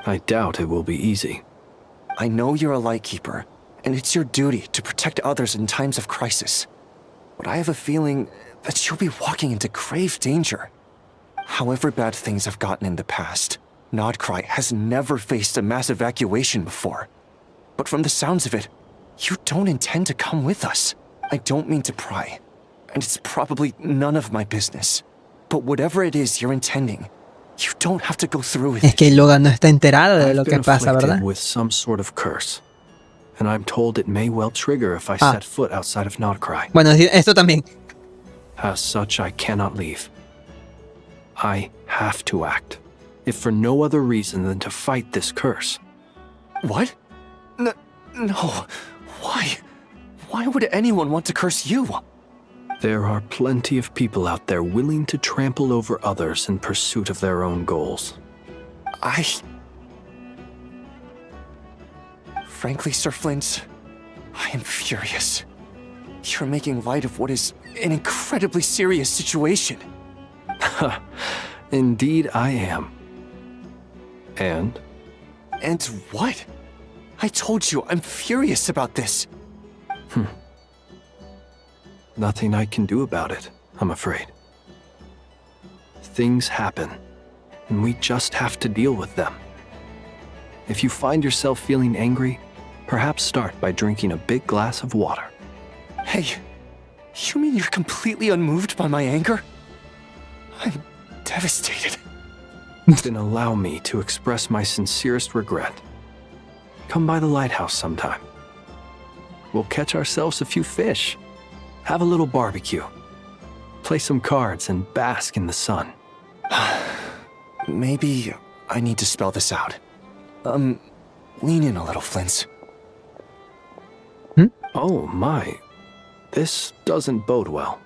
H: I doubt it will be easy.
D: I know you're a lightkeeper, and it's your duty to protect others in times of crisis. But I have a feeling that you'll be walking into grave danger. However bad things have gotten in the past, Nodcry has never faced a mass evacuation before. But from the sounds of it, you don't intend to come with us. I don't mean to pry, and it's probably none of my business. But whatever it is you're intending, you don't have to go through with it.
A: Es que Logan no está enterado de lo
H: I've
A: que
H: been
A: pasa,
H: afflicted
A: ¿verdad?
H: with some sort of curse, and I'm told it may well trigger if I set foot outside of Nodcry.
A: Bueno, esto también.
H: As such, I cannot leave. I have to act, if for no other reason than to fight this curse.
D: What? No. Why? Why would anyone want to curse you?
H: There are plenty of people out there willing to trample over others in pursuit of their own goals.
D: Frankly, Sir Flint, I am furious. You're making light of what is an incredibly serious situation.
H: Indeed I am. And?
D: And what? I told you, I'm furious about this.
H: Nothing I can do about it, I'm afraid. Things happen, and we just have to deal with them. If you find yourself feeling angry, perhaps start by drinking a big glass of water.
D: Hey, you mean you're completely unmoved by my anger? I'm devastated.
H: Then allow me to express my sincerest regret. Come by the lighthouse sometime. We'll catch ourselves a few fish, have a little barbecue, play some cards, and bask in the sun.
D: Maybe I need to spell this out. Lean in a little, Flint.
H: Oh my, this doesn't bode well.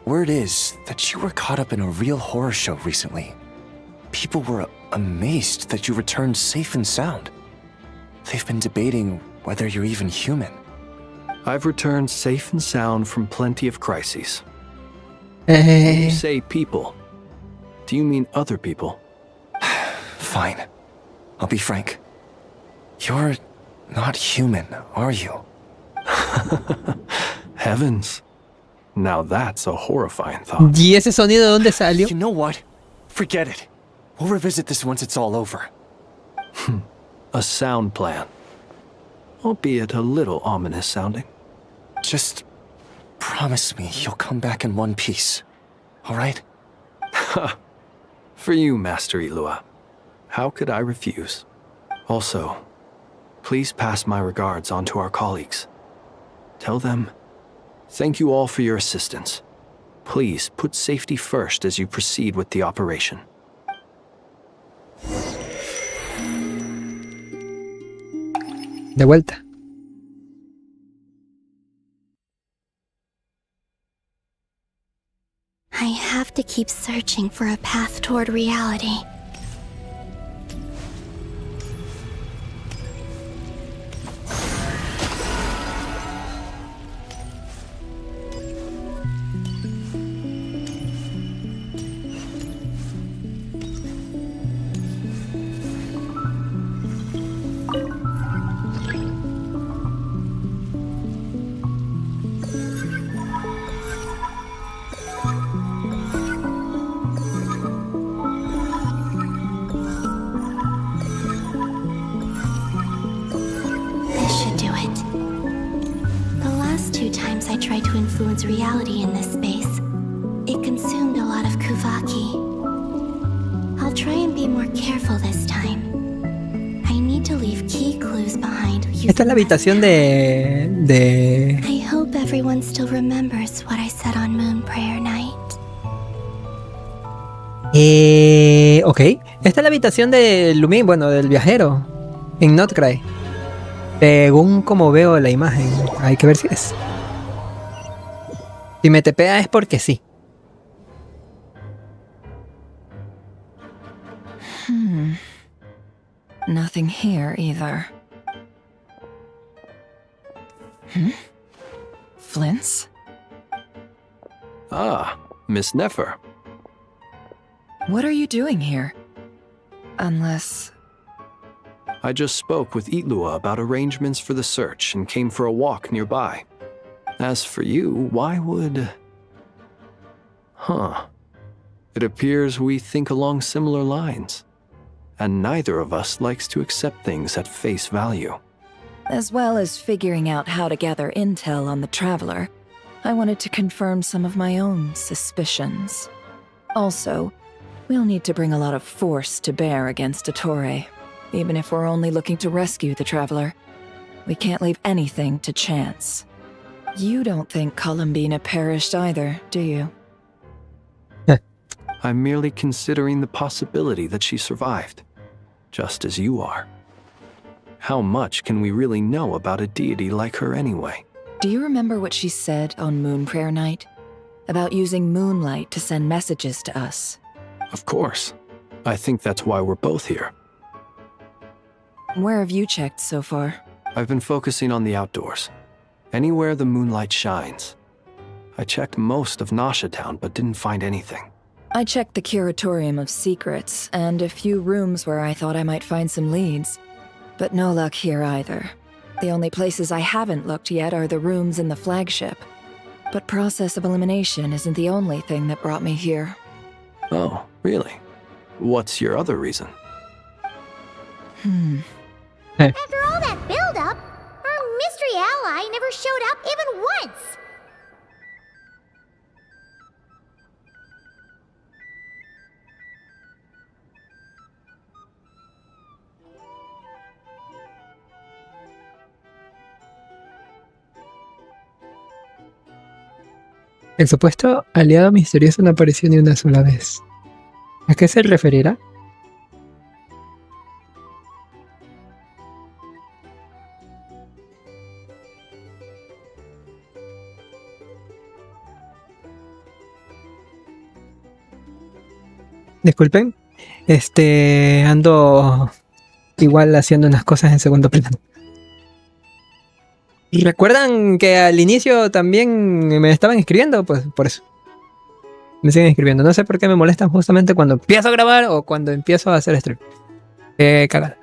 D: Word is that you were caught up in a real horror show recently. People were amazed that you returned safe and sound. They've been debating whether you're even human.
H: I've returned safe and sound from plenty of crises. When you say people, do you mean other people?
D: Fine. I'll be frank. You're not human, are you?
H: Heavens. Now that's a horrifying thought.
A: ¿Y ese sonido de dónde salió?
D: You know what? Forget it. We'll revisit this once it's all over.
H: A sound plan. Albeit a little ominous sounding.
D: Just promise me you'll come back in one piece, all right?
H: For you, Master Ilua. How could I refuse? Also, please pass my regards on to our colleagues. Tell them, thank you all for your assistance. Please put safety first as you proceed with the operation.
A: De vuelta.
T: I have to keep searching for a path toward reality. Reality in this space. It consumed a lot of Kuvaki. I'll try and be more careful this time. I need to leave key clues behind.
A: Esta es la habitación de...
T: I hope everyone still remembers what I said on Moon Prayer Night.
A: Ok. Esta es la habitación de Lumin, bueno, del viajero. En Not Cry. Según como veo la imagen. Hay que ver si es. Si me tepea es porque sí.
G: Nothing here either. Flints?
H: Ah, Miss Nefer.
G: What are you doing here? Unless...
H: I just spoke with Ilua about arrangements for the search and came for a walk nearby. As for you, why would... It appears we think along similar lines. And neither of us likes to accept things at face value.
G: As well as figuring out how to gather intel on the Traveler, I wanted to confirm some of my own suspicions. Also, we'll need to bring a lot of force to bear against Ettore, even if we're only looking to rescue the Traveler. We can't leave anything to chance. You don't think Columbina perished either, do you?
H: I'm merely considering the possibility that she survived, just as you are. How much can we really know about a deity like her anyway?
G: Do you remember what she said on Moon Prayer Night? About using moonlight to send messages to us?
H: Of course. I think that's why we're both here.
G: Where have you checked so far?
H: I've been focusing on the outdoors. Anywhere the moonlight shines. I checked most of Nasha Town, but didn't find anything.
G: I checked the Curatorium of Secrets, and a few rooms where I thought I might find some leads. But no luck here either. The only places I haven't looked yet are the rooms in the flagship. But process of elimination isn't the only thing that brought me here.
H: Oh, really? What's your other reason?
Q: After all that build-up, our mystery ally never showed up even once!
A: El supuesto aliado misterioso no apareció ni una sola vez. ¿A qué se referirá? Disculpen, ando igual haciendo unas cosas en segundo plano. ¿Y recuerdan que al inicio también me estaban escribiendo? Pues por eso. Me siguen escribiendo. No sé por qué me molestan justamente cuando empiezo a grabar o cuando empiezo a hacer stream. Qué cagada.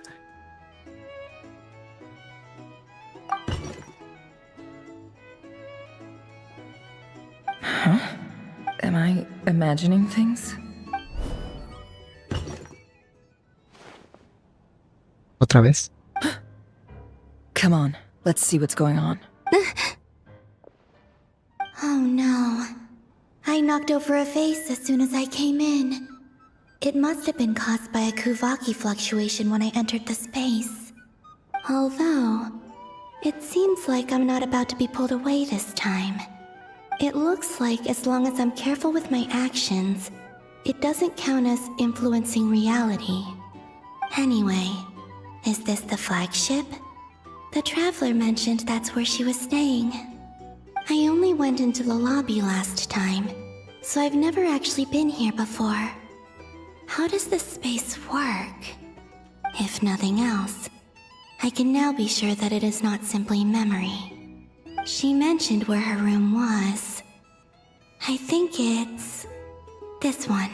G: Am I imagining things?
A: ¿Otra vez?
G: Come on, let's see what's going on.
T: Oh no. I knocked over a vase as soon as I came in. It must have been caused by a Kuvaki fluctuation when I entered the space. Although, it seems like I'm not about to be pulled away this time. It looks like as long as I'm careful with my actions, it doesn't count as influencing reality. Anyway, is this the flagship? The Traveler mentioned that's where she was staying. I only went into the lobby last time, so I've never actually been here before. How does this space work? If nothing else, I can now be sure that it is not simply memory. She mentioned where her room was. I think it's this one.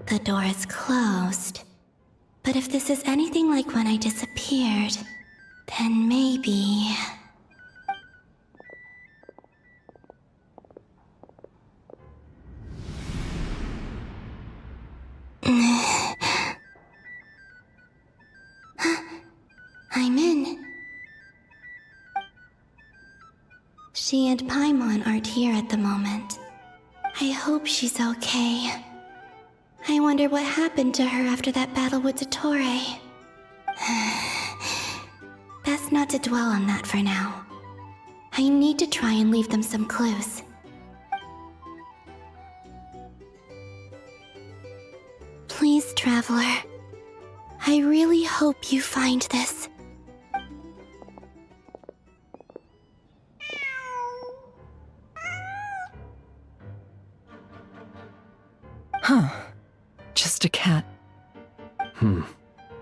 T: The door is closed. But if this is anything like when I disappeared, then maybe... I'm in. She and Paimon aren't here at the moment. I hope she's okay. I wonder what happened to her after that battle with Dottore. Best not to dwell on that for now. I need to try and leave them some clues. Please, Traveler. I really hope you find this.
G: Huh. Just a cat.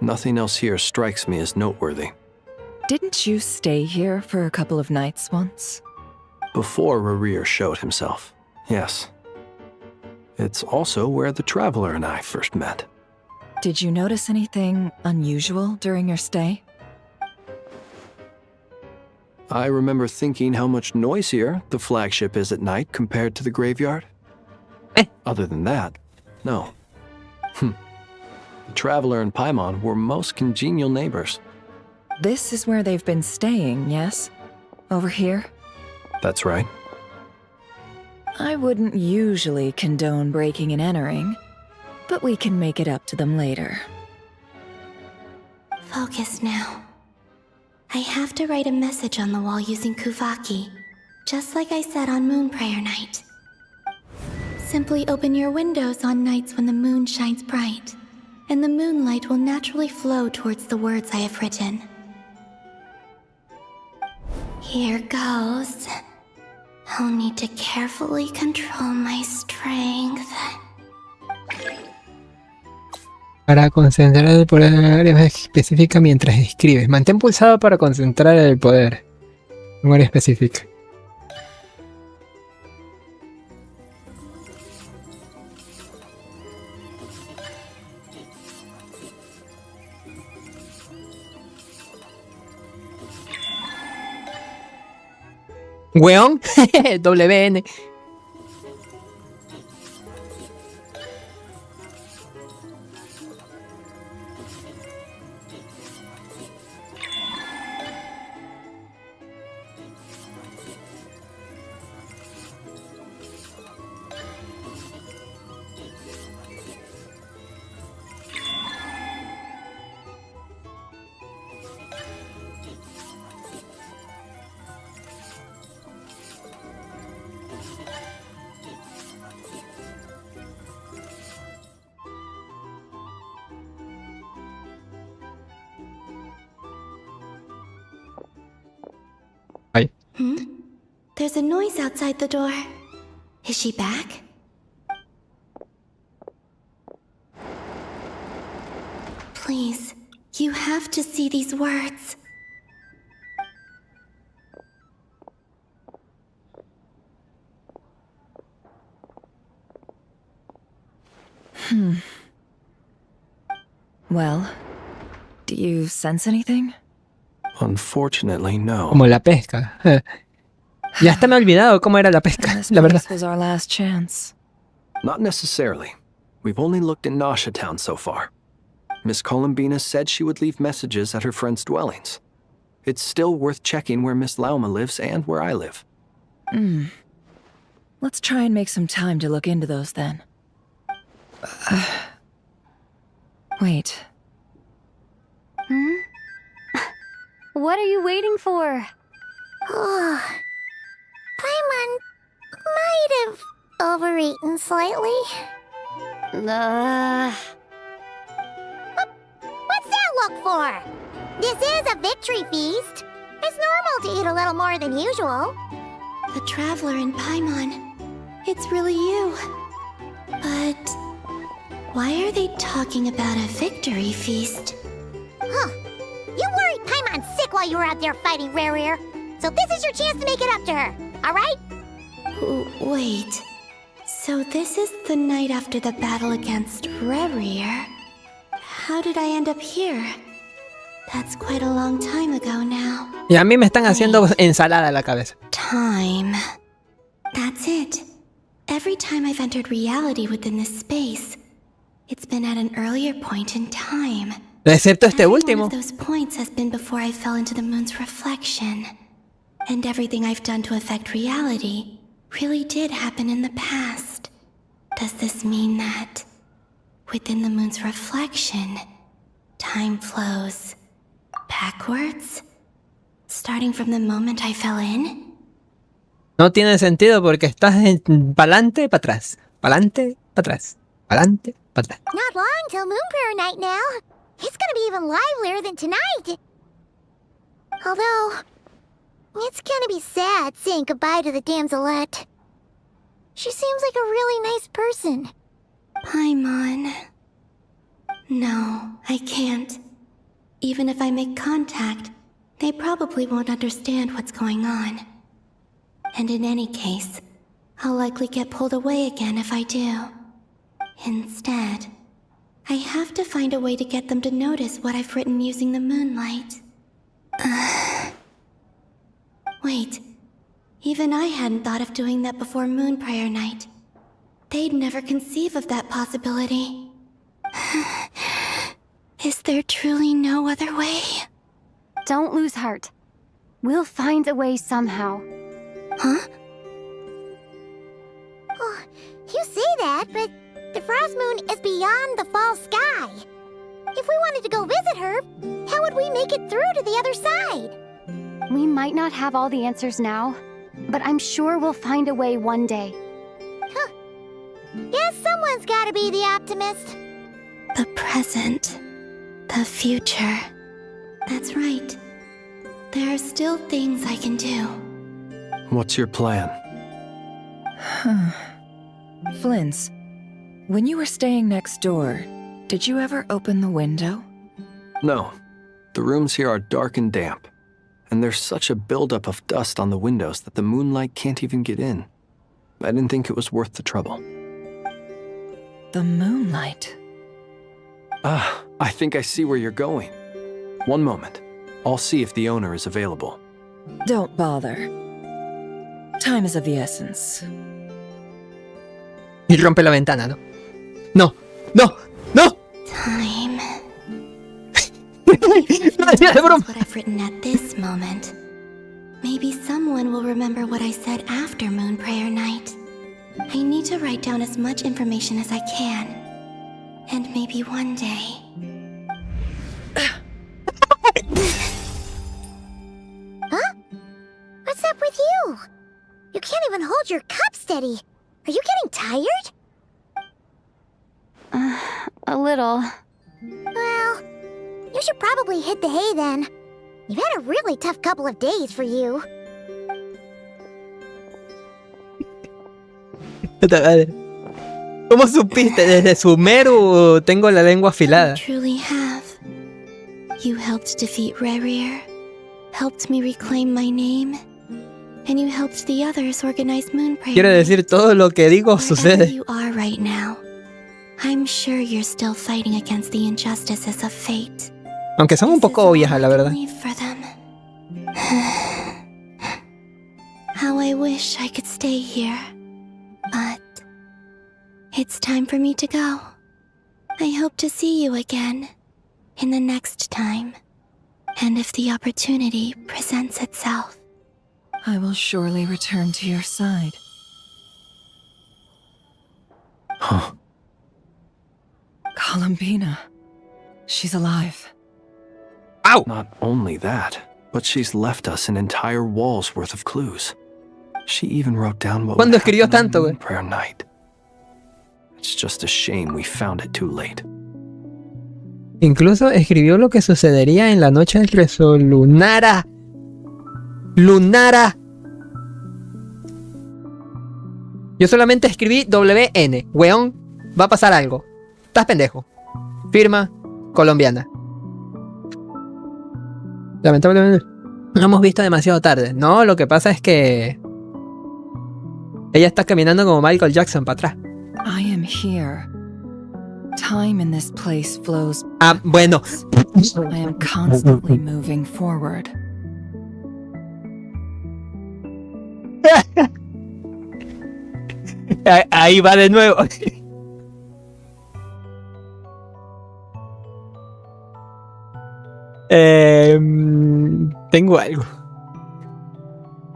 H: Nothing else here strikes me as noteworthy.
G: Didn't you stay here for a couple of nights once?
H: Before Rerir showed himself, yes. It's also where the Traveler and I first met.
G: Did you notice anything unusual during your stay?
H: I remember thinking how much noisier the flagship is at night compared to the graveyard. Other than that, no. The Traveler and Paimon were most congenial neighbors.
G: This is where they've been staying, yes? Over here?
H: That's right.
G: I wouldn't usually condone breaking and entering, but we can make it up to them later.
T: Focus now. I have to write a message on the wall using Kuvaki, just like I said on Moon Prayer Night. Simply open your windows on nights when the moon shines bright, and the moonlight will naturally flow towards the words I have written. Here goes. I'll need to carefully control my strength.
A: Para concentrar el poder en área específica mientras escribes. Mantén pulsado para concentrar el poder en un área específica. Weón, WN.
T: There's a noise outside the door. Is she back? Please, you have to see these words.
G: Well, do you sense anything?
H: Unfortunately, no.
A: Como la pesca. Ya hasta me he olvidado cómo era la pesca, la verdad.
G: This was our last chance.
H: Not necessarily. We've only looked in Nasha Town so far. Miss Columbina said she would leave messages at her friends' dwellings. It's still worth checking where Miss Lauma lives and where I live.
G: Let's try and make some time to look into those then. Wait.
N: What are you waiting for?
Q: Oh, Paimon might have overeaten slightly. What's that look for? This is a victory feast. It's normal to eat a little more than usual.
T: The Traveler in Paimon. It's really you. But why are they talking about a victory feast?
Q: Huh. You worried Paimon sick while you were out there fighting Rare, so this is your chance to make it up to her, alright?
T: Wait. So this is the night after the battle against Rare. How did I end up here? That's quite a long time ago now.
A: Y a mí me están haciendo ensalada a la cabeza.
T: Time. That's it. Every time I've entered reality within this space, it's been at an earlier point in time.
A: Excepto este último.
T: One of those points has been before I fell into the moon's reflection. And everything I've done to affect reality really did happen in the past. Does this mean that within the moon's reflection, time flows backwards? Starting from the moment I fell in?
A: No tiene sentido porque estás pa'lante, para atrás. Pa'lante, para atrás. Pa'lante, para atrás.
Q: Not long till Moon Prayer Night now. It's gonna be even livelier than tonight. Although, it's gonna be sad saying goodbye to the damselette. She seems like a really nice person.
T: Paimon. No, I can't. Even if I make contact, they probably won't understand what's going on. And in any case, I'll likely get pulled away again if I do. Instead, I have to find a way to get them to notice what I've written using the moonlight. Wait, even I hadn't thought of doing that before Moon Prayer Night. They'd never conceive of that possibility. Is there truly no other way?
N: Don't lose heart. We'll find a way somehow.
T: Huh?
Q: Oh, you say that, but the Frost Moon is beyond the fall sky. If we wanted to go visit her, how would we make it through to the other side?
N: We might not have all the answers now, but I'm sure we'll find a way one day.
Q: Huh. Guess someone's gotta be the optimist.
T: The present. The future. That's right. There are still things I can do.
H: What's your plan?
G: Flint's, when you were staying next door, did you ever open the window?
H: No. The rooms here are dark and damp. And there's such a buildup of dust on the windows that the moonlight can't even get in. I didn't think it was worth the trouble.
G: The moonlight?
H: I think I see where you're going. One moment. I'll see if the owner is available.
G: Don't bother. Time is of the essence.
A: Y rompe la ventana, ¿no? No, no, no.
T: Time. That's what I've written at this moment. Maybe someone will remember what I said after Moon Prayer Night. I need to write down as much information as I can. And maybe one day...
Q: Huh? What's up with you? You can't even hold your cup steady. Are you getting tired?
N: A little.
Q: Well, you should probably hit the hay then. You've had a really tough couple of days for you.
A: ¿Cómo supiste? Desde Sumeru tengo la lengua afilada.
T: You truly have. You helped defeat Rare, helped me reclaim my name, and you helped the others organize Moon Prayer.
A: Quiere decir, todo lo que digo sucede.
T: You are right now. I'm sure you're still fighting against the injustices of fate.
A: Aunque son un poco obvias, la verdad.
T: For them. How I wish I could stay here. But it's time for me to go. I hope to see you again in the next time. And if the opportunity presents itself,
G: I will surely return to your side.
H: Huh.
G: Columbina. She's alive.
A: Ow!
H: Not only that, but she's left us an entire wall's worth of clues. She even wrote down what
A: ¿Cuándo
H: would
A: escribió
H: happen on
A: tanto,
H: Moon Prayer Night. It's just a shame we found it too late.
A: Incluso escribió lo que sucedería en la noche del rezo lunara. Lunara. Yo solamente escribí WN. Weón, va a pasar algo. Estás pendejo. Firma colombiana. Lamentablemente lo hemos visto demasiado tarde. No, lo que pasa es que ella está caminando como Michael Jackson para atrás.
G: I am here. Time in this place flows.
A: Ah, bueno.
G: I am constantly moving forward.
A: Ahí va de nuevo. Tengo algo.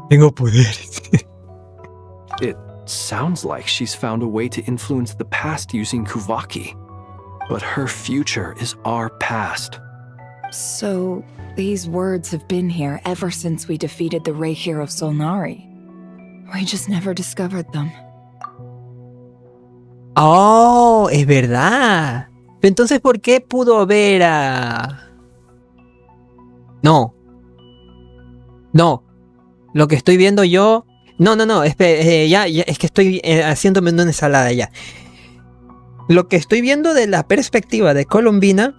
A: Tengo poderes.
H: It sounds like she's found a way to influence the past using Kuvaki. But her future is our past.
G: So, these words have been here ever since we defeated the Rey Hero Solnari. We just never discovered them.
A: Oh, es verdad. Entonces, ¿por qué pudo ver a...? No. No. Lo que estoy viendo yo... No. Ya, es que estoy haciéndome una ensalada ya. Lo que estoy viendo de la perspectiva de Columbina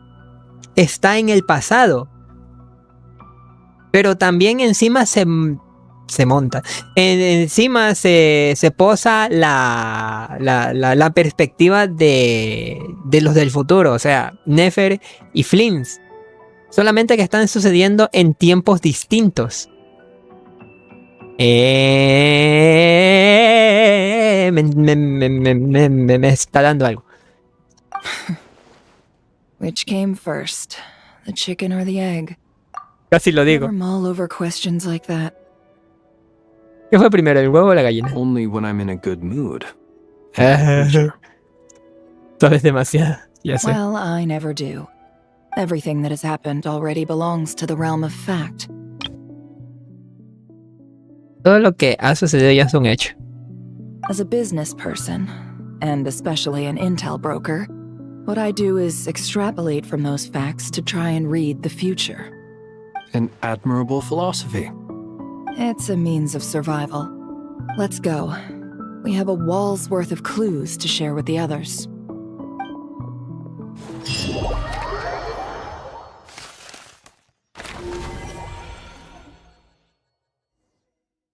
A: está en el pasado. Pero también encima se monta. Encima se posa la perspectiva de los del futuro. O sea, Nefer y Flims. Solamente que están sucediendo en tiempos distintos. Me está dando algo.
G: Which came first, the chicken or the egg?
A: Casi lo digo.
G: Never mull over questions like that.
A: ¿Qué fue primero, el huevo o la gallina?
H: Only when I'm in a good mood.
A: Sabes demasiado, ya sé.
G: Well, I never do. Everything that has happened already belongs to the realm of fact.
A: Todo lo que ha sucedido ya es un hecho.
G: As a business person, and especially an intel broker, what I do is extrapolate from those facts to try and read the future.
H: An admirable philosophy.
G: It's a means of survival. Let's go. We have a wall's worth of clues to share with the others.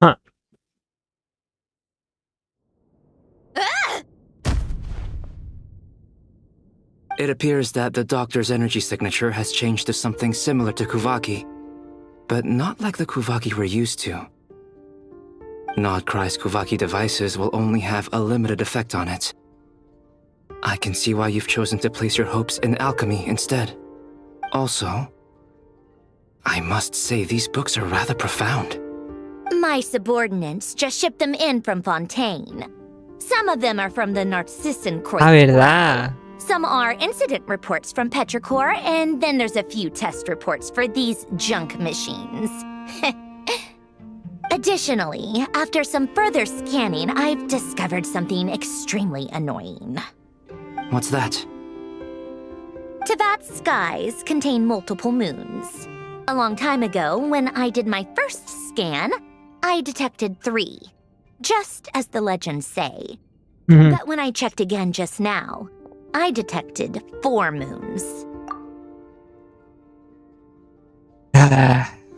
A: Huh.
B: It appears that the doctor's energy signature has changed to something similar to Kuvaki, but not like the Kuvaki we're used to. Nodcry's Kuvaki devices will only have a limited effect on it. I can see why you've chosen to place your hopes in alchemy instead. Also, I must say these books are rather profound.
E: My subordinates just shipped them in from Fontaine. Some of them are from the Narcissan Croix.
A: Ah, verdad.
E: Some are incident reports from Petrichor, and then there's a few test reports for these junk machines. Additionally, after some further scanning, I've discovered something extremely annoying.
B: What's that?
E: Tevat's skies contain multiple moons. A long time ago, when I did my first scan, I detected 3, just as the legends say. But when I checked again just now, I detected 4 moons.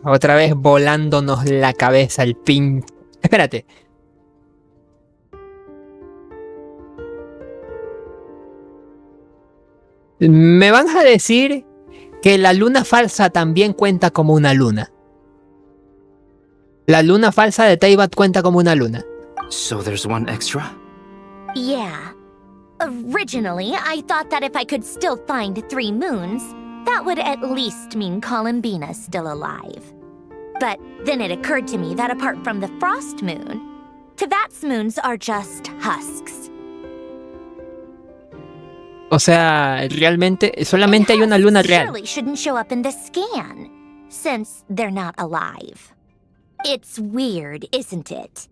A: Otra vez volándonos la cabeza el pin. Espérate. ¿Me van a decir que la luna falsa también cuenta como una luna? La luna falsa de Teyvat cuenta como una luna.
I: So there's one extra?
E: Yeah. Originally, I thought that if I could still find 3 moons, that would at least mean Columbina's still alive. But then it occurred to me that apart from the frost moon, Teyvat's moons are just husks.
A: O sea, realmente, solamente hay una luna real.
E: Surely shouldn't show up in the scan, since they're not alive. It's weird, isn't it?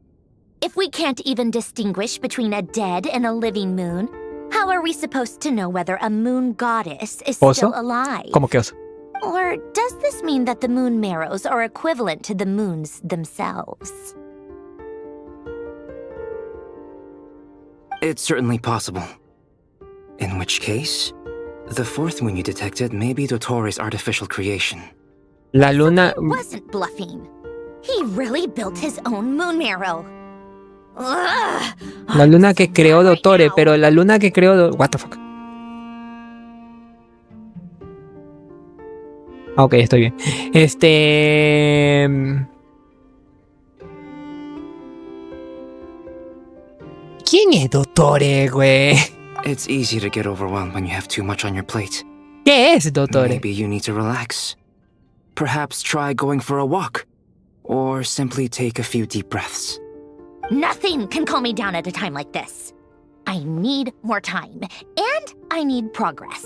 E: If we can't even distinguish between a dead and a living moon, how are we supposed to know whether a moon goddess is still alive?
A: ¿Cómo que oso?
E: Or does this mean that the moon marrows are equivalent to the moons themselves?
I: It's certainly possible. In which case, the 4th moon you detected may be Dottore's artificial creation.
A: La luna...
E: He wasn't bluffing. He really built his own moon marrow. Ugh.
A: La luna que creó Dottore, pero la luna que creó... What the fuck? Ok, estoy bien. ¿Quién es Dottore, güey?
I: It's easy to get overwhelmed when you have too much on your plate.
A: ¿Qué es Dottore?
I: Maybe you need to relax. Perhaps try going for a walk. Or simply take a few deep breaths.
E: Nothing can calm me down at a time like this. I need more time, and I need progress.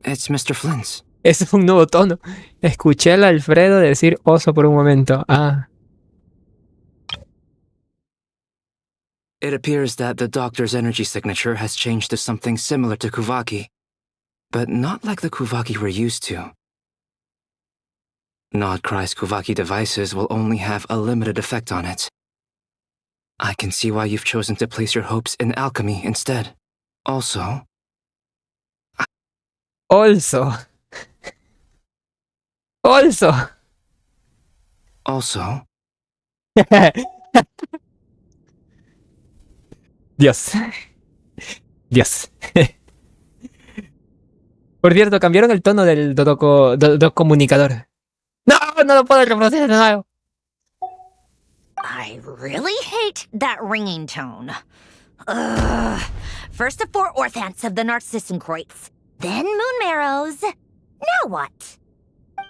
I: It's Mr. Flynn's.
A: Ese es un nuevo tono. Escuché a Alfredo decir oso por un momento. Ah.
I: It appears that the doctor's energy signature has changed to something similar to Kuvaki, but not like the Kuvaki we're used to. Nodcry's Kuvaki devices will only have a limited effect on it. I can see why you've chosen to place your hopes in alchemy instead. Also...
A: Dios. Por cierto, cambiaron el tono del comunicador. No lo puedo reproducir de nuevo.
E: I really hate that ringing tone. Ugh. First the 4 orthants of the Narcissenkreuz, then moon marrows. Now what?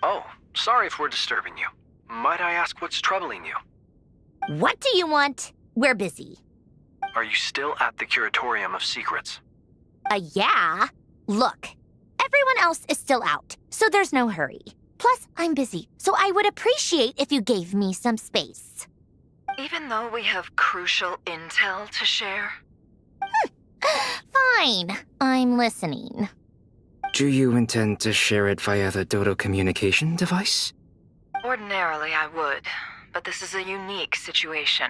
H: Oh, sorry if we're disturbing you. Might I ask what's troubling you?
E: What do you want? We're busy.
H: Are you still at the Curatorium of Secrets?
E: Yeah. Look, everyone else is still out, so there's no hurry. Plus, I'm busy, so I would appreciate if you gave me some space.
G: Even though we have crucial intel to share?
E: Fine, I'm listening.
I: Do you intend to share it via the Dodo communication device?
G: Ordinarily, I would, but this is a unique situation.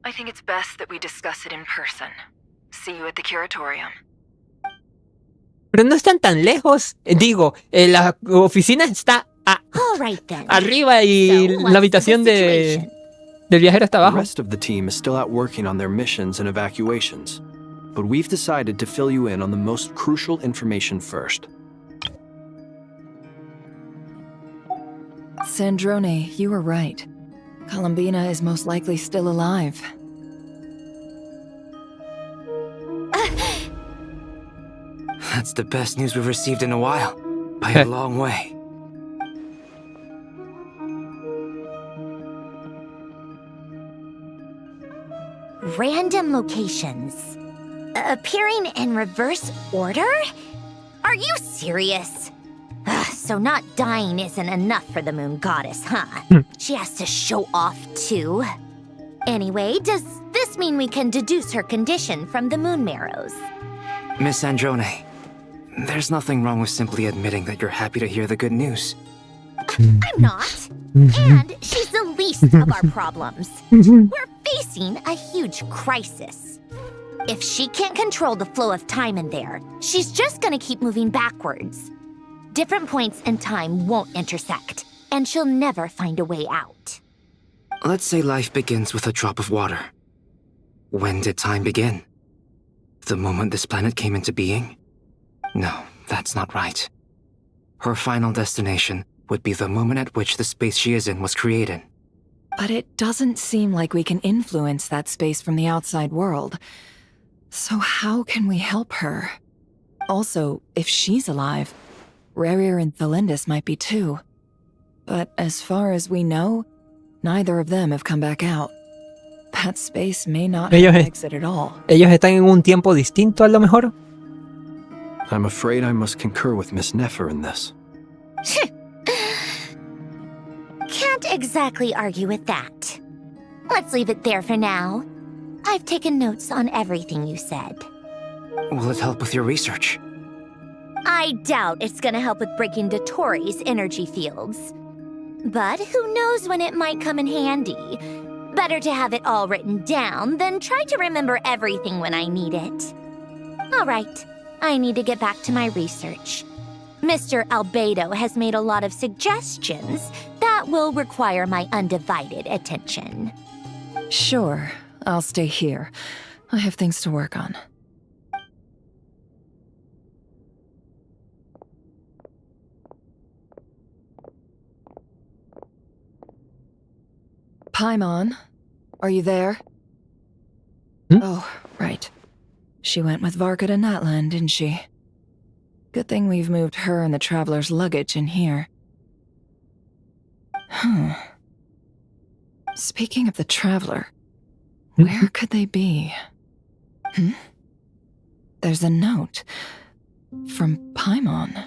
G: I think it's best that we discuss it in person. See you at the Curatorium.
A: Pero no están tan lejos. Digo, la oficina está arriba y la habitación del viajero está abajo.
H: The rest of the team is still out working on their missions and evacuations, but we've decided to fill you in on the most crucial information first.
G: Sandrone, you were right. Columbina is most likely still alive.
I: That's the best news we've received in a while, by a long way.
E: Random locations. Appearing in reverse order? Are you serious? So not dying isn't enough for the moon goddess, huh? She has to show off too. Anyway, does this mean we can deduce her condition from the moon marrows?
I: Miss Androne, there's nothing wrong with simply admitting that you're happy to hear the good news.
E: I'm not. And she's the least of our problems. We're facing a huge crisis. If she can't control the flow of time in there, she's just gonna keep moving backwards. Different points in time won't intersect, and she'll never find a way out.
I: Let's say life begins with a drop of water. When did time begin?
B: The moment this planet came into being? No, that's not right. Her final destination would be the moment at which the space she is in was created.
G: But it doesn't seem like we can influence that space from the outside world. So how can we help her? Also, if she's alive, Rerir and Thelindis might be too. But as far as we know, neither of them have come back out. That space may not have an exit at all.
A: Ellos están en un tiempo distinto a lo mejor.
H: I'm afraid I must concur with Miss Nefer in this.
E: Can't exactly argue with that. Let's leave it there for now. I've taken notes on everything you said.
B: Will it help with your research?
E: I doubt it's gonna help with breaking Dotori's energy fields. But who knows when it might come in handy. Better to have it all written down than try to remember everything when I need it. All right, I need to get back to my research. Mr. Albedo has made a lot of suggestions that will require my undivided attention.
G: Sure, I'll stay here. I have things to work on. Paimon, are you there? Oh, right. She went with Varka to Natlan, didn't she? Good thing we've moved her and the Traveler's luggage in here. Speaking of the Traveler, where could they be? There's a note from Paimon.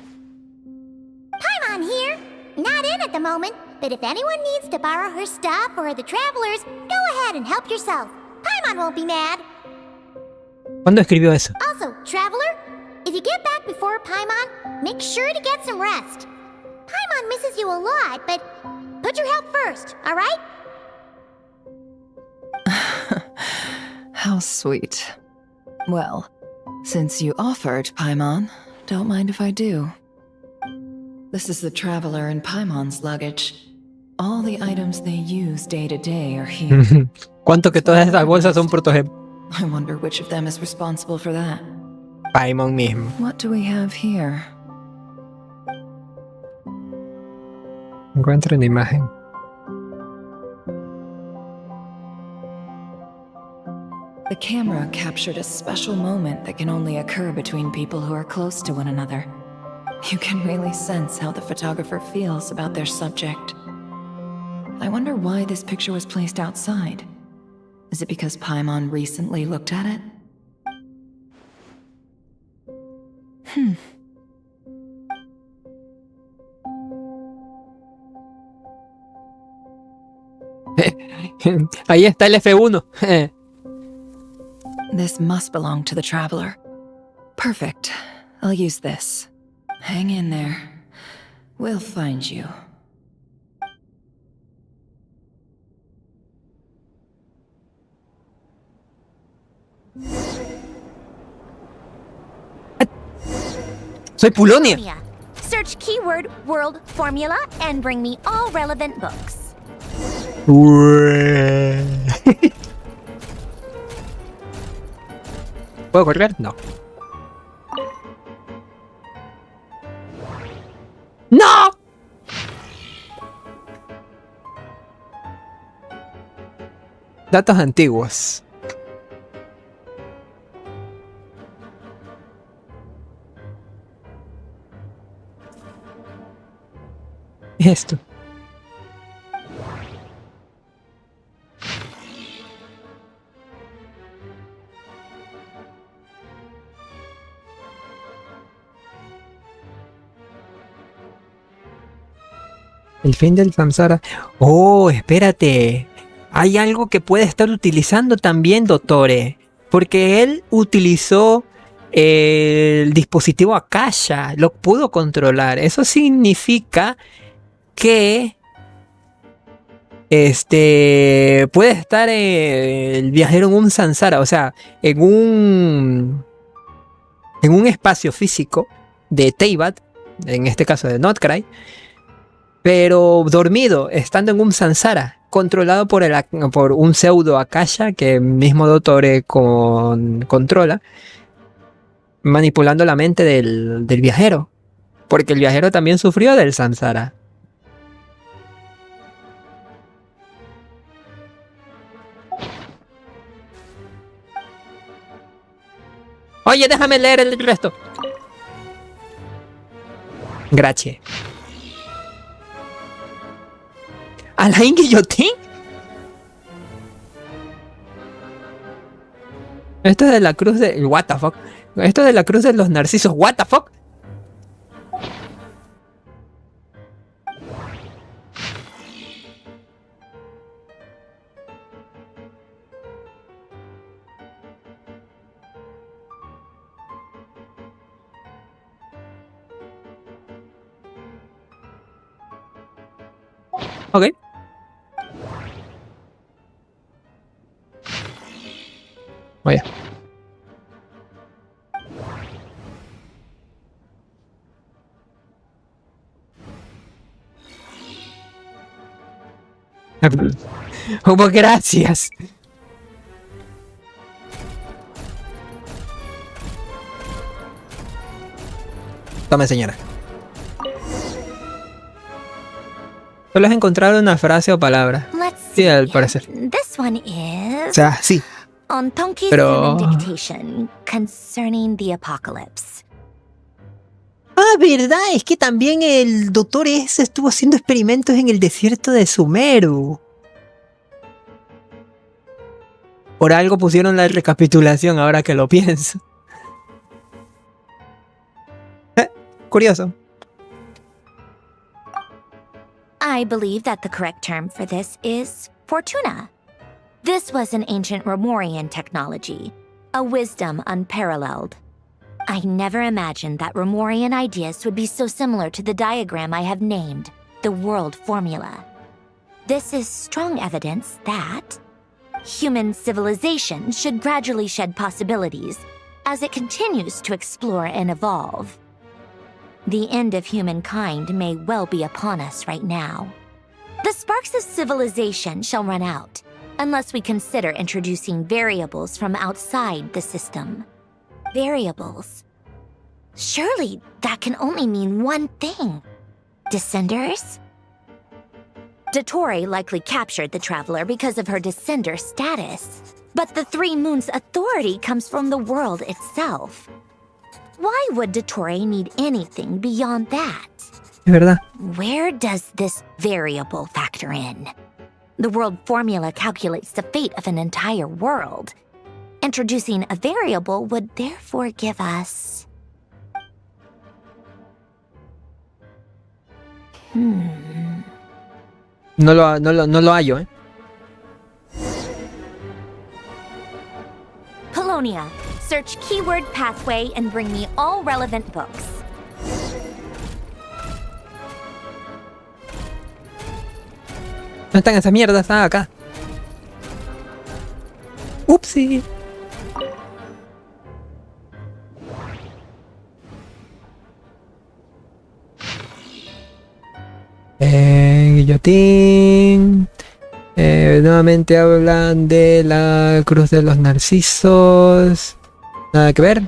Q: Paimon here. Not in at the moment, but if anyone needs to borrow her stuff or the Travelers, go ahead and help yourself. Paimon won't be mad.
A: ¿Cuándo escribió eso?
Q: Also, Traveler, if you get back before Paimon, make sure to get some rest. Paimon misses you a lot, but put your health first, alright?
G: How sweet. Well, since you offered, Paimon, don't mind if I do. This is the Traveler and Paimon's luggage. All the items they use day to day are here.
A: ¿Cuánto que todas estas bolsas son protogem?
G: I wonder which of them is responsible for that.
A: Paimon mismo.
G: What do we have here?
A: Encuentro una imagen.
G: The camera captured a special moment that can only occur between people who are close to one another. You can really sense how the photographer feels about their subject. I wonder why this picture was placed outside. Is it because Paimon recently looked at it?
A: Ahí está el F1.
G: This must belong to the Traveler. Perfect. I'll use this. Hang in there. We'll find you.
A: Soy Pulonia.
E: Search keyword world formula and bring me all relevant books.
A: ¿Puedo correr? No. ¡No! Datos antiguos. Esto. El fin del samsara. Oh, espérate. Hay algo que puede estar utilizando también, Dottore. Porque él utilizó el dispositivo Akasha. Lo pudo controlar. Eso significa que puede estar el viajero en un samsara. O sea, en un espacio físico de Teyvat. En este caso de Notcry. Pero dormido, estando en un samsara, controlado por un pseudo Akasha que mismo Dottore controla, manipulando la mente del viajero. Porque el viajero también sufrió del samsara. Oye, déjame leer el resto. Gracias. ¿Alain Guillotín? Esto es de la cruz de... What the fuck. Esto es de la cruz de los narcisos. What the fuck. Ok. Vaya. Hubo gracias. Tome, señora. Solo has encontrado una frase o palabra. Sí, al parecer.
E: This one is...
A: O sea, sí.
E: On Tonki's
A: Pero...
E: human dictation concerning the apocalypse.
A: Ah, verdad, es que también el doctor ese estuvo haciendo experimentos en el desierto de Sumeru. Por algo pusieron la recapitulación ahora que lo pienso. Curioso.
E: I believe that the correct term for this is Fortuna. This was an ancient Romorian technology, a wisdom unparalleled. I never imagined that Romorian ideas would be so similar to the diagram I have named, the world formula. This is strong evidence that human civilization should gradually shed possibilities as it continues to explore and evolve. The end of humankind may well be upon us right now. The sparks of civilization shall run out, unless we consider introducing variables from outside the system. Variables. Surely that can only mean one thing. Descenders? Dottore likely captured the traveler because of her descender status. But the Three Moons' authority comes from the world itself. Why would Dottore need anything beyond that?
A: Es verdad.
E: Where does this variable factor in? The world formula calculates the fate of an entire world. Introducing a variable would therefore give us...
A: No lo hallo, ¿eh?
E: Polonia, search keyword pathway and bring me all relevant books.
A: ¿Dónde están esas mierdas? Están acá. Upsi. Guillotín. Nuevamente hablan de la cruz de los narcisos. Nada que ver.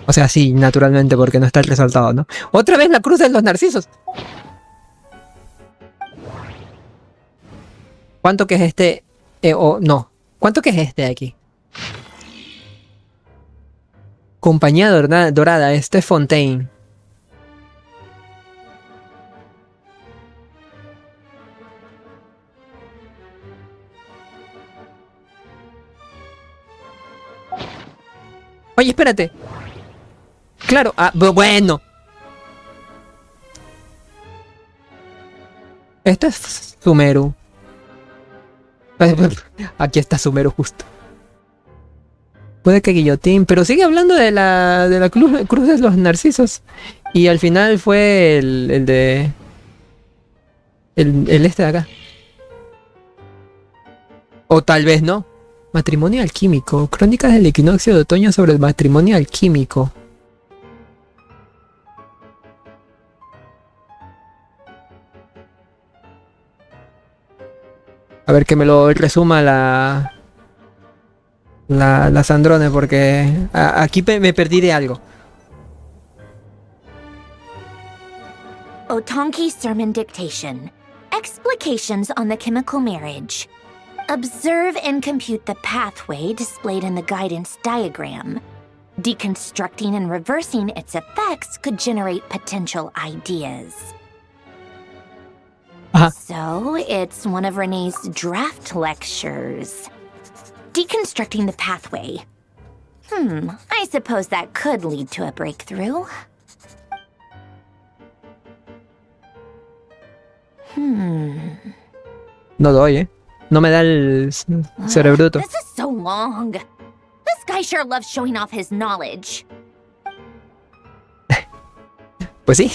A: O sea, sí, naturalmente, porque no está resaltado, ¿no? Otra vez la cruz de los narcisos. ¿Cuánto que es este? No. ¿Cuánto que es este de aquí? Compañía dorada, este es Fontaine. Oye, espérate. Claro, bueno. Esto es Sumeru. Aquí está Sumeru justo. Puede que Guillotín, pero sigue hablando de la cruz de los narcisos. Y al final fue el de... El este de acá. O tal vez no. Matrimonio alquímico. Crónicas del equinoccio de otoño sobre el matrimonio alquímico. A ver que me lo resuma las andrones, porque aquí me perdí de algo.
E: Otonki Sermon Dictation. Explications on the chemical marriage. Observe and compute the pathway displayed in the guidance diagram. Deconstructing and reversing its effects could generate potential ideas. So, it's one of Renee's draft lectures. Deconstructing the pathway. I suppose that could lead to a breakthrough.
A: No doy, No me da el cerebruto.
E: This is so long. This guy sure loves showing off his knowledge.
A: Pues sí.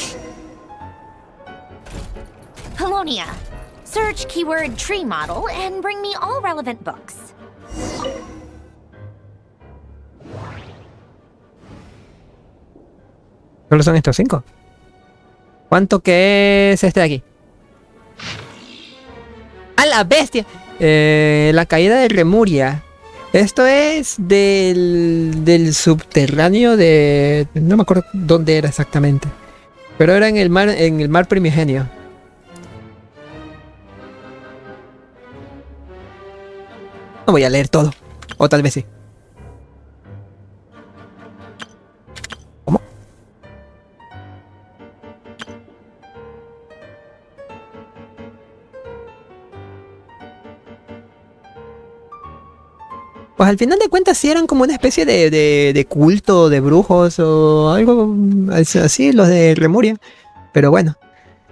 E: Polonia. Search keyword tree model and bring me all relevant books.
A: Solo son estos 5. ¿Cuánto que es este de aquí? ¡A la bestia! La caída de Remuria. Esto es del subterráneo de... No me acuerdo dónde era exactamente. Pero era en el mar primigenio. No voy a leer todo. O tal vez sí. ¿Cómo? Pues al final de cuentas sí eran como una especie de culto de brujos o algo así, los de Remuria. Pero bueno,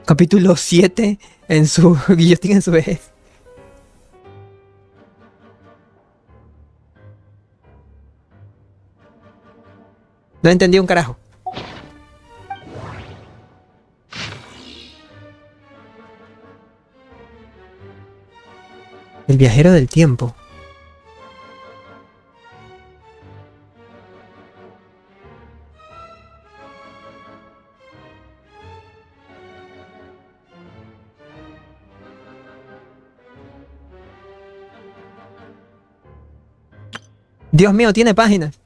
A: capítulo 7 en su guillotina en su vejez. No entendí un carajo. El viajero del tiempo. Dios mío, tiene páginas.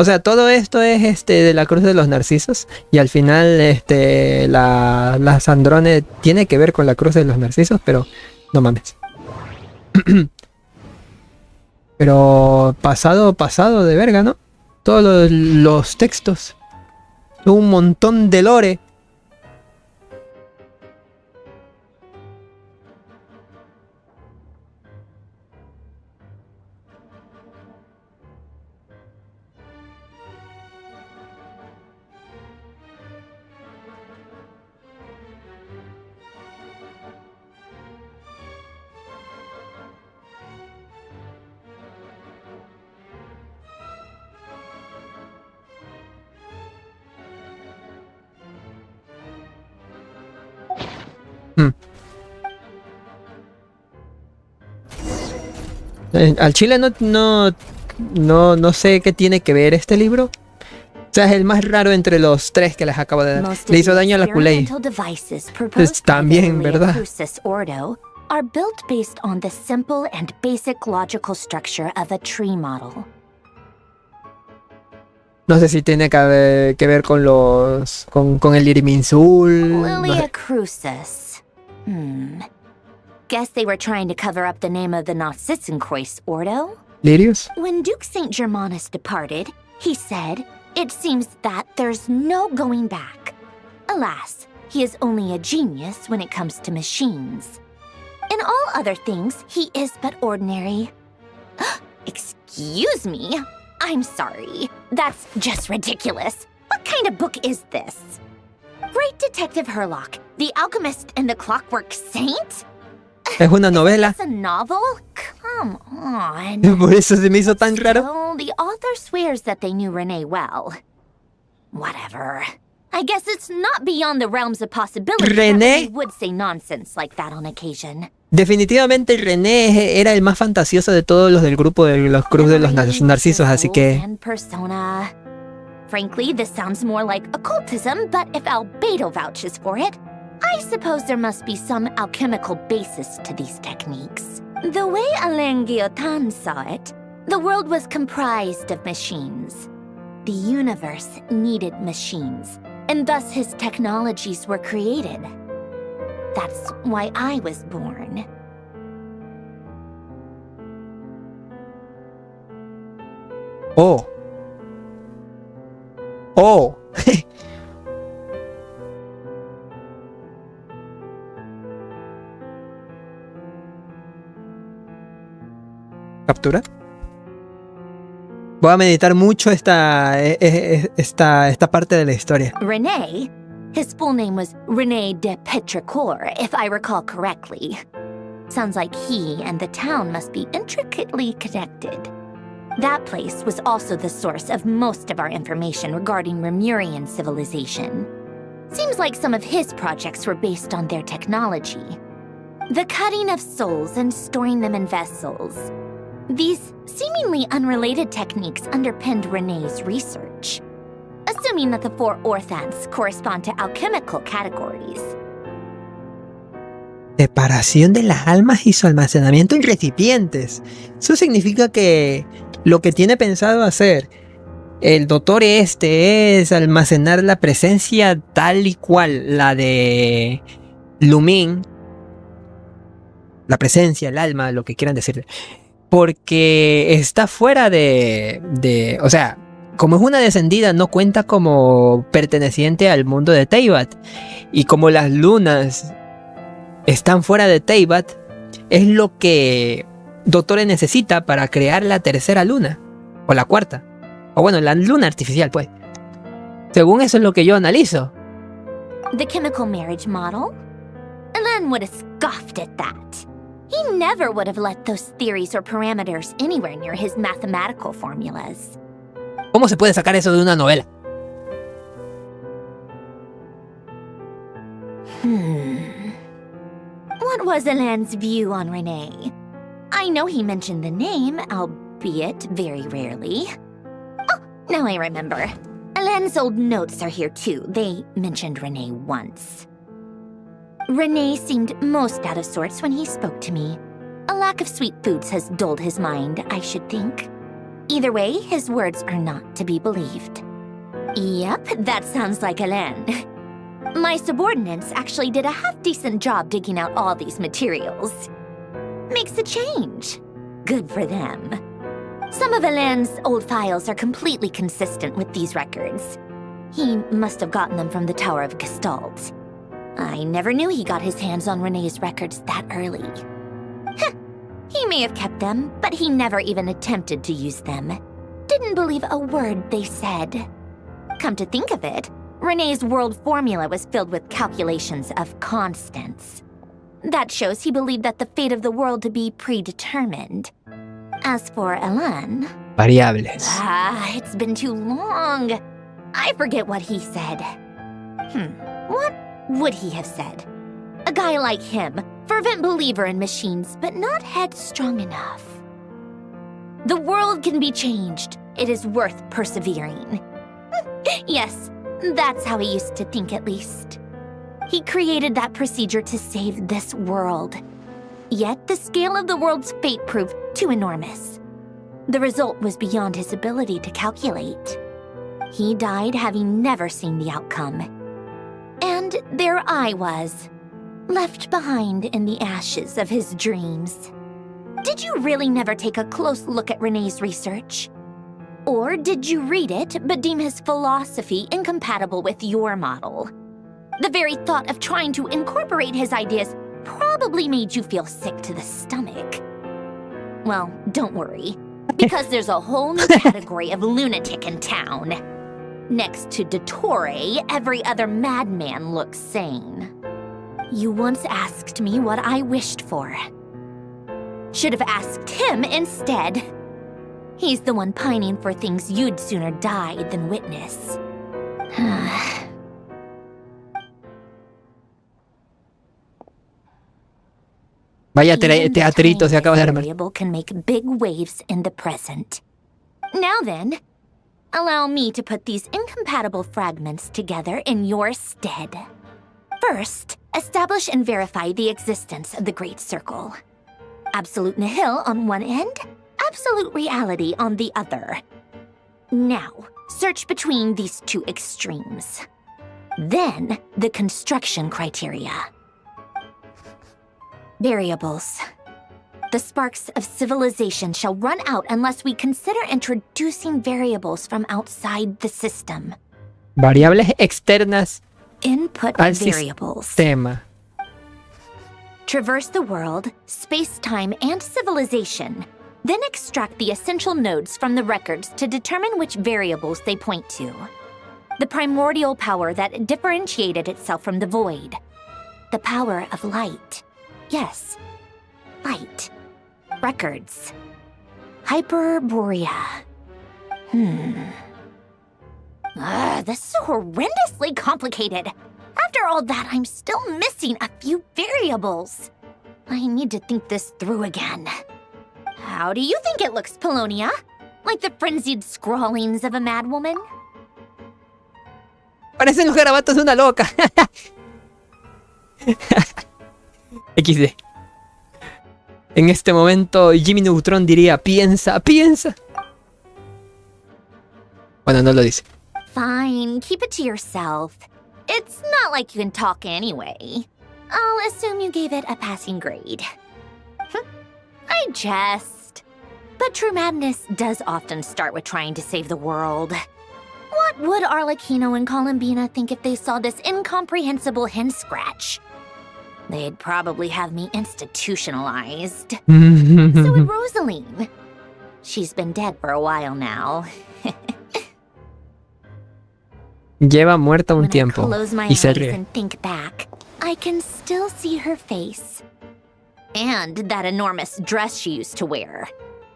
A: O sea, todo esto es de la cruz de los narcisos. Y al final las andrones tiene que ver con la cruz de los narcisos, pero no mames. Pero pasado de verga, ¿no? Todos los textos. Un montón de lore. Al chile no sé qué tiene que ver este libro. O sea, es el más raro entre los 3 que les acabo de dar. Le hizo daño a la Kulei. También, ¿verdad?
E: Are built based on the simple and basic logical structure of a tree model.
A: No sé si tiene que ver con con el Iriminsul.
E: Lilia Crucis. Guess they were trying to cover up the name of the Narzissenkreuz Ordo.
A: Lirius?
E: When Duke St. Germanus departed, he said, "It seems that there's no going back." Alas, he is only a genius when it comes to machines. In all other things, he is but ordinary. Excuse me? I'm sorry. That's just ridiculous. What kind of book is this? Great Detective Herlock, The Alchemist and the Clockwork Saint?
A: Es una novela.
E: Is this a novel? Come on.
A: Por eso se me hizo tan raro.
E: Still, the author swears that they knew Renee well. Whatever. I guess it's not beyond the realms of possibility that Renee would say nonsense like that on occasion.
A: Definitivamente René era el más fantasioso de todos los del grupo de los Cruz de los Narcisos, así que...
E: Persona. Frankly, this sounds more like occultism, but if Albedo vouches for it, I suppose there must be some alchemical basis to these techniques. The way Alain Guillotin saw it, the world was comprised of machines. The universe needed machines, and thus his technologies were created. That's why I was born.
A: Oh. Oh. ¿Captura? Voy a meditar mucho esta parte de la historia.
E: René, his full name was René de Petrichor, if I recall correctly. Sounds like he and the town must be intricately connected. That place was also the source of most of our information regarding Remurian civilization. Seems like some of his projects were based on their technology. The cutting of souls and storing them in vessels. These seemingly unrelated techniques underpinned René's research, assuming that the 4 orthants correspond to alchemical categories.
A: Separación de las almas y su almacenamiento en recipientes. Eso significa que lo que tiene pensado hacer el doctor este es almacenar la presencia tal y cual, la de Lumin, la presencia, el alma, lo que quieran decir. Porque está fuera de... O sea, como es una descendida, no cuenta como perteneciente al mundo de Teyvat. Y como las lunas están fuera de Teyvat, es lo que Doctor necesita para crear la tercera luna. O la cuarta. O bueno, la luna artificial, pues. Según eso es lo que yo analizo.
E: The chemical marriage model? Alain would have scoffed at that. He never would have let those theories or parameters anywhere near his mathematical formulas.
A: ¿Cómo se puede sacar eso de una novela?
E: What was Alain's view on René? I know he mentioned the name, albeit very rarely. Oh, now I remember. Alain's old notes are here too. They mentioned René once. René seemed most out of sorts when he spoke to me. A lack of sweet foods has dulled his mind, I should think. Either way, his words are not to be believed. Yep, that sounds like Alain. My subordinates actually did a half-decent job digging out all these materials. Makes a change. Good for them. Some of Alain's old files are completely consistent with these records. He must have gotten them from the Tower of Gestalt. I never knew he got his hands on René's records that early. He may have kept them, but he never even attempted to use them. Didn't believe a word they said. Come to think of it, René's world formula was filled with calculations of constants. That shows he believed that the fate of the world to be predetermined. As for Alain...
A: Variables.
E: It's been too long. I forget what he said. What would he have said? A guy like him, fervent believer in machines, but not headstrong enough. The world can be changed. It is worth persevering. Yes, that's how he used to think at least. He created that procedure to save this world. Yet the scale of the world's fate proved too enormous. The result was beyond his ability to calculate. He died having never seen the outcome. And there I was, left behind in the ashes of his dreams. Did you really never take a close look at René's research? Or did you read it but deem his philosophy incompatible with your model? The very thought of trying to incorporate his ideas probably made you feel sick to the stomach. Well, don't worry, because there's a whole new category of lunatic in town. Next to Dottore, every other madman looks sane. You once asked me what I wished for. Should have asked him instead. He's the one pining for things you'd sooner die than witness.
A: Vaya teatrito se acaba de armar.
E: Variable can make big waves in the present. Now then, allow me to put these incompatible fragments together in your stead. First, establish and verify the existence of the Great Circle. Absolute nihil on one end, absolute reality on the other. Now, search between these two extremes. Then, the construction criteria. Variables. The sparks of civilization shall run out unless we consider introducing variables from outside the system.
A: Variables externas
E: Input
A: al
E: variables.
A: sistema.
E: Traverse the world, space-time, and civilization. Then extract the essential nodes from the records to determine which variables they point to. The primordial power that differentiated itself from the void. The power of light. Yes, light. Records. Hyperborea. This is horrendously complicated. After all that, I'm still missing a few variables. I need to think this through again. How do you think it looks, Polonia? Like the frenzied scrawlings of a madwoman?
A: Parecen los garabatos de una loca. XD. En este momento, Jimmy Neutron diría, piensa, piensa. Bueno, no lo dice.
E: Fine, keep it to yourself. It's not like you can talk anyway. I'll assume you gave it a passing grade. I jest. But true madness does often start with trying to save the world. What would Arlecchino and Columbina think if they saw this incomprehensible hen scratch? They'd probably have me institutionalized. So would Rosaline. She's been dead for a while now.
A: Lleva muerta un tiempo.
E: Close my
A: Y se
E: eyes
A: ríe.
E: and think back. I can still see her face. And that enormous dress she used to wear.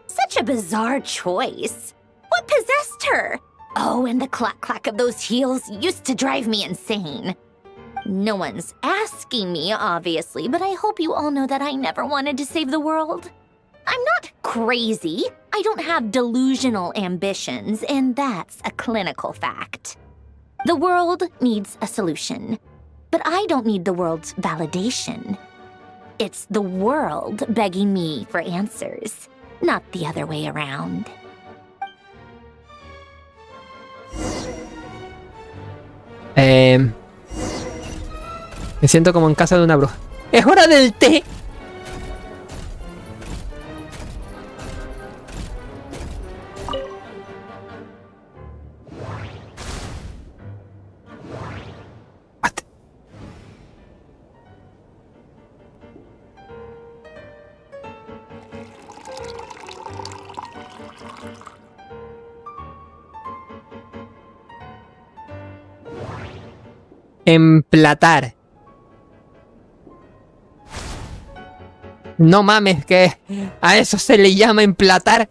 E: Such a bizarre choice. What possessed her? Oh, and the clack-clack of those heels used to drive me insane. No one's asking me, obviously, but I hope you all know that I never wanted to save the world. I'm not crazy. I don't have delusional ambitions, and that's a clinical fact. The world needs a solution, but I don't need the world's validation. It's the world begging me for answers, not the other way around.
A: Me siento como en casa de una bruja. ¡Es hora del té! Emplatar. No mames, que a eso se le llama emplatar.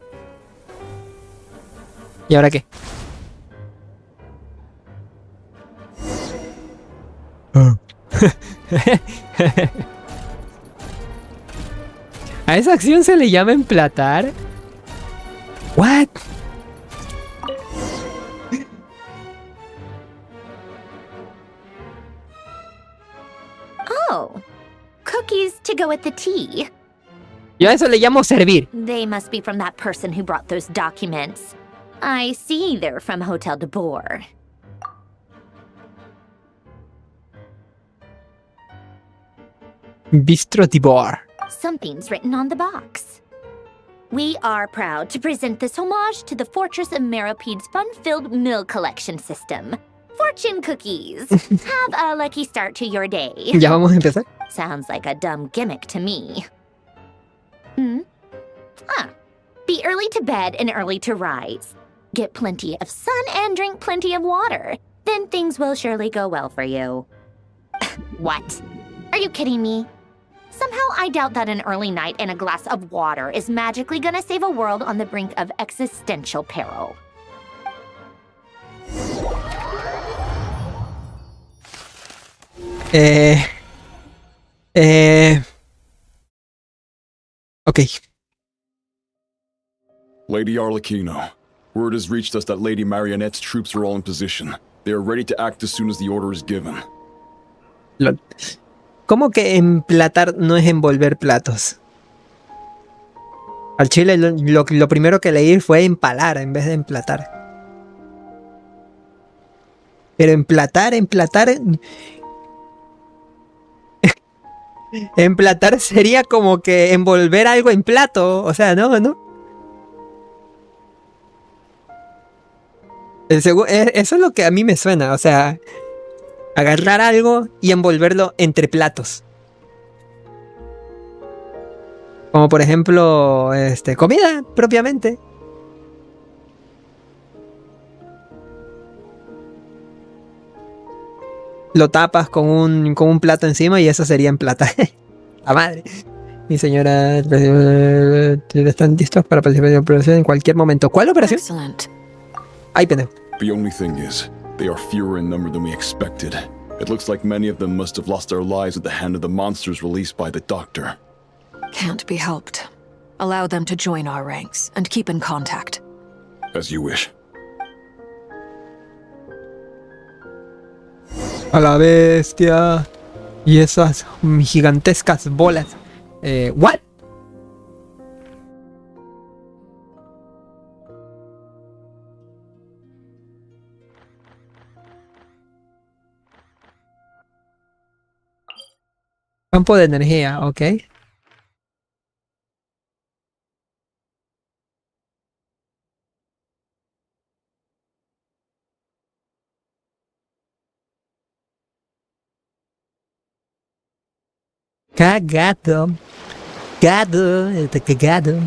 A: ¿Y ahora qué? ¿A esa acción se le llama emplatar? What?
E: Oh, cookies to go with the tea.
A: Yo a eso le llamo servir.
E: They must be from that person who brought those documents. I see they're from Hotel de Boer.
A: Bistro de Boer.
E: Something's written on the box. We are proud to present this homage to the Fortress of Meripede's fun-filled meal collection system. Fortune cookies. Have a lucky start to your day.
A: ¿Ya vamos a empezar?
E: Sounds like a dumb gimmick to me. Be early to bed and early to rise. Get plenty of sun and drink plenty of water. Then things will surely go well for you. What? Are you kidding me? Somehow I doubt that an early night and a glass of water is magically gonna save a world on the brink of existential peril.
A: Okay.
C: Lady Arlecchino, word has reached us that Lady Marionette's troops are all in position. They are ready to act as soon as the order is given.
A: ¿Cómo que emplatar no es envolver platos? Al chile lo primero que leí fue empalar en vez de emplatar. Pero emplatar... Emplatar sería como que envolver algo en plato. O sea, ¿no? Eso es lo que a mí me suena. O sea, agarrar algo y envolverlo entre platos. Como por ejemplo, comida propiamente. Lo tapas con un plato encima y eso sería emplatar. La madre. Mi señora, están listos para participar en la operación en cualquier momento. ¿Cuál operación?
J: Excellent.
A: Ay, pendejo.
C: The only thing is, they are fewer in number than we expected. It looks like many of them must have lost their lives at the hand of the monsters released by the doctor.
J: Can't be helped. Allow them to join our ranks and keep in contact.
C: As you wish.
A: A la bestia. Y esas gigantescas bolas. ¿What? Campo de energía, ok. Cagado. Cagado.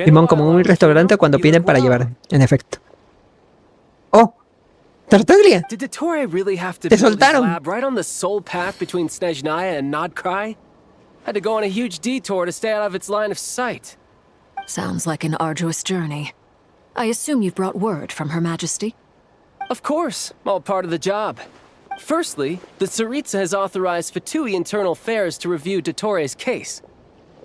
A: Simón, como un restaurante cuando piden para llevar, en efecto. ¡Oh! ¡Tartaglia!
M: Did Dottore really have to
A: ¡Te
M: build his
A: soltaron!
M: lab right on the sole path between Snezhnaya and Nodcry? Had to go on a huge detour to stay out of its line of sight.
J: Sounds like an arduous journey. I assume you've brought word from Her Majesty?
M: Of course, all part of the job. Firstly, the Tsaritsa has authorized Fatui Internal Affairs to review Dottore's case.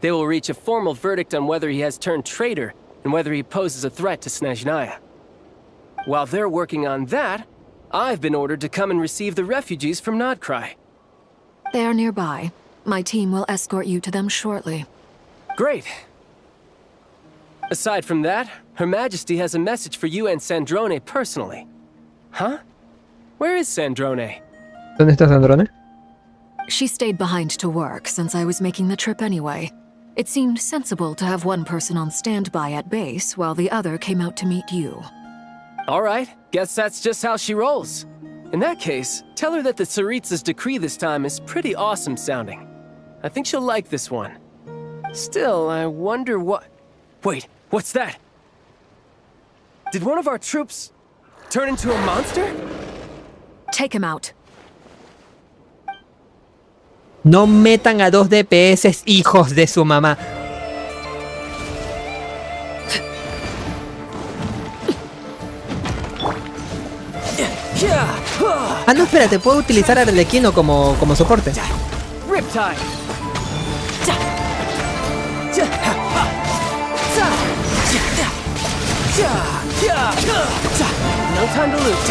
M: They will reach a formal verdict on whether he has turned traitor and whether he poses a threat to Snezhnaya. While they're working on that, I've been ordered to come and receive the refugees from Nodcry.
J: They are nearby. My team will escort you to them shortly.
M: Great. Aside from that, Her Majesty has a message for you and Sandrone personally. Huh? Where is Sandrone?
A: ¿Dónde está Sandrone?
J: She stayed behind to work since I was making the trip anyway. It seemed sensible to have one person on standby at base while the other came out to meet you.
M: All right, guess that's just how she rolls. In that case, tell her that the Tsaritsa's decree this time is pretty awesome sounding. I think she'll like this one. Still, I wonder what... Wait, what's that? Did one of our troops turn into a monster?
J: Take him out.
A: No metan a 2 DPS, hijos de su mamá. Ah, no, espérate, puedo utilizar a Arlequino como soporte.
M: Riptide. No time to lose.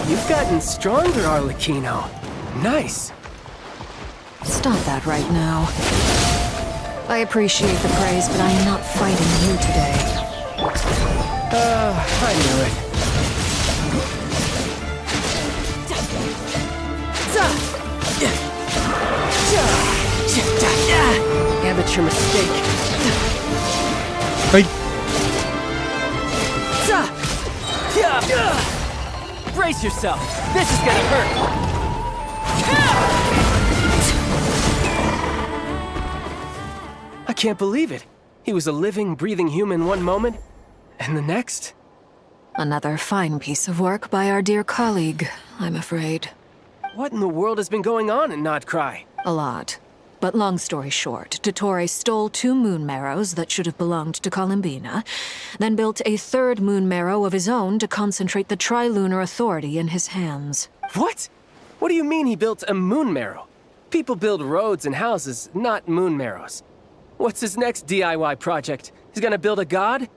M: You've gotten stronger, Arlecchino. Nice.
J: Stop that right now. I appreciate the praise, but I am not fighting you today.
M: I knew it. Amateur mistake.
A: Hey.
M: Brace yourself. This is gonna hurt. I can't believe it. He was a living, breathing human one moment, and the next...
J: Another fine piece of work by our dear colleague, I'm afraid.
M: What in the world has been going on in Nodcry?
J: A lot. But long story short, Dottore stole 2 moon marrows that should have belonged to Columbina, then built a 3rd moon marrow of his own to concentrate the Tri-Lunar Authority in his hands.
M: What? What do you mean he built a moon marrow? People build roads and houses, not moon marrows. What's his next DIY project? He's gonna build a god?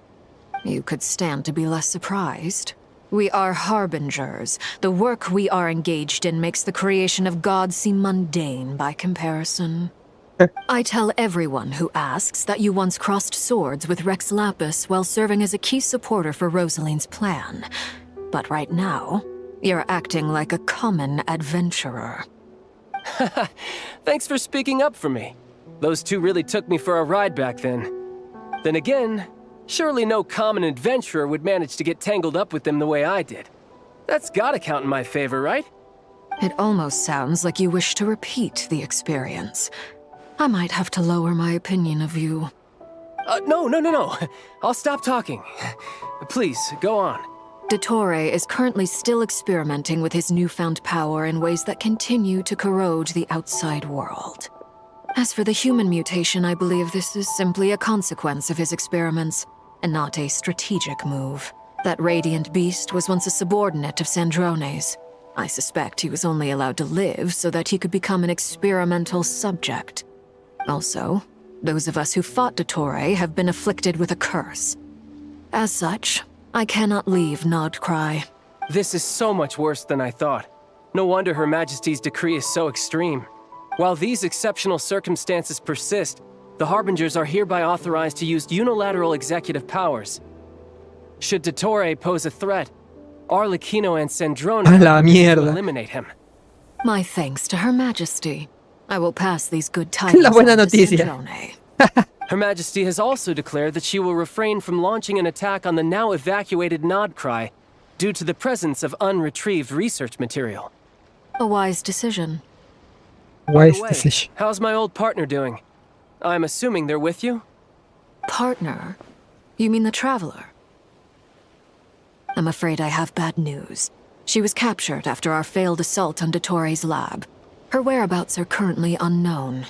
J: You could stand to be less surprised. We are harbingers. The work we are engaged in makes the creation of God seem mundane by comparison. I tell everyone who asks that you once crossed swords with Rex Lapis while serving as a key supporter for Rosaline's plan. But right now, you're acting like a common adventurer.
M: Thanks for speaking up for me. Those two really took me for a ride back then. Then again, surely no common adventurer would manage to get tangled up with them the way I did. That's gotta count in my favor, right?
J: It almost sounds like you wish to repeat the experience. I might have to lower my opinion of you.
M: No. I'll stop talking. Please, go on.
J: Dottore is currently still experimenting with his newfound power in ways that continue to corrode the outside world. As for the human mutation, I believe this is simply a consequence of his experiments, and not a strategic move. That radiant beast was once a subordinate of Sandrone's. I suspect he was only allowed to live so that he could become an experimental subject. Also, those of us who fought Dottore have been afflicted with a curse. As such, I cannot leave Nodcry.
M: This is so much worse than I thought. No wonder Her Majesty's decree is so extreme. While these exceptional circumstances persist, the Harbingers are hereby authorized to use unilateral executive powers. Should Dottore pose a threat, Arlecchino and Sandrone will eliminate him.
J: My thanks to Her Majesty. I will pass these good tidings
A: La buena
J: on to
A: noticia.
J: Sandrone.
M: Her Majesty has also declared that she will refrain from launching an attack on the now evacuated Nodcry due to the presence of unretrieved research material.
J: A wise decision.
A: Wise decision.
M: How's my old partner doing? I'm assuming they're with you?
J: Partner? You mean the Traveler? I'm afraid I have bad news. She was captured after our failed assault on Dottore's lab. Her whereabouts are currently unknown.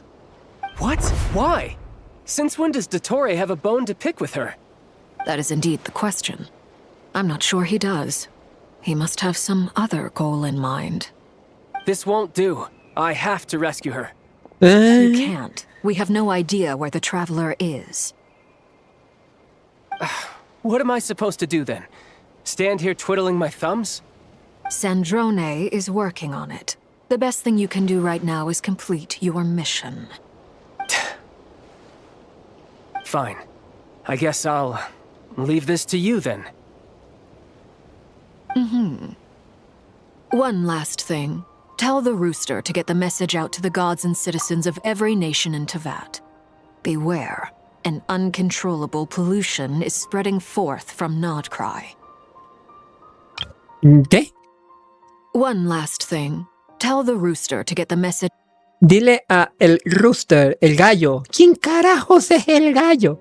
M: What? Why? Since when does Dottore have a bone to pick with her?
J: That is indeed the question. I'm not sure he does. He must have some other goal in mind.
M: This won't do. I have to rescue her.
J: You can't. We have no idea where the Traveler is.
M: What am I supposed to do then? Stand here twiddling my thumbs?
J: Sandrone is working on it. The best thing you can do right now is complete your mission.
M: Fine. I guess I'll leave this to you then.
J: One last thing. Tell the rooster to get the message out to the gods and citizens of every nation in Tevat. Beware. An uncontrollable pollution is spreading forth from Nodcry.
A: ¿Qué?
J: One last thing. Tell the rooster to get the message.
A: Dile a el rooster, el gallo. ¿Quién carajos es el gallo?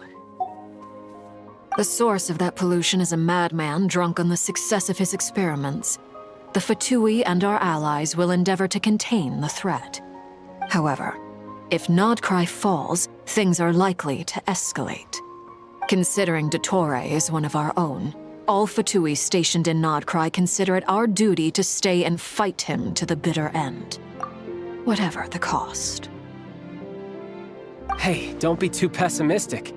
J: The source of that pollution is a madman drunk on the success of his experiments. The Fatui and our allies will endeavor to contain the threat. However, if Nodcry falls, things are likely to escalate. Considering Dottore is one of our own, all Fatui stationed in Nodcry consider it our duty to stay and fight him to the bitter end. Whatever the cost.
M: Hey, don't be too pessimistic.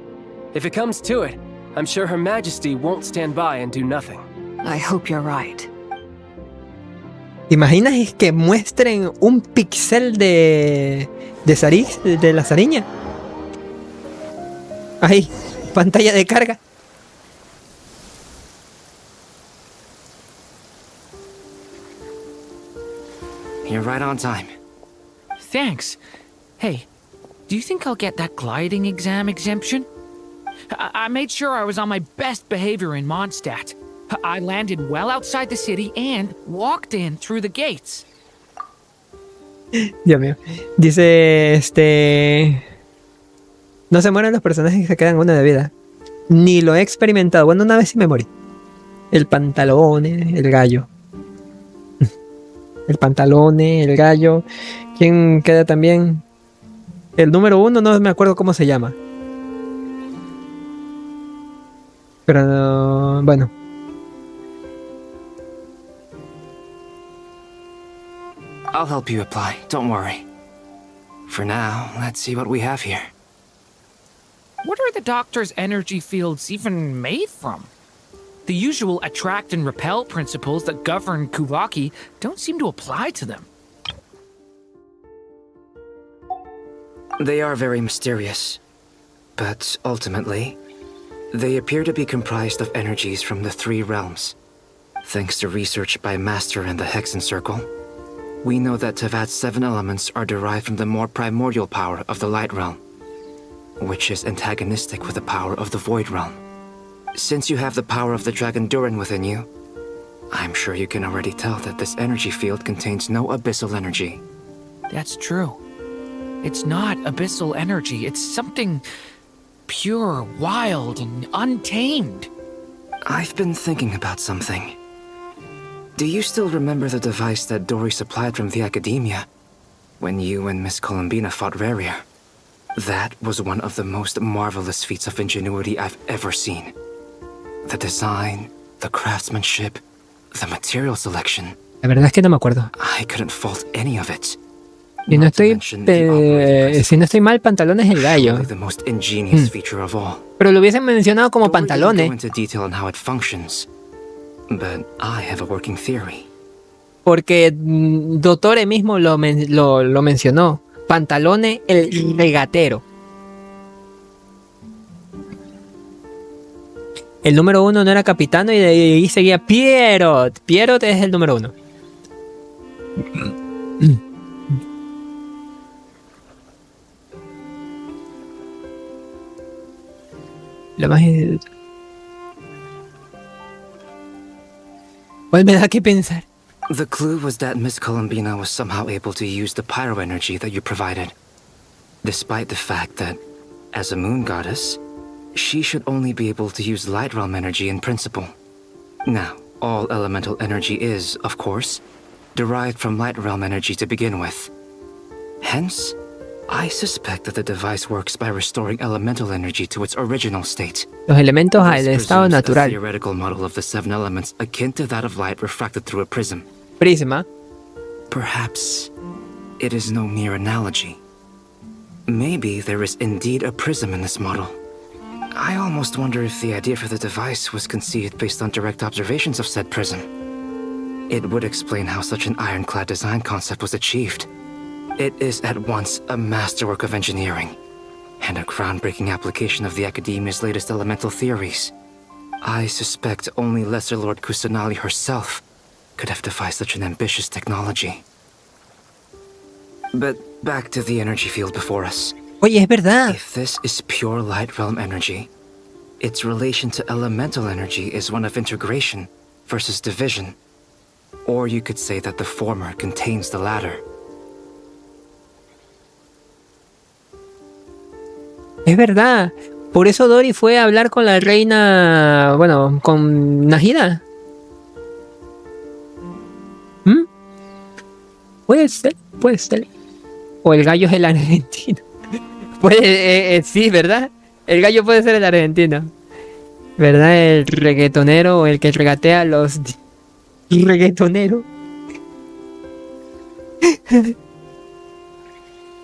M: If it comes to it, I'm sure Her Majesty won't stand by and do nothing.
J: I hope you're right.
A: ¿Te imaginas que muestren un pixel de la Sariña? Ahí, pantalla de carga.
B: You're right on time.
S: Thanks. Hey, do you think I'll get that gliding exam exemption? I made sure I was on my best behavior in Mondstadt. I landed well outside the city and walked in through the gates.
A: Dios mío. Dice, no se mueren los personajes que se quedan uno de vida. Ni lo he experimentado. Bueno, una vez sí me morí. El pantalone, el gallo. El pantalone, el gallo. ¿Quién queda también? El número 1 no me acuerdo cómo se llama. Pero bueno.
B: I'll help you apply, don't worry. For now, let's see what we have here.
S: What are the doctor's energy fields even made from? The usual attract and repel principles that govern Kuvaki don't seem to apply to them.
B: They are very mysterious, but ultimately, they appear to be comprised of energies from the 3 realms. Thanks to research by Master in the Hexen Circle, we know that Tevat's 7 elements are derived from the more primordial power of the Light Realm, which is antagonistic with the power of the Void Realm. Since you have the power of the Dragon Durin within you, I'm sure you can already tell that this energy field contains no abyssal energy.
S: That's true. It's not abyssal energy, it's something pure, wild, and untamed.
B: I've been thinking about something. Do you still remember the device that Dory supplied from the Academia when you and Miss Columbina fought Rarier? That was one of the most marvelous feats of ingenuity I've ever seen. The design, the craftsmanship, the material selection.
A: La verdad es que no me acuerdo.
B: I couldn't fault any of it.
A: Si no estoy mal, pantalones el gallo.
B: The most ingenious feature of all.
A: Pero lo hubiesen mencionado como pantalones.
B: Go into detail on how it functions, but I have a working theory.
A: Porque Dottore mismo lo mencionó. Pantalones el regatero. El número 1 no era capitano y de ahí seguía Pierrot. Pierrot es el número 1. Lo más... ¿Cuál me da que pensar?
B: The clue was that Miss Columbina was somehow able to use the pyro energy that you provided, despite the fact that, as a moon goddess, she should only be able to use light realm energy in principle. Now, all elemental energy is, of course, derived from light realm energy to begin with. Hence, I suspect that the device works by restoring elemental energy to its original state.
A: Los elementos al estado natural.
B: A theoretical model of the 7 elements akin to that of light refracted through a prism.
A: Prisma.
B: Perhaps it is no mere analogy. Maybe there is indeed a prism in this model. I almost wonder if the idea for the device was conceived based on direct observations of said prism. It would explain how such an ironclad design concept was achieved. It is at once a masterwork of engineering and a groundbreaking application of the Academia's latest elemental theories. I suspect only Lesser Lord Kusanali herself could have devised such an ambitious technology. But back to the energy field before us.
A: Oye, es verdad.
B: If this is pure light realm energy, its relation to elemental energy is one of integration versus division. Or you could say that the former contains the latter.
A: Es verdad. Por eso Dory fue a hablar con la reina... Bueno, con Nahida. Puede ser, puede ser. O el gallo es el argentino. Sí, ¿verdad? El gallo puede ser el argentino. ¿Verdad? El reggaetonero o el que regatea a los... Reggaetonero.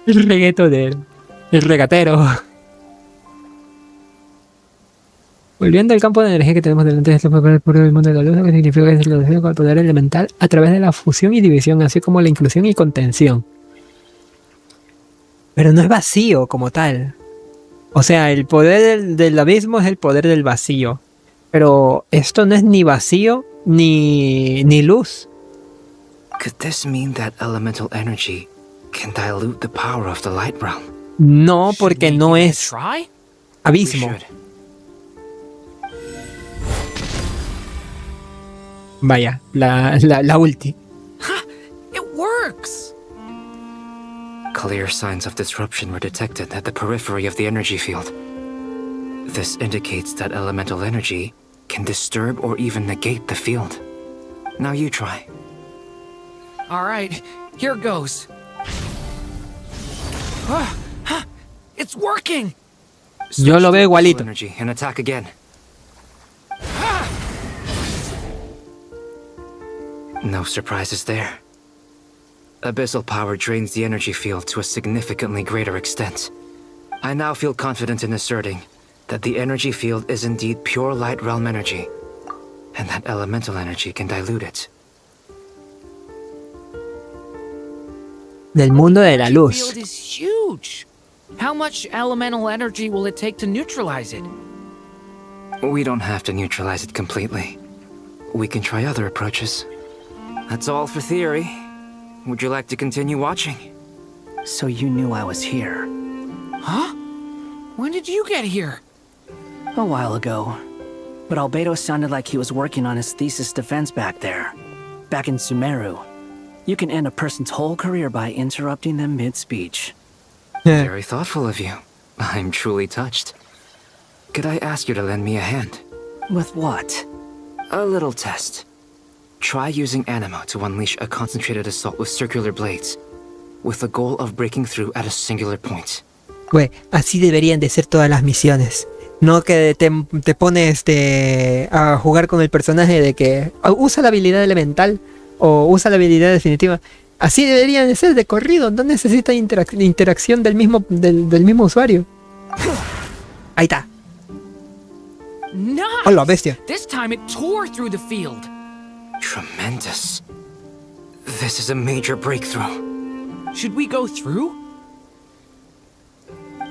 A: El reggaetonero. El regatero. Volviendo al campo de energía que tenemos delante de este papel puro del mundo de la luz, lo que significa que es relacionado con el poder elemental a través de la fusión y división, así como la inclusión y contención. Pero no es vacío como tal. O sea, el poder del abismo es el poder del vacío. Pero esto no es ni vacío ni luz.
B: Could this mean that elemental energy can dilute the power of the light realm?
A: No, porque no es abismo. Vaya, la ulti.
S: It works!
B: Clear signs of disruption were detected at the periphery of the energy field. This indicates that elemental energy can disturb or even negate the field. Now you try.
S: Alright, here goes. It's working!
A: Yo lo veo igualito.
B: Energy and attack again. No surprises there. Abyssal power drains the energy field to a significantly greater extent. I now feel confident in asserting that the energy field is indeed pure light realm energy. and that elemental energy can dilute it.
A: Del mundo de la
S: The
A: luz.
S: field is huge. How much elemental energy will it take to neutralize it?
B: We don't have to neutralize it completely. We can try other approaches. That's all for theory. Would you like to continue watching?
P: So you knew I was here.
S: Huh? When did you get here?
P: A while ago. But Albedo sounded like he was working on his thesis defense back there. Back in Sumeru. You can end a person's whole career by interrupting them mid-speech.
B: Very thoughtful of you. I'm truly touched. Could I ask you to lend me a hand?
P: With what?
B: A little test. Try using Animo to unleash a concentrated assault with circular blades, with the goal of breaking through at a singular point.
A: Güey, así deberían de ser todas las misiones. No que te pones a jugar con el personaje de que usa la habilidad elemental o usa la habilidad definitiva. Así deberían de ser de corrido. No necesita interacción del mismo usuario. Ahí está.
S: Nice.
A: Hola, bestia.
S: This time it tore through the field.
B: Tremendous. This is a major breakthrough.
S: Should we go through?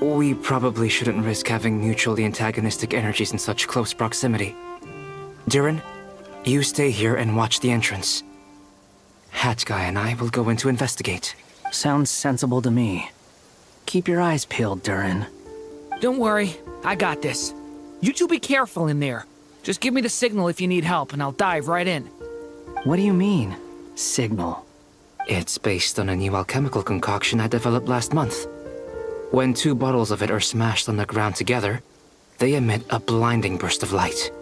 B: We probably shouldn't risk having mutually antagonistic energies in such close proximity. Durin, you stay here and watch the entrance. Hat Guy and I will go in to investigate.
P: Sounds sensible to me. Keep your eyes peeled, Durin.
S: Don't worry, I got this. You two be careful in there. Just give me the signal if you need help and I'll dive right in.
P: What do you mean, signal?
B: It's based on a new alchemical concoction I developed last month. When 2 bottles of it are smashed on the ground together, they emit a blinding burst of light.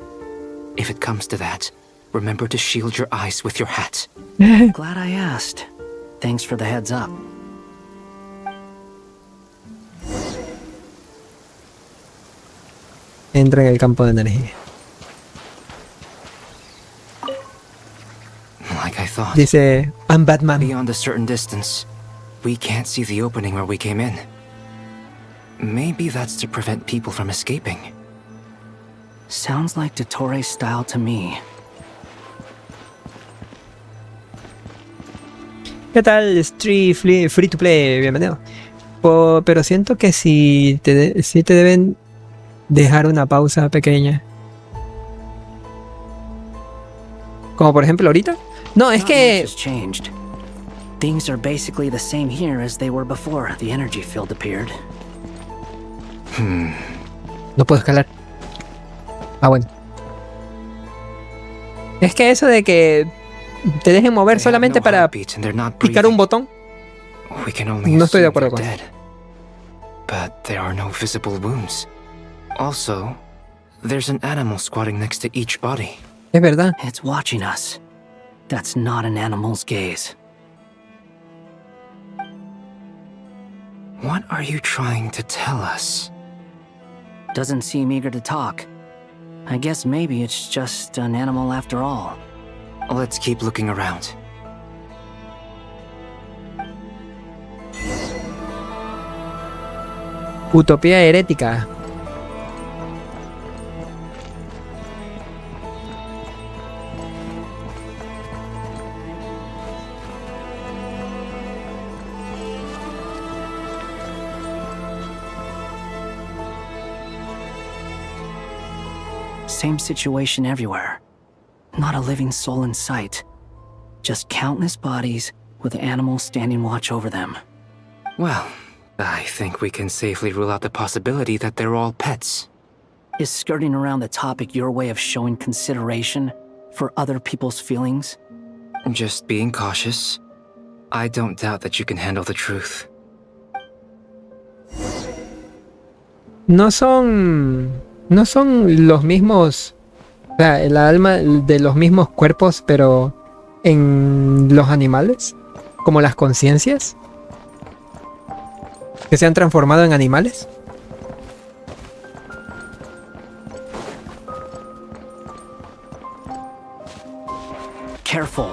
B: If it comes to that, remember to shield your eyes with your hat.
P: Glad I asked. Thanks for the heads up.
A: Entra en el campo de energía.
B: Like I thought.
A: Dice, I'm Batman.
B: Beyond a certain distance, we can't see the opening where we came in. Maybe that's to prevent people from escaping.
P: Sounds like Dottore style to me.
A: ¿Qué tal, Free to Play? Bienvenido. Pero siento que sí te deben dejar una pausa pequeña. Como por ejemplo ahorita. No, es que...
P: Things are basically the same here as they were before the energy field appeared.
A: No puedo escalar. Ah, bueno. Es que eso de que te dejen mover solamente para picar un botón. No estoy de acuerdo con eso.
B: But there are no visible wounds. Also, there's an animal squatting next to each body.
A: Es verdad.
P: It's watching us. That's not an animal's gaze.
B: What are you trying to tell us?
P: Doesn't seem eager to talk. I guess maybe it's just an animal after all.
B: Let's keep looking around.
A: Utopía herética.
P: Same situation everywhere. Not a living soul in sight. Just countless bodies with animals standing watch over them.
B: Well, I think we can safely rule out the possibility that they're all pets.
P: Is skirting around the topic your way of showing consideration for other people's feelings?
B: Just being cautious. I don't doubt that you can handle the truth.
A: No son los mismos, o sea, el alma de los mismos cuerpos, pero en los animales, como las conciencias que se han transformado en animales.
P: Careful.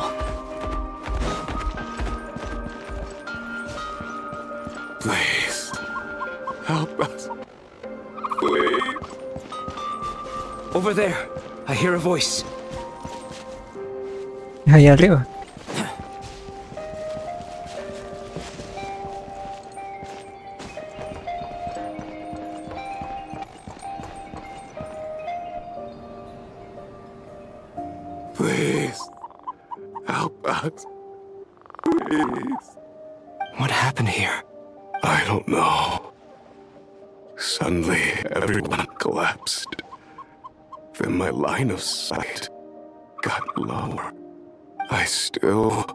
C: Please, help us. Please.
B: Over there, I hear a voice.
A: Ahí arriba.
R: Please, help us. Please.
I: What happened here?
R: I don't know. Suddenly, everyone collapsed. Then my line of sight got lower. I still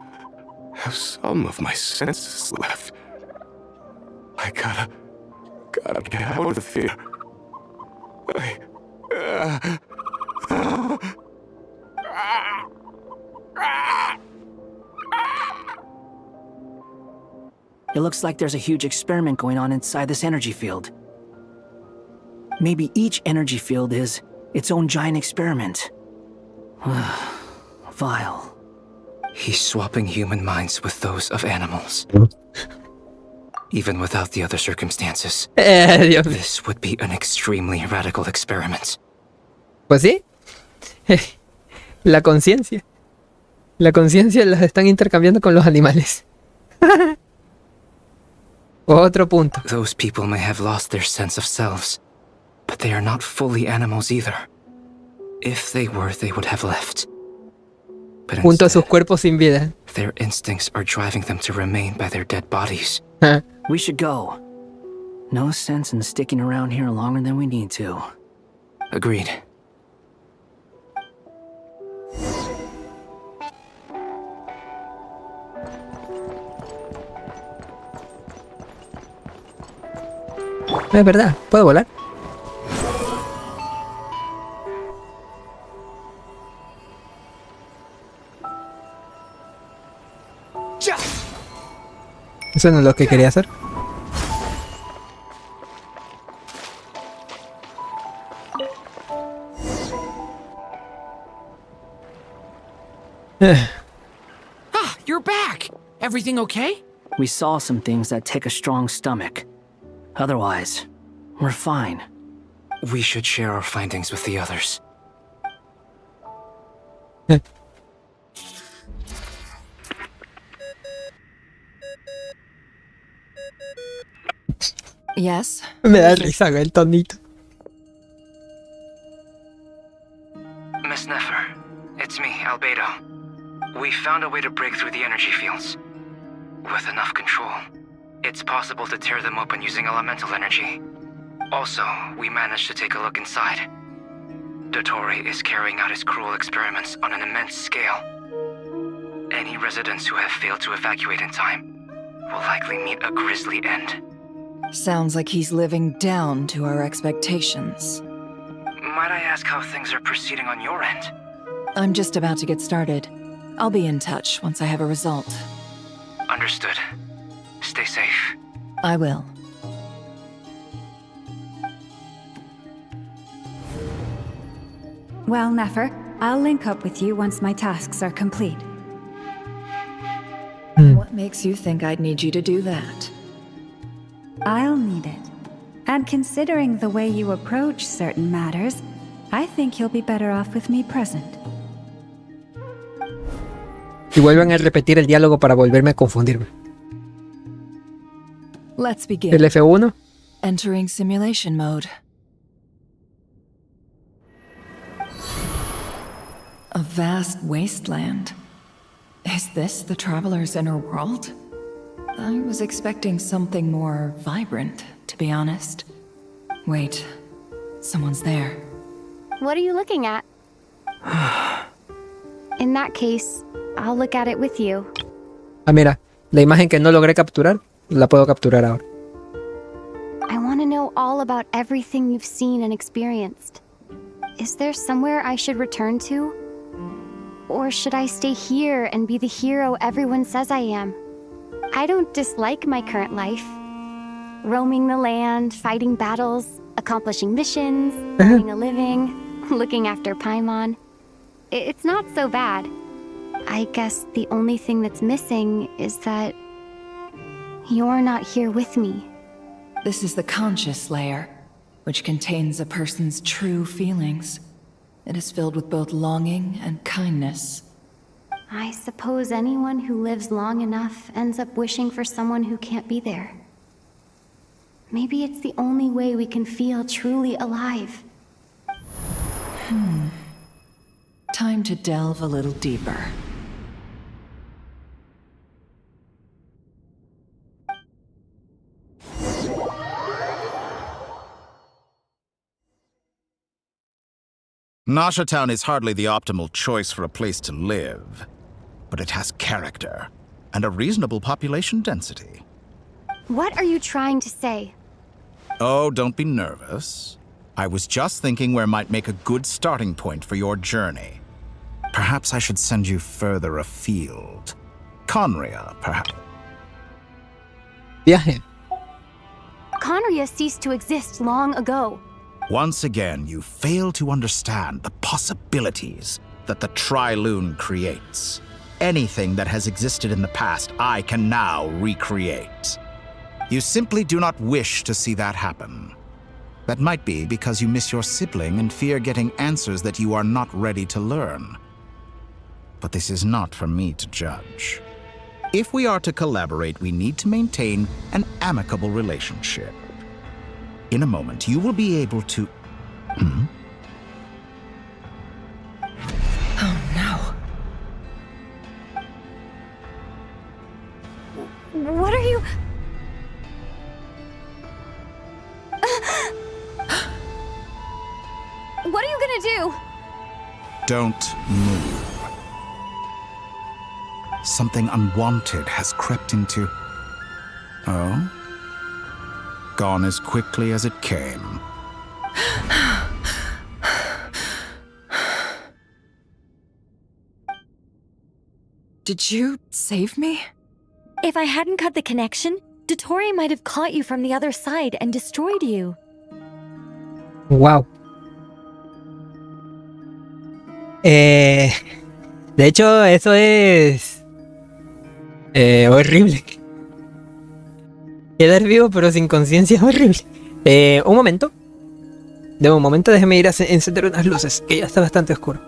R: have some of my senses left. I gotta get out of here.
P: It looks like there's a huge experiment going on inside this energy field. Maybe each energy field is its own giant experiment. Vile.
B: He's swapping human minds with those of animals. Even without the other circumstances. This would be an extremely radical experiment.
A: Pues sí. La conciencia. La conciencia las están intercambiando con los animales. Otro punto.
B: Those people may have lost their sense of selves, but they are not fully animals either. If they were, they would have left. But
A: junto a sus cuerpos sin vida.
B: Their instincts are driving them to remain by their dead bodies.
P: We should go. No sense in sticking around here longer than we need to.
B: Agreed.
A: Es verdad, puedo volar. Eso no es lo que quería hacer.
S: You're back! Everything okay?
P: We saw some things that take a strong stomach. Otherwise, we're fine.
B: We should share our findings with the others.
G: Yes?
A: Me da risa el tonito.
B: Miss Nefer, it's me, Albedo. We found a way to break through the energy fields. With enough control, it's possible to tear them open using elemental energy. Also, we managed to take a look inside. Dottore is carrying out his cruel experiments on an immense scale. Any residents who have failed to evacuate in time will likely meet a grisly end.
G: Sounds like he's living down to our expectations.
B: Might I ask how things are proceeding on your end?
G: I'm just about to get started. I'll be in touch once I have a result.
B: Understood. Stay safe.
G: I will.
K: Well, Nefer, I'll link up with you once my tasks are complete.
G: What makes you think I'd need you to do that?
K: I'll need it. And considering the way you approach certain matters, I think you'll be better off with me present.
A: Y vuelvan a repetir el diálogo para volverme a confundirme.
G: Let's begin.
A: El F1.
G: Entering simulation mode. A vast wasteland. Is this the traveler's inner world? I was expecting something more vibrant, to be honest. Wait, someone's there.
N: What are you looking at? In that case, I'll look at it with you.
A: Ah, mira, la imagen que no logré capturar, la puedo capturar ahora.
N: I want to know all about everything you've seen and experienced. Is there somewhere I should return to? Or should I stay here and be the hero everyone says I am? I don't dislike my current life. Roaming the land, fighting battles, accomplishing missions, earning a living, looking after Paimon. It's not so bad. I guess the only thing that's missing is that you're not here with me.
G: This is the conscious layer, which contains a person's true feelings. It is filled with both longing and kindness.
N: I suppose anyone who lives long enough ends up wishing for someone who can't be there. Maybe it's the only way we can feel truly alive.
G: Time to delve a little deeper.
O: Nasha Town is hardly the optimal choice for a place to live, but it has character and a reasonable population density.
N: What are you trying to say?
O: Oh, don't be nervous. I was just thinking where might make a good starting point for your journey. Perhaps I should send you further afield. Conria, perhaps.
A: Viaje.
N: Conria ceased to exist long ago.
O: Once again, you fail to understand the possibilities that the Tri-Lune creates. Anything that has existed in the past, I can now recreate. You simply do not wish to see that happen. That might be because you miss your sibling and fear getting answers that you are not ready to learn. But this is not for me to judge. If we are to collaborate, we need to maintain an amicable relationship. In a moment, you will be able to...
G: Oh no.
N: What are you... What are you gonna do?
O: Don't move. Something unwanted has crept into... Oh? Gone as quickly as it came.
G: Did you save me?
V: If I hadn't cut the connection, Dottore might have caught you from the other side and destroyed you.
A: Wow. De hecho, eso es horrible. Quedar vivo pero sin conciencia es horrible. Un momento. De un momento, déjeme ir a encender unas luces, que ya está bastante oscuro.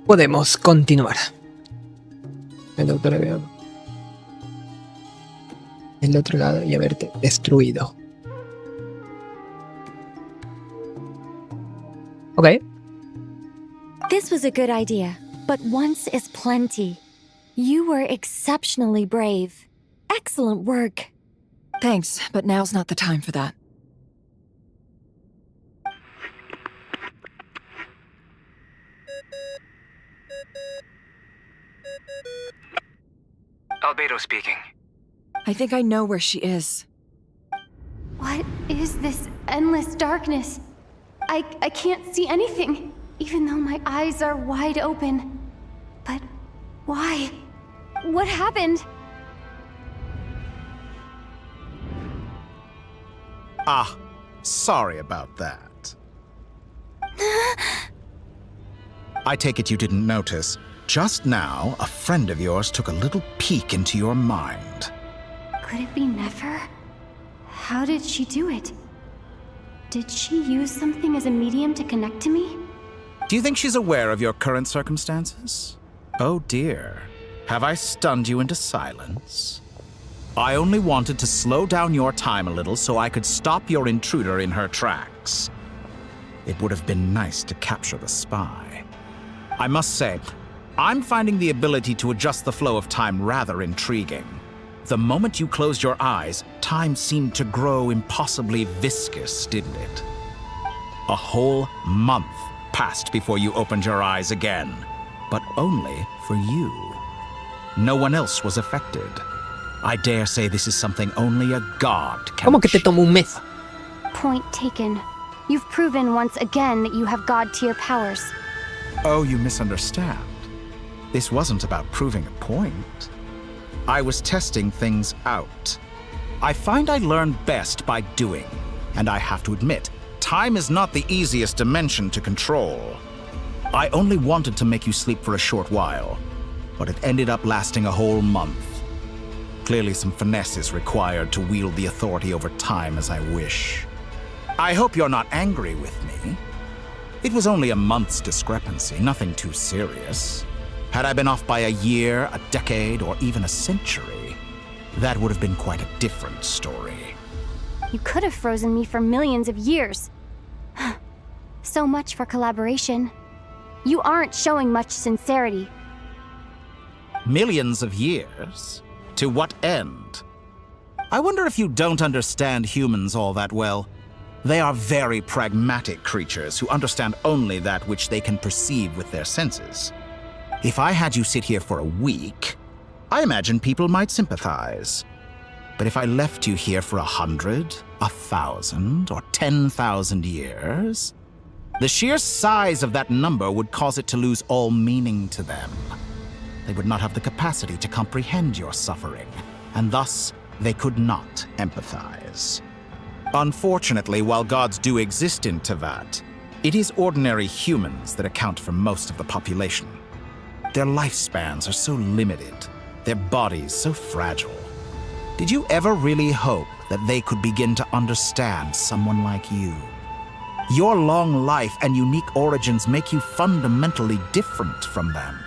A: Podemos continuar. El doctor había el otro lado y haberte destruido. Okay.
V: This was a good idea, but once is plenty. You were exceptionally brave. Excellent work.
G: Thanks, but now's not the time for that.
P: Albedo speaking.
G: I think I know where she is.
N: What is this endless darkness? I can't see anything, even though my eyes are wide open. But why? What happened?
O: Ah, sorry about that. I take it you didn't notice. Just now, a friend of yours took a little peek into your mind.
N: Could it be Nefer? How did she do it? Did she use something as a medium to connect to me?
O: Do you think she's aware of your current circumstances? Oh dear. Have I stunned you into silence? I only wanted to slow down your time a little so I could stop your intruder in her tracks. It would have been nice to capture the spy. I must say, I'm finding the ability to adjust the flow of time rather intriguing. The moment you closed your eyes, time seemed to grow impossibly viscous, didn't it? A whole month passed before you opened your eyes again, but only for you. No one else was affected. I dare say this is something only a god can.
A: ¿Cómo que te tomó un mes?
N: Point taken. You've proven once again that you have God-tier powers.
O: Oh, you misunderstand. This wasn't about proving a point. I was testing things out. I find I learn best by doing, and I have to admit, time is not the easiest dimension to control. I only wanted to make you sleep for a short while, but it ended up lasting a whole month. Clearly some finesse is required to wield the authority over time as I wish. I hope you're not angry with me. It was only a month's discrepancy, nothing too serious. Had I been off by a year, a decade, or even a century, that would have been quite a different story.
N: You could have frozen me for millions of years. So much for collaboration. You aren't showing much sincerity.
O: Millions of years? To what end? I wonder if you don't understand humans all that well. They are very pragmatic creatures who understand only that which they can perceive with their senses. If I had you sit here for a week, I imagine people might sympathize. But if I left you here for 100, 1,000, or 10,000 years, the sheer size of that number would cause it to lose all meaning to them. They would not have the capacity to comprehend your suffering, and thus they could not empathize. Unfortunately, while gods do exist in Teyvat, it is ordinary humans that account for most of the population. Their lifespans are so limited, their bodies so fragile. Did you ever really hope that they could begin to understand someone like you? Your long life and unique origins make you fundamentally different from them.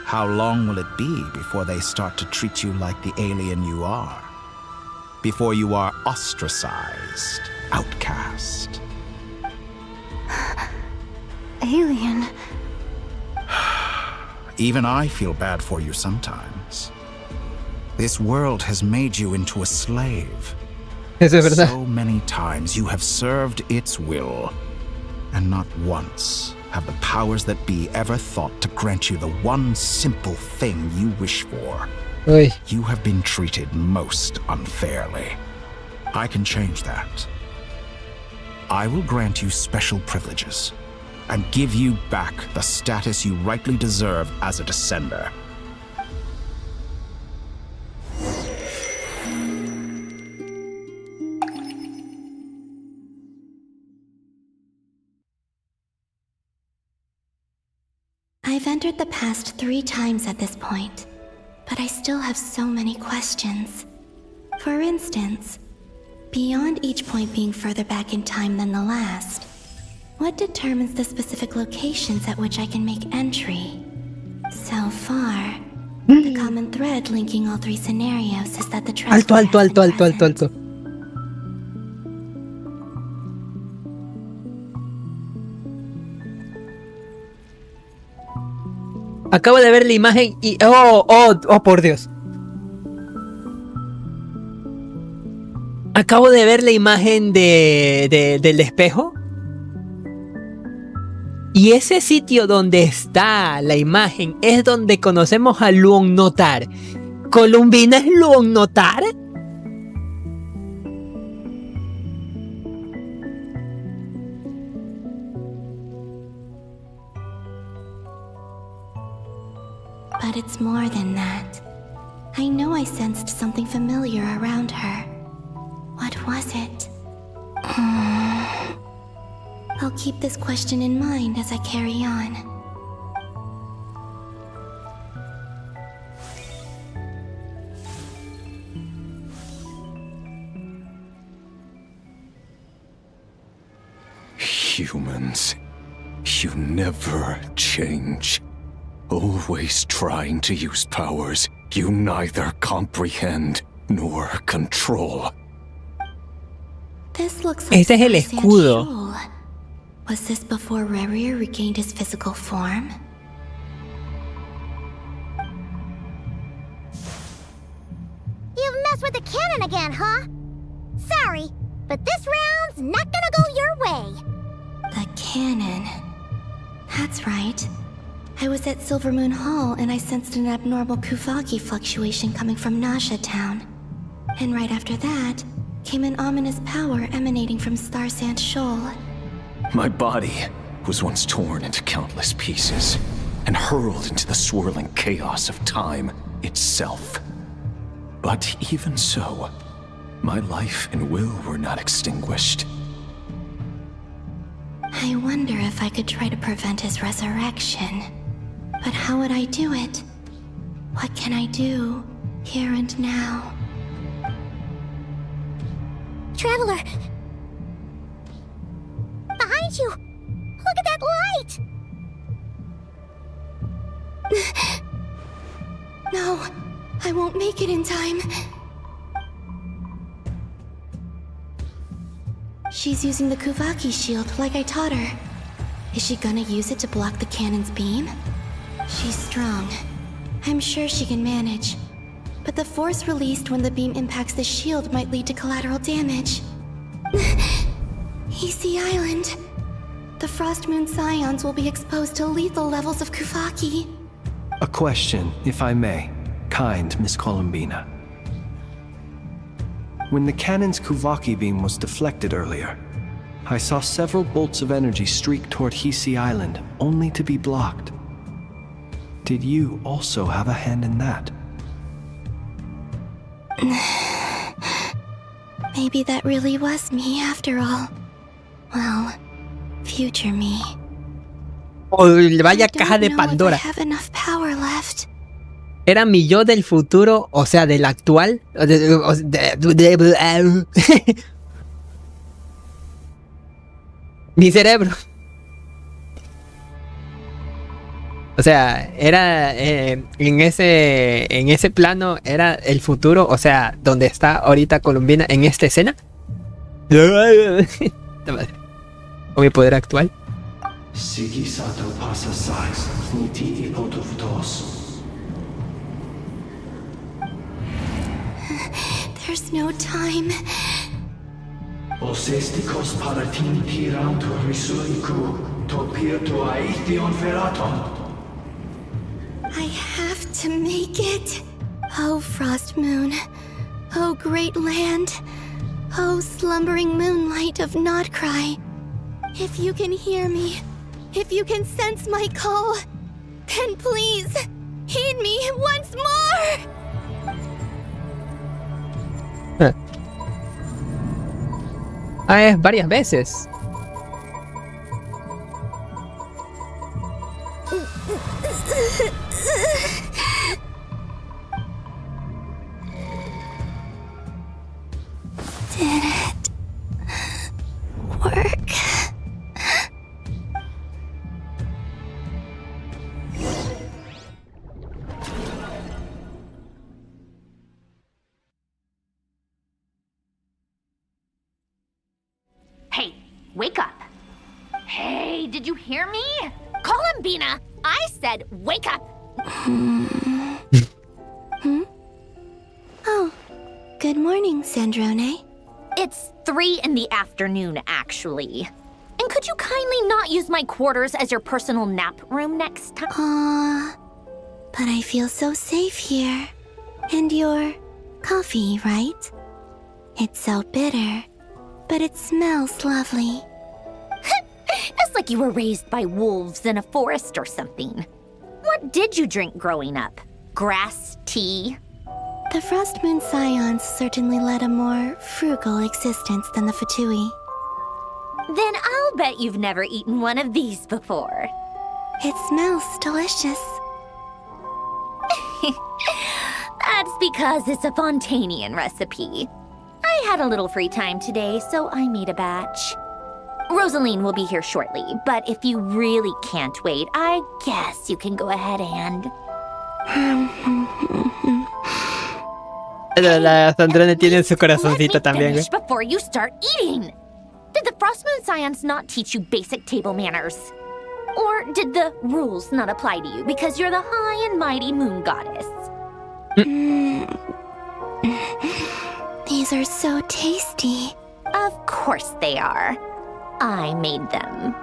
O: How long will it be before they start to treat you like the alien you are? Before you are ostracized, outcast?
N: Alien.
O: Even I feel bad for you sometimes. This world has made you into a slave.
A: Eso es verdad.
O: So many times you have served its will, and not once have the powers that be ever thought to grant you the one simple thing you wish for.
A: Uy.
O: You have been treated most unfairly. I can change that. I will grant you special privileges and give you back the status you rightly deserve as a descender.
T: I've entered the past 3 times at this point, but I still have so many questions. For instance, beyond each point being further back in time than the last, what determines the specific locations at which I can make entry? So far, the common thread linking all 3 scenarios is that the traveler
A: Alto. Acabo de ver la imagen y... ¡Oh, por Dios! Acabo de ver la imagen del espejo. Y ese sitio donde está la imagen es donde conocemos a Luon Notar. ¿Columbina es Luon Notar?
T: But it's more than that. I know I sensed something familiar around her. What was it? I'll keep this question in mind as I carry on.
R: Humans, you never change. Always trying to use powers you neither comprehend nor control.
T: This looks like
A: Ese es el escudo.
T: Was this before Rerir regained his physical form?
Q: You've messed with the cannon again, huh? Sorry, but this round's not gonna go your way.
T: The cannon. That's right. I was at Silvermoon Hall and I sensed an abnormal Kuvaki fluctuation coming from Nasha Town. And right after that, came an ominous power emanating from Star Sand Shoal.
R: My body was once torn into countless pieces and hurled into the swirling chaos of time itself. But even so, my life and will were not extinguished.
T: I wonder if I could try to prevent his resurrection. But how would I do it? What can I do, here and now?
Q: Traveler! Behind you! Look at that light!
T: No, I won't make it in time. She's using the Kuvaki shield like I taught her. Is she gonna use it to block the cannon's beam? She's strong. I'm sure she can manage. But the force released when the beam impacts the shield might lead to collateral damage. Easy Island. The Frost Moon Scions will be exposed to lethal levels of Kuvaki.
H: A question, if I may, kind Miss Columbina. When the cannon's Kuvaki beam was deflected earlier, I saw several bolts of energy streak toward Hisi Island, only to be blocked. Did you also have a hand in that?
T: Maybe that really was me after all. Well, future me.
A: Oh, vaya caja de Pandora.
T: I have enough power left.
A: Era mi yo del futuro, o sea, del actual. Mi cerebro. O sea, era en ese plano era el futuro, o sea, donde está ahorita Columbina en esta escena. Con mi poder actual.
T: There's no time. I have to make it. Oh, Frost Moon. Oh, great land. Oh, slumbering moonlight of Nodcry. If you can hear me, if you can sense my call, then please, heed me once more!
A: Es varias veces.
T: Did it work?
E: Hey, wake up. Hey, did you hear me? Columbina, I said wake up.
T: Oh, good morning, Sandrone.
E: It's 3 in the afternoon, actually. And could you kindly not use my quarters as your personal nap room next time?
T: Aww, but I feel so safe here. And your coffee, right? It's so bitter, but it smells lovely.
E: It's like you were raised by wolves in a forest or something. What did you drink growing up? Grass tea?
T: The Frost Moon Scions certainly led a more frugal existence than the Fatui.
E: Then I'll bet you've never eaten one of these before.
T: It smells delicious.
E: That's because it's a Fontanian recipe. I had a little free time today, so I made a batch. Rosaline will be here shortly, but if you really can't wait, I guess you can go ahead and...
A: La Sandrone tiene su corazoncito también,
E: finish before you start eating. Did the Frost Moon Scions not teach you basic table manners? Or did the rules not apply to you because you're the high and mighty moon goddess?
T: These are so tasty.
E: Of course they are. I made them.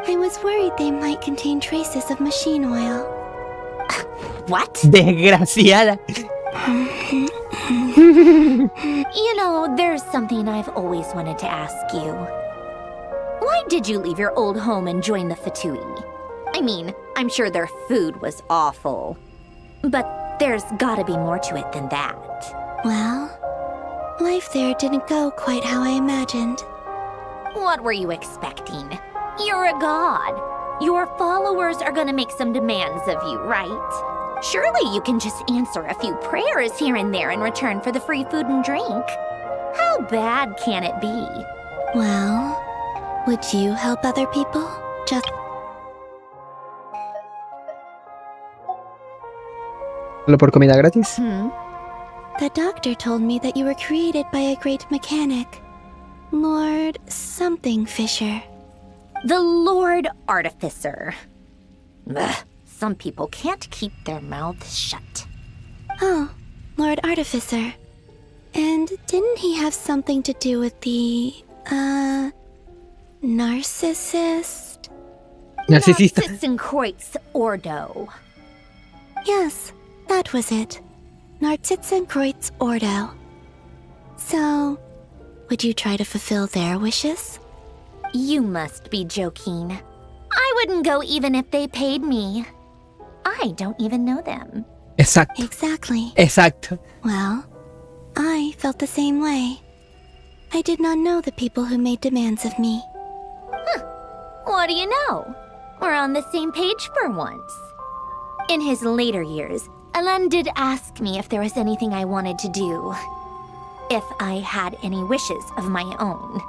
T: I was worried they might contain traces of machine oil.
E: What?
A: Desgraciada.
E: You know, there's something I've always wanted to ask you. Why did you leave your old home and join the Fatui? I mean, I'm sure their food was awful. But there's gotta be more to it than that.
T: Well, life there didn't go quite how I imagined.
E: What were you expecting? You're a god. Your followers are gonna make some demands of you, right? Surely you can just answer a few prayers here and there in return for the free food and drink. How bad can it be?
T: Well, would you help other people? Just...
A: ¿Solo por comida gratis?
T: The doctor told me that you were created by a great mechanic. Lord something Fisher.
E: The Lord Artificer. Ugh, some people can't keep their mouths shut.
T: Oh, Lord Artificer. And didn't he have something to do with the, narcissist?
E: Narcissenkreuz Ordo.
T: Yes, that was it. Narcissenkreuz Ordo. So, would you try to fulfill their wishes?
E: You must be joking. I wouldn't go even if they paid me. I don't even know them.
A: Exacto.
T: Exactly.
A: Exacto.
T: Well, I felt the same way. I did not know the people who made demands of me.
E: What do you know? We're on the same page for once. In his later years, Alan did ask me if there was anything I wanted to do. If I had any wishes of my own.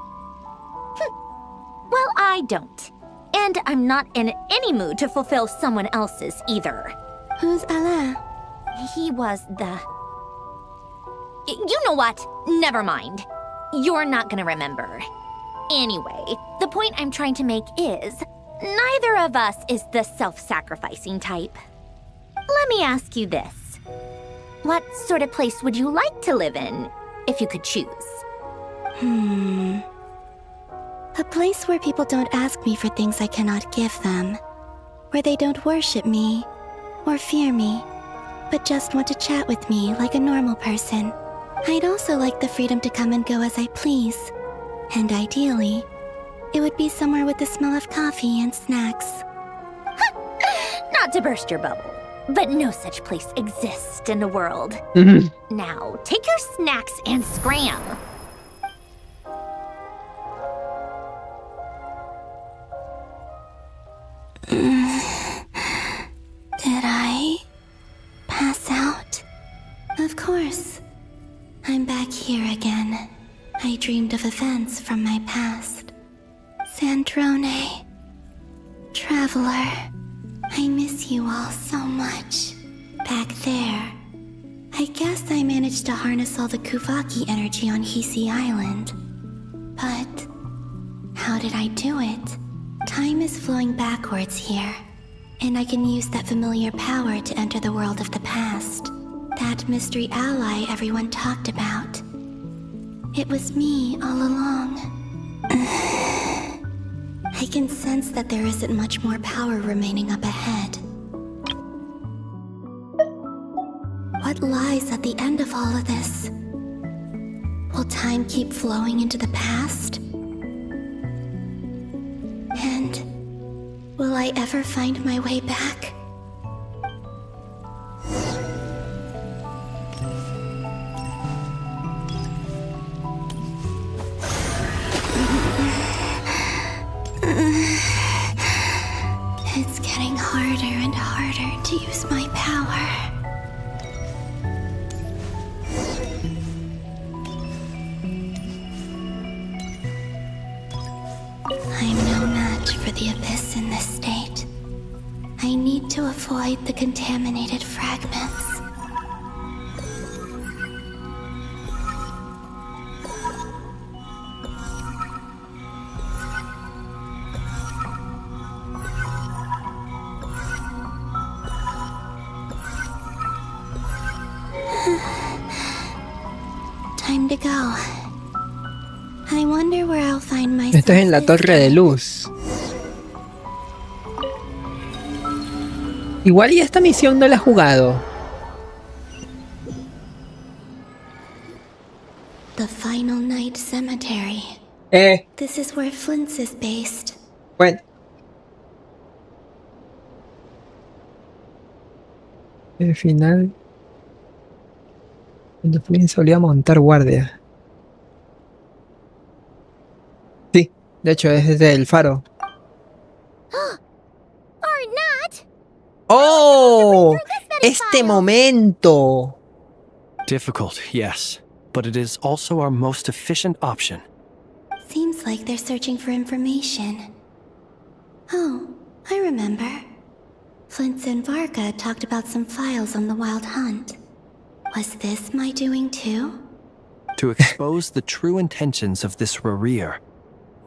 E: Well, I don't. And I'm not in any mood to fulfill someone else's either.
T: Who's Alain?
E: He was the... You know what? Never mind. You're not gonna remember. Anyway, the point I'm trying to make is, neither of us is the self-sacrificing type. Let me ask you this. What sort of place would you like to live in, if you could choose?
T: A place where people don't ask me for things I cannot give them. Where they don't worship me, or fear me, but just want to chat with me like a normal person. I'd also like the freedom to come and go as I please. And ideally, it would be somewhere with the smell of coffee and snacks.
E: Not to burst your bubble, but no such place exists in the world. Now, take your snacks and scram.
T: Did I pass out? Of course. I'm back here again. I dreamed of events from my past. Sandrone. Traveler. I miss you all so much. Back there. I guess I managed to harness all the Kuvaki energy on Hisi Island. But how did I do it? Time is flowing backwards here, and I can use that familiar power to enter the world of the past. That mystery ally everyone talked about. It was me all along. I can sense that there isn't much more power remaining up ahead. What lies at the end of all of this? Will time keep flowing into the past? And will I ever find my way back? It's getting harder and harder to use my power. I'm no match for the Abyss in this state. I need to avoid the contaminated fragments. Time to go. I wonder where I'll find myself.
A: Esto es en la torre de luz. Igual y esta misión no la he jugado.
T: final night cemetery. This is where Flint's is based.
A: Bueno. El final. Cuando Flynn solía montar guardia. Sí, de hecho es desde el faro. ¡Oh! ¡Este momento!
H: Difficult, yes, but it is also our most efficient option.
T: Seems like they're searching for information. Oh, I remember. Flint and Varga talked about some files on the Wild Hunt. Was this my doing too?
H: To expose the true intentions of this Rereer,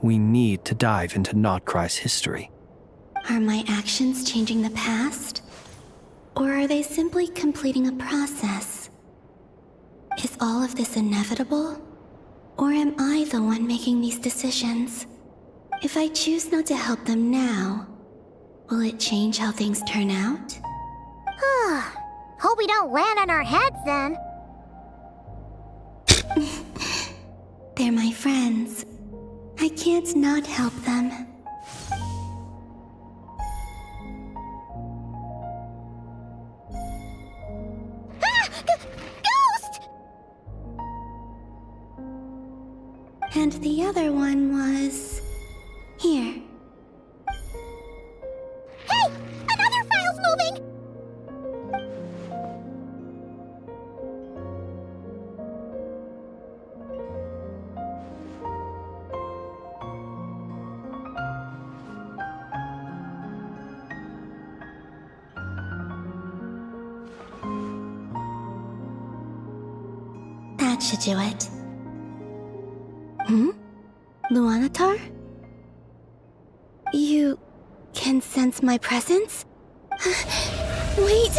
H: we need to dive into Notcry's history.
T: Are my actions changing the past? Or are they simply completing a process? Is all of this inevitable? Or am I the one making these decisions? If I choose not to help them now, will it change how things turn out?
Q: Hope we don't land on our heads then.
T: They're my friends. I can't not help them.
Q: Ghost!
T: And the other one was... here.
Q: Hey! Another file's moving!
T: That should do it. Luanatar? You can sense my presence? Wait!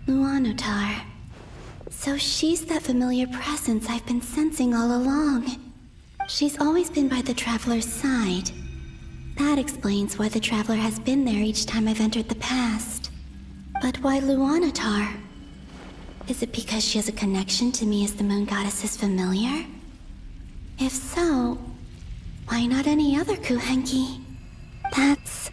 T: Luanatar. So she's that familiar presence I've been sensing all along. She's always been by the Traveler's side. That explains why the Traveler has been there each time I've entered the past. But why Luanatar? Is it because she has a connection to me as the Moon Goddess's familiar? If so, why not any other Kuhenki? That's...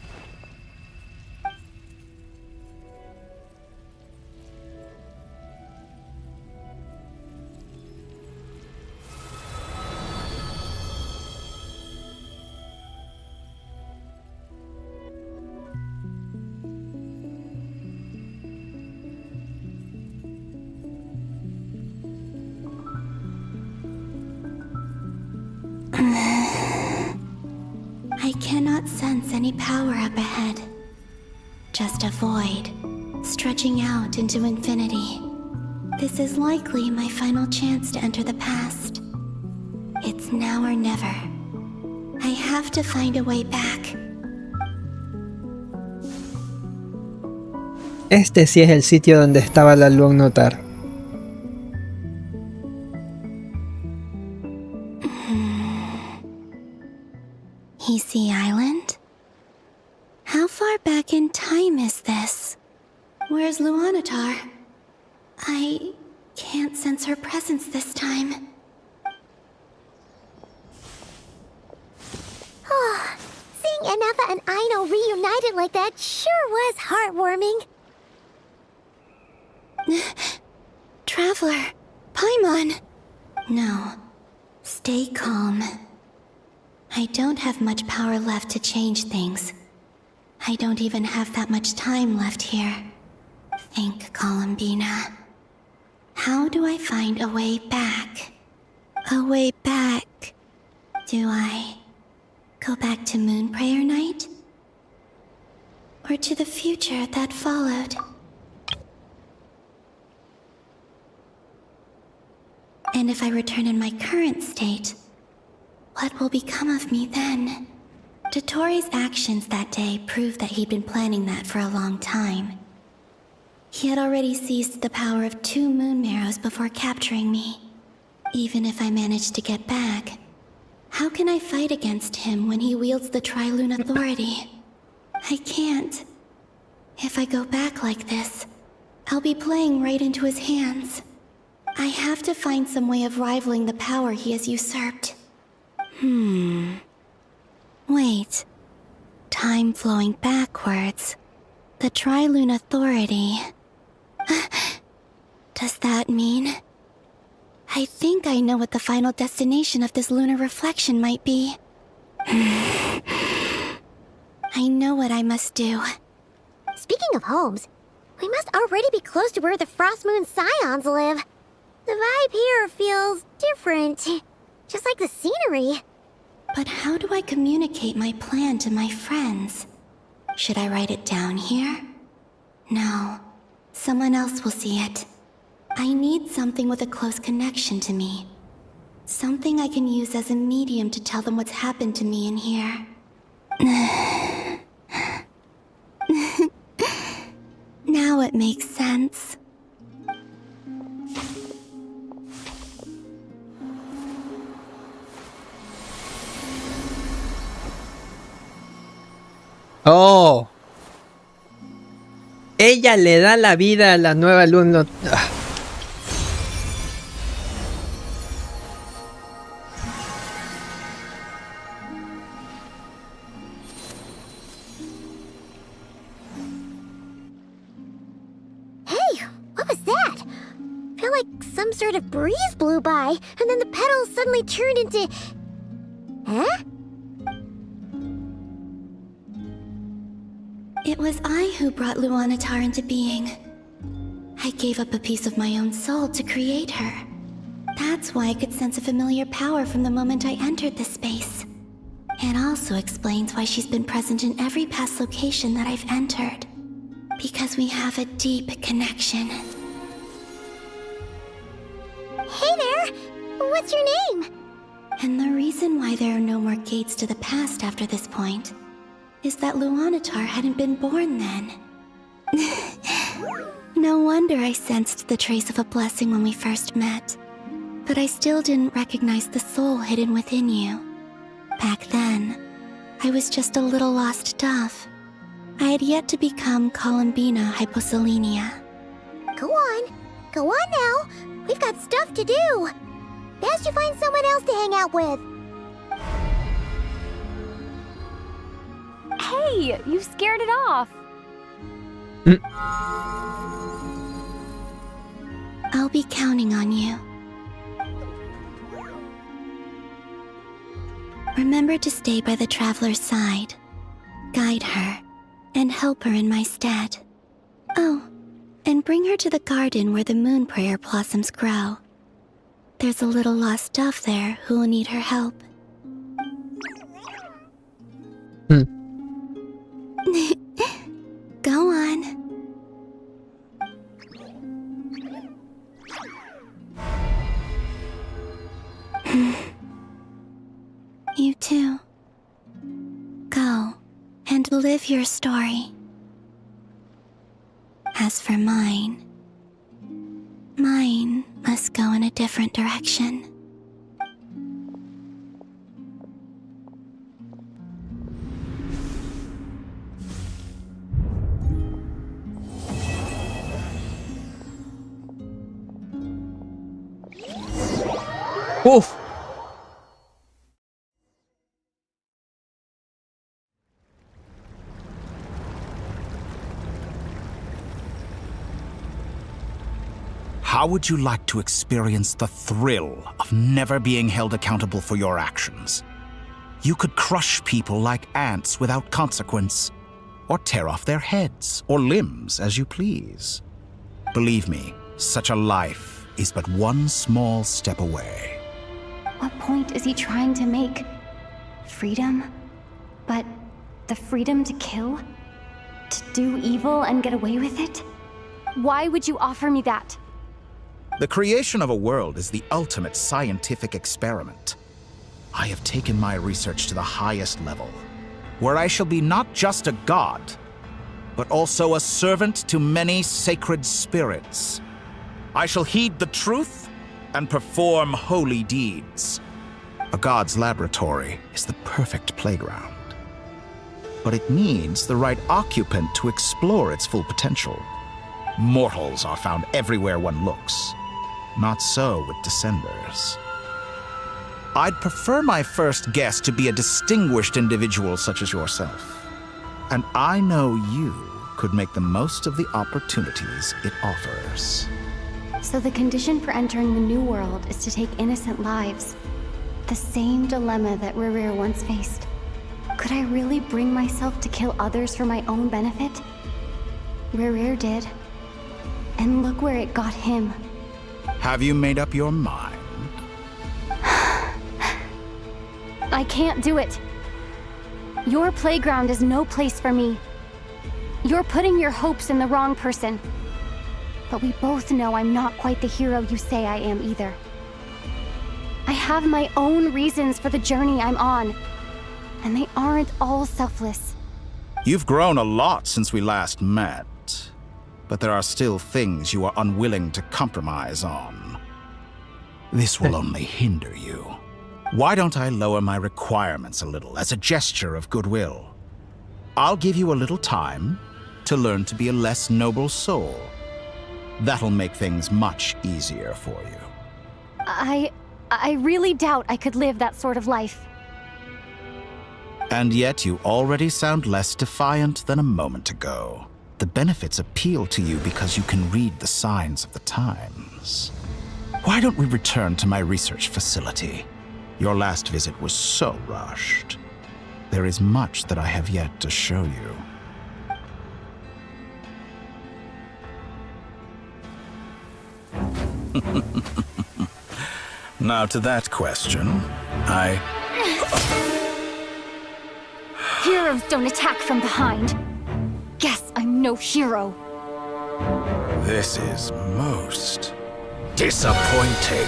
T: I cannot sense any power up ahead. Just a void, stretching out into infinity. This is likely my final chance to enter the past. It's now or never. I have to find a way back.
A: Este sí es el sitio donde estaba la Luanatar.
T: Easy Island? How far back in time is this? Where's Luanatar? I can't sense her presence this time.
Q: Seeing Anafa and Aino reunited like that sure was heartwarming.
T: Traveler, Paimon. No, stay calm. I don't have much power left to change things. I don't even have that much time left here. Think, Columbina. How do I find a way back? A way back. Do I go back to Moon Prayer Night? Or to the future that followed? And if I return in my current state, what will become of me then? Dotori's actions that day proved that he'd been planning that for a long time. He had already seized the power of 2 moon marrows before capturing me. Even if I managed to get back, How can I fight against him when he wields the Tri-Lune authority? I can't. If I go back like this, I'll be playing right into his hands. I have to find some way of rivaling the power he has usurped. Wait. Time flowing backwards. The Tri-Lune authority. Does that mean... I think I know what the final destination of this lunar reflection might be. I know what I must do.
Q: Speaking of homes, we must already be close to where the Frost Moon Scions live. The vibe here feels different, just like the scenery.
T: But how do I communicate my plan to my friends? Should I write it down here? No, someone else will see it. I need something with a close connection to me. Something I can use as a medium to tell them what's happened to me in here. Now it makes sense.
A: Oh. Ella le da la vida a la nueva alumno.
Q: Sort of breeze blew by, and then the petals suddenly turned into... Huh?
T: It was I who brought Luanatar into being. I gave up a piece of my own soul to create her. That's why I could sense a familiar power from the moment I entered this space. It also explains why she's been present in every past location that I've entered. Because we have a deep connection.
Q: Hey there! What's your name?
T: And the reason why there are no more gates to the past after this point is that Luanatar hadn't been born then. No wonder I sensed the trace of a blessing when we first met. But I still didn't recognize the soul hidden within you. Back then, I was just a little lost dove. I had yet to become Columbina Hyposelenia.
Q: Go on now. We've got stuff to do. Best you find someone else to hang out with.
N: Hey, you scared it off.
T: I'll be counting on you. Remember to stay by the traveler's side, guide her, and help her in my stead. Oh, and bring her to the garden where the moon prayer blossoms grow. There's a little lost dove there who will need her help. Go on. You too. Go and live your story. As for mine must go in a different direction.
A: Oof.
O: How would you like to experience the thrill of never being held accountable for your actions? You could crush people like ants without consequence, or tear off their heads or limbs as you please. Believe me, such a life is but one small step away.
N: What point is he trying to make? Freedom? But the freedom to kill? To do evil and get away with it? Why would you offer me that?
O: The creation of a world is the ultimate scientific experiment. I have taken my research to the highest level, where I shall be not just a god, but also a servant to many sacred spirits. I shall heed the truth and perform holy deeds. A god's laboratory is the perfect playground. But it needs the right occupant to explore its full potential. Mortals are found everywhere one looks. Not so with Descenders. I'd prefer my first guest to be a distinguished individual such as yourself. And I know you could make the most of the opportunities it offers.
N: So the condition for entering the new world is to take innocent lives. The same dilemma that Rerir once faced. Could I really bring myself to kill others for my own benefit? Rerir did. And look where it got him.
O: Have you made up your mind?
N: I can't do it. Your playground is no place for me. You're putting your hopes in the wrong person. But we both know I'm not quite the hero you say I am either. I have my own reasons for the journey I'm on. And they aren't all selfless.
O: You've grown a lot since we last met. But there are still things you are unwilling to compromise on. This will only hinder you. Why don't I lower my requirements a little as a gesture of goodwill? I'll give you a little time to learn to be a less noble soul. That'll make things much easier for you.
N: I really doubt I could live that sort of life.
O: And yet you already sound less defiant than a moment ago. The benefits appeal to you because you can read the signs of the times. Why don't we return to my research facility? Your last visit was so rushed. There is much that I have yet to show you. Now to that question,
N: Heroes don't attack from behind. Guess I'm no hero.
O: This is most disappointing.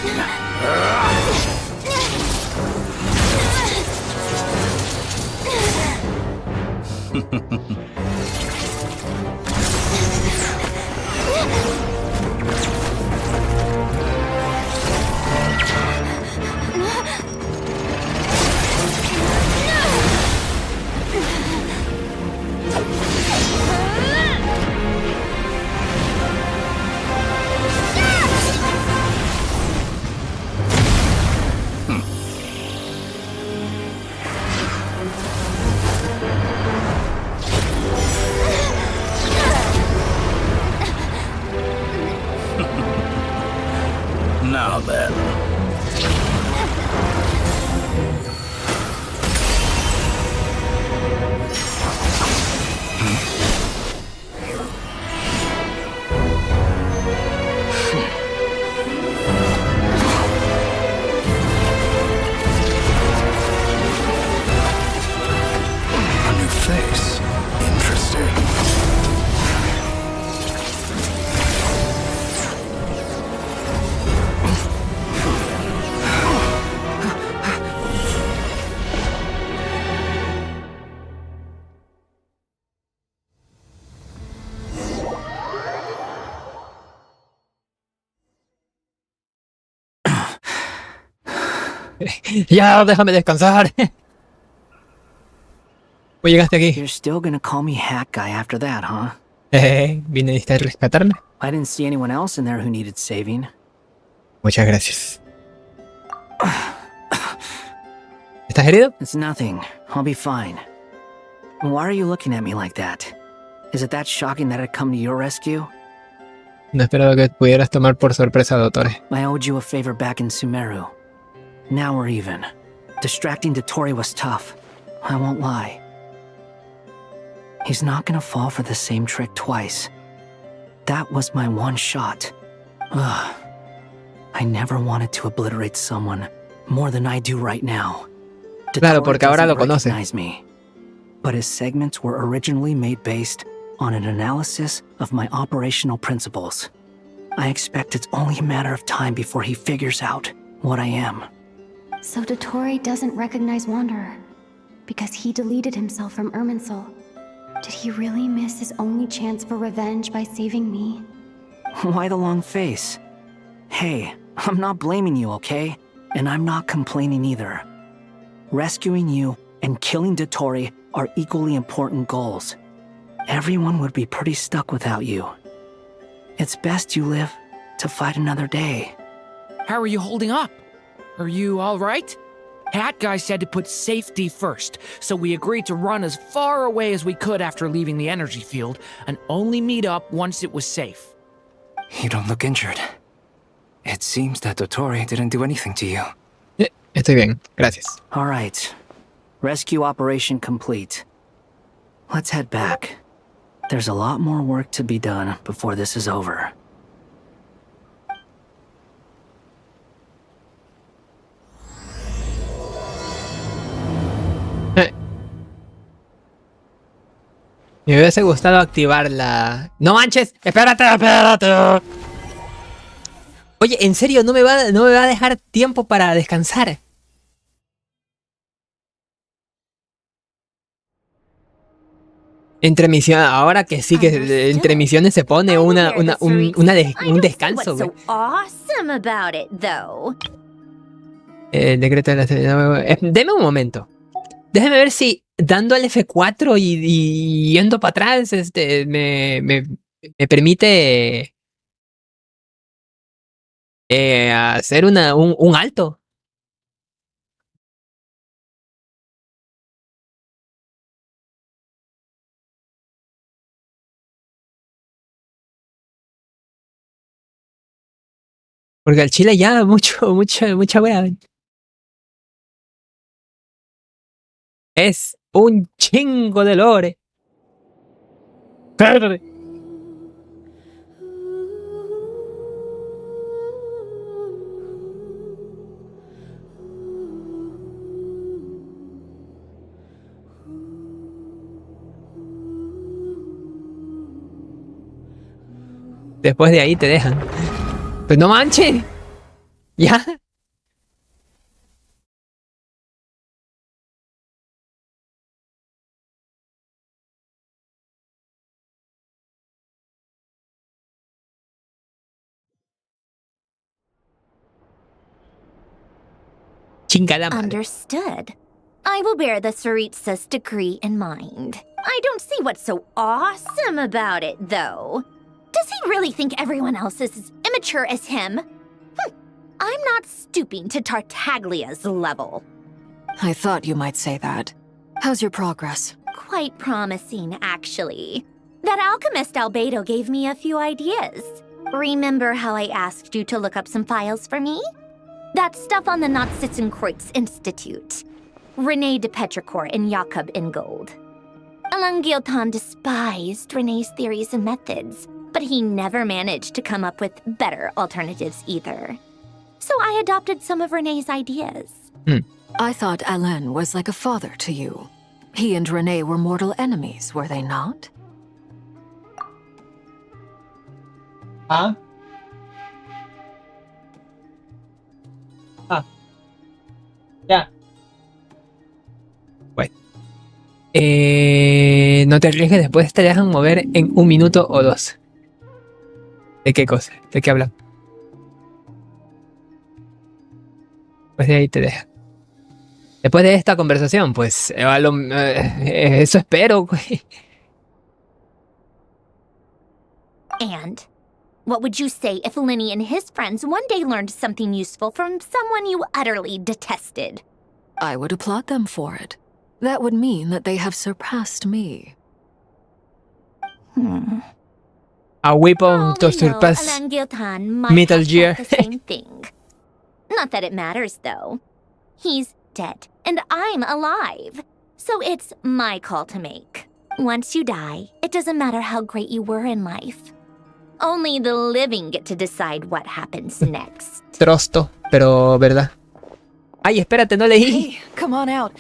O: Now then. A new face. Interesting.
A: Ya, déjame descansar. Pues llegaste aquí.
P: You're still gonna call me Hack Guy after that, huh?
A: ¿Viniste a rescatarme?
P: I didn't see anyone else in there who needed saving.
A: Muchas gracias. ¿Estás herido?
P: It's nothing. I'll be fine. Why are you looking at me like that? Is it that shocking that I'd come to your rescue?
A: No esperaba que pudieras tomar por sorpresa a Dottore.
P: I owed you a favor back in Sumeru. Now we're even. Distracting Dottore was tough. I won't lie. He's not gonna fall for the same trick twice. That was my one shot. Ugh. I never wanted to obliterate someone more than I do right now.
A: Claro, porque ahora lo conoce.
P: Me, but his segments were originally made based on an analysis of my operational principles. I expect it's only a matter of time before he figures out what I am.
N: So Dottore doesn't recognize Wanderer because he deleted himself from Irminsul. Did he really miss his only chance for revenge by saving me?
P: Why the long face? Hey, I'm not blaming you, okay? And I'm not complaining either. rescuing you and killing Dottore are equally important goals. Everyone would be pretty stuck without you. It's best you live to fight another day.
S: How are you holding up? Are you all right? Hat Guy said to put safety first, so we agreed to run as far away as we could after leaving the energy field and only meet up once it was safe.
B: You don't look injured. It seems that Dottore didn't do anything to you.
A: Estoy bien, gracias.
P: All right. Rescue operation complete. Let's head back. There's a lot more work to be done before this is over.
A: Me hubiese gustado activar la... ¡No manches! ¡Espérate! Oye, en serio, no me va a dejar tiempo para descansar. Entre misiones, ahora que sí que entre misiones se pone un descanso, güey. Decreto de la... Deme un momento. Déjeme ver si dando al F4 y yendo para atrás me permite hacer un alto. Porque al chile ya mucha wea. Es un chingo de lore. Espérate. Después de ahí te dejan. Pues no manches. Ya. Chingada madre.
E: Understood. I will bear the Tsaritsa's decree in mind. I don't see what's so awesome about it, though. Does he really think everyone else is as immature as him? I'm not stooping to Tartaglia's level.
J: I thought you might say that. How's your progress?
E: Quite promising, actually. That alchemist Albedo gave me a few ideas. Remember how I asked you to look up some files for me? That stuff on the Nazi-Kreuz Institute. René de Petrichor and Jakob Ingold. Alangilton despised René's theories and methods, but he never managed to come up with better alternatives either. So I adopted some of René's ideas.
J: I thought Alain was like a father to you. He and René were mortal enemies, were they not?
A: Huh? Ya. Bueno. No te arriesgues, después te dejan mover en 1 minuto o 2. ¿De qué cosa? ¿De qué hablan? Pues de ahí te dejan. Después de esta conversación, pues eso espero, güey.
E: And what would you say if Lenny and his friends one day learned something useful from someone you utterly detested?
J: I would applaud them for it. That would mean that they have surpassed me.
A: A weapon to surpass Metal Gear.
E: The same thing. Not that it matters, though. He's dead, and I'm alive. So it's my call to make. Once you die, it doesn't matter how great you were in life. Only the living get to decide what happens next.
A: Trosto, pero verdad. Ay, espérate, no leí.
J: Hey, come on out.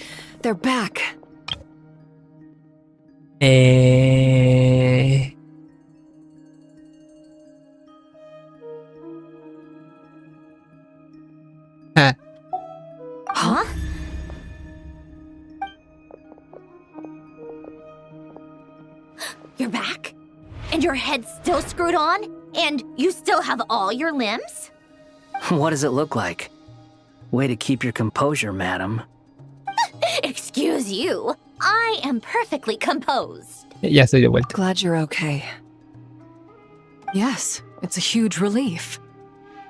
J: They're back.
E: Huh? You're back? And your head's still screwed on? And you still have all your limbs?
P: What does it look like? Way to keep your composure, madam.
E: Excuse you. I am perfectly composed.
A: Ya estoy de vuelta.
J: Glad you're okay. Yes, it's a huge relief.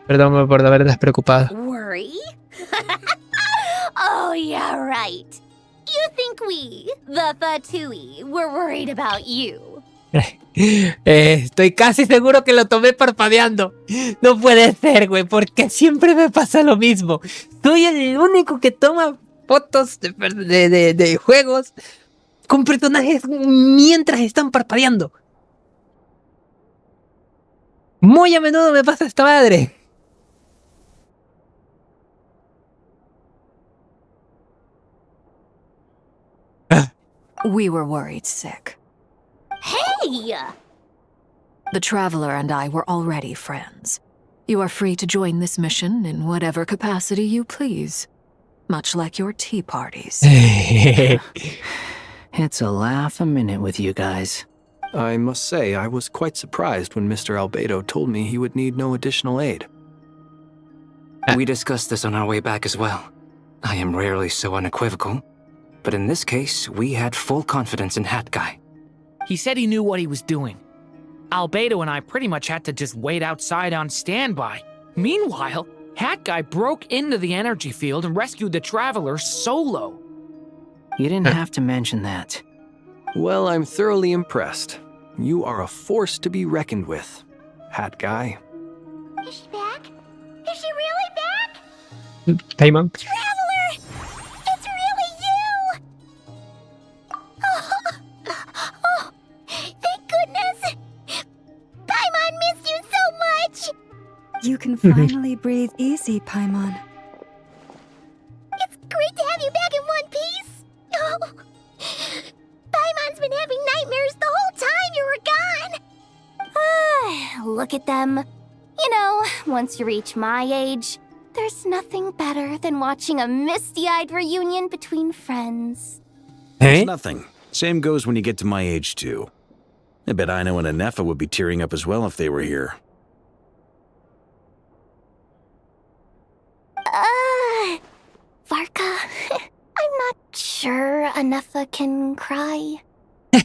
A: Perdón por haber despreocupado.
E: Worry? Oh, yeah, right. You think we, the Fatui, were worried about you.
A: Estoy casi seguro que lo tomé parpadeando. No puede ser, güey, porque siempre me pasa lo mismo. Soy el único que toma fotos de juegos con personajes mientras están parpadeando. Muy a menudo me pasa esta madre.
J: We were worried sick.
E: Hey!
J: The Traveler and I were already friends. You are free to join this mission in whatever capacity you please. Much like your tea parties.
P: It's a laugh a minute with you guys.
H: I must say, I was quite surprised when Mr. Albedo told me he would need no additional aid.
B: We discussed this on our way back as well. I am rarely so unequivocal, but in this case, we had full confidence in Hat Guy.
S: He said he knew what he was doing. Albedo and I pretty much had to just wait outside on standby. Meanwhile, Hat Guy broke into the energy field and rescued the Traveler solo.
P: You didn't have to mention that.
H: Well, I'm thoroughly impressed. You are a force to be reckoned with, Hat Guy.
Q: Is she back? Is she really back?
A: Paimon.
Q: Traveler! It's really you! Oh, thank goodness! Paimon missed you so much!
K: You can finally breathe easy, Paimon.
Q: It's great to have you back in one piece! Oh, Paimon's been having nightmares the whole time you were gone!
N: Look at them. You know, once you reach my age, there's nothing better than watching a misty-eyed reunion between friends.
F: It's nothing. Same goes when you get to my age, too. I bet Ino and Anefa would be tearing up as well if they were here.
N: Varka, I'm not sure Anefa can cry.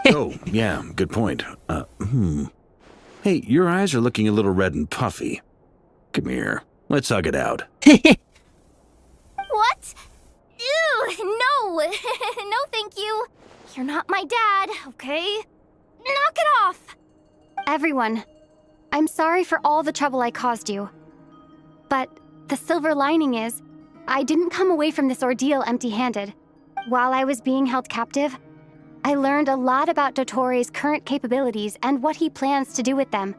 F: Oh, yeah, good point. Hey, your eyes are looking a little red and puffy. Come here, let's hug it out.
N: What? Ew, no. No, thank you. You're not my dad, okay? Knock it off!
V: Everyone, I'm sorry for all the trouble I caused you. But the silver lining is, I didn't come away from this ordeal empty-handed. While I was being held captive, I learned a lot about Dottoro's current capabilities and what he plans to do with them.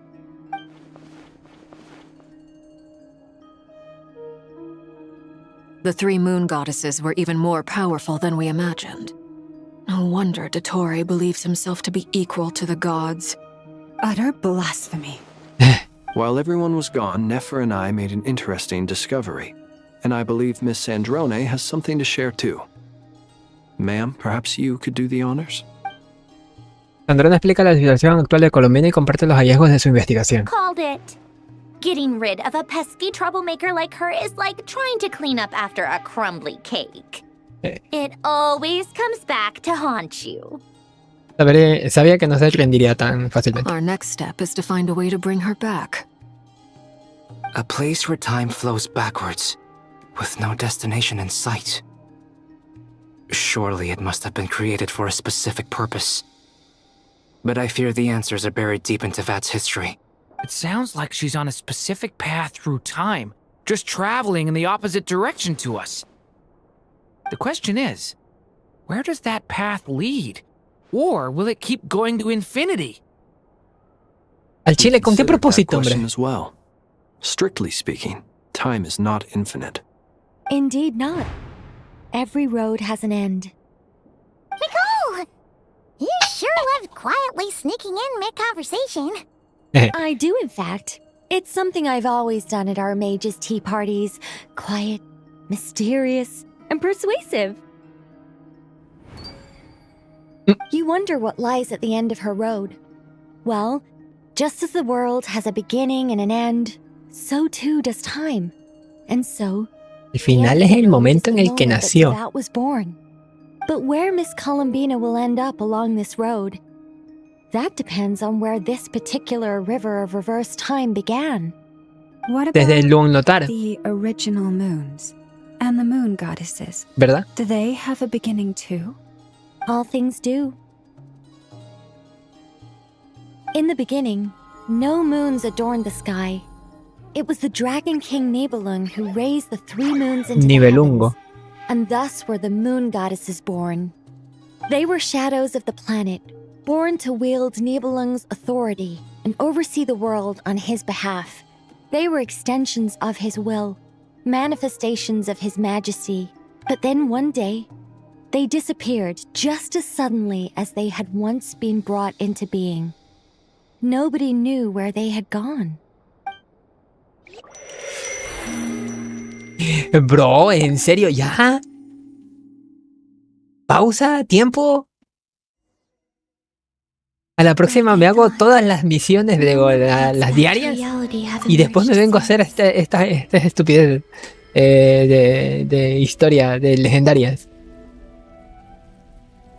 J: The three moon goddesses were even more powerful than we imagined. No wonder Dottore believes himself to be equal to the gods.
K: Utter blasphemy.
H: While everyone was gone, Nefer and I made an interesting discovery. And I believe Miss Sandrone has something to share too. Ma'am, perhaps you could do the honors?
A: Sandrone explica la situación actual de Colombina y comparte los hallazgos de su investigación.
E: Called it. Getting rid of a pesky troublemaker like her is like trying to clean up after a crumbly cake. It always comes back to haunt you.
A: Sabía que no se rendiría tan fácilmente.
J: Our next step is to find a way to bring her back.
B: A place where time flows backwards, with no destination in sight. Surely it must have been created for a specific purpose. But I fear the answers are buried deep into Vat's history.
S: It sounds like she's on a specific path through time, just traveling in the opposite direction to us. The question is, where does that path lead? Or will it keep going to infinity?
A: Al chile, ¿con qué propósito, hombre?
H: As well. Strictly speaking, time is not infinite.
V: Indeed not. Every road has an end.
Q: Nicole! You sure love quietly sneaking in mid-conversation.
V: I do, in fact. It's something I've always done at our mages' tea parties. Quiet, mysterious, and persuasive. You wonder what lies at the end of her road. Well, just as the world has a beginning and an end, so too does time. And so,
A: el final es el momento en el que nació.
V: But where Miss Columbina will end up along this road, that depends on where this particular river of reverse time began.
K: What about
A: Desde el notar,
K: the original moons and the moon goddesses?
A: ¿verdad?
K: Do they have a beginning too?
V: All things do. In the beginning, no moons adorned the sky. It was the Dragon King Nibelung who raised the 3 moons into the
A: Nibelungo.
V: heavens, and thus were the moon goddesses born. They were shadows of the planet, born to wield Nibelung's authority and oversee the world on his behalf. They were extensions of his will, manifestations of his majesty. But then one day, they disappeared just as suddenly as they had once been brought into being. Nobody knew where they had gone.
A: Bro, ¿en serio? ¿Ya? ¿Pausa? ¿Tiempo? A la próxima me hago todas las misiones, las diarias, y después me vengo a hacer esta estupidez de historia, de legendarias.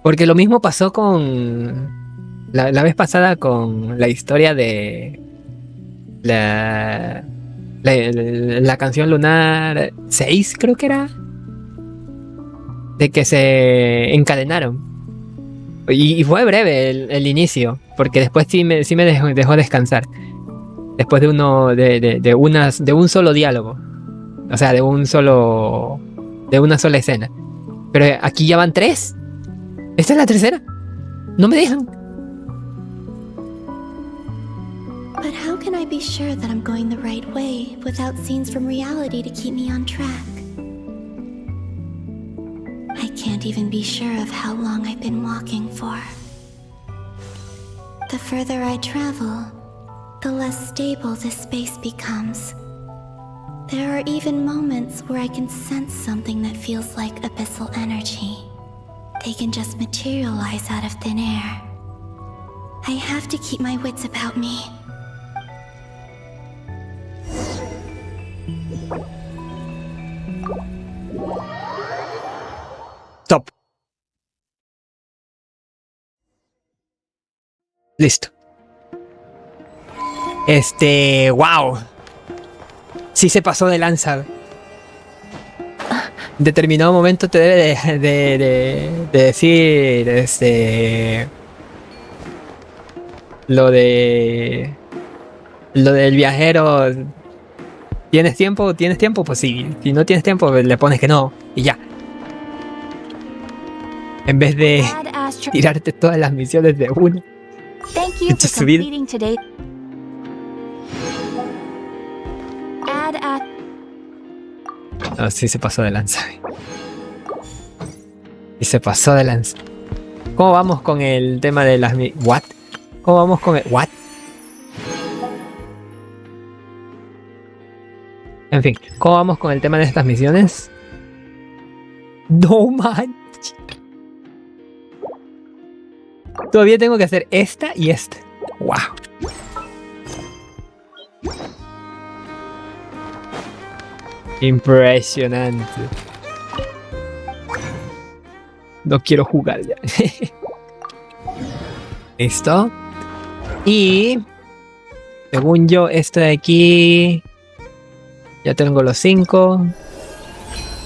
A: Porque lo mismo pasó con la vez pasada con la historia de la canción lunar 6, creo que era, de que se encadenaron. Y fue breve el inicio, porque después sí me dejó descansar. Después de un solo diálogo. O sea, de una sola escena. Pero aquí ya van 3. Esta es la tercera. No me dejan.
T: But how can I be sure that I'm going the right way without scenes from reality to keep me on track? I can't even be sure of how long I've been walking for. The further I travel, the less stable this space becomes. There are even moments where I can sense something that feels like abyssal energy. They can just materialize out of thin air. I have to keep my wits about me.
A: Stop. Listo. Wow. Sí se pasó de lanza. En determinado momento te debe de decir lo del viajero. ¿Tienes tiempo? ¿Tienes tiempo? Pues sí. Si no tienes tiempo, le pones que no y ya. En vez de tirarte todas las misiones de una.
N: Thank you for completing today.
A: No, sí se pasó de lanza. Y se pasó de lanza. ¿Cómo vamos con el tema de las what? ¿Cómo vamos con el what? En fin, ¿cómo vamos con el tema de estas misiones? No man. Todavía tengo que hacer esta y esta. Wow. Impresionante. No quiero jugar ya. Listo. Y según yo, esto de aquí ya tengo los 5.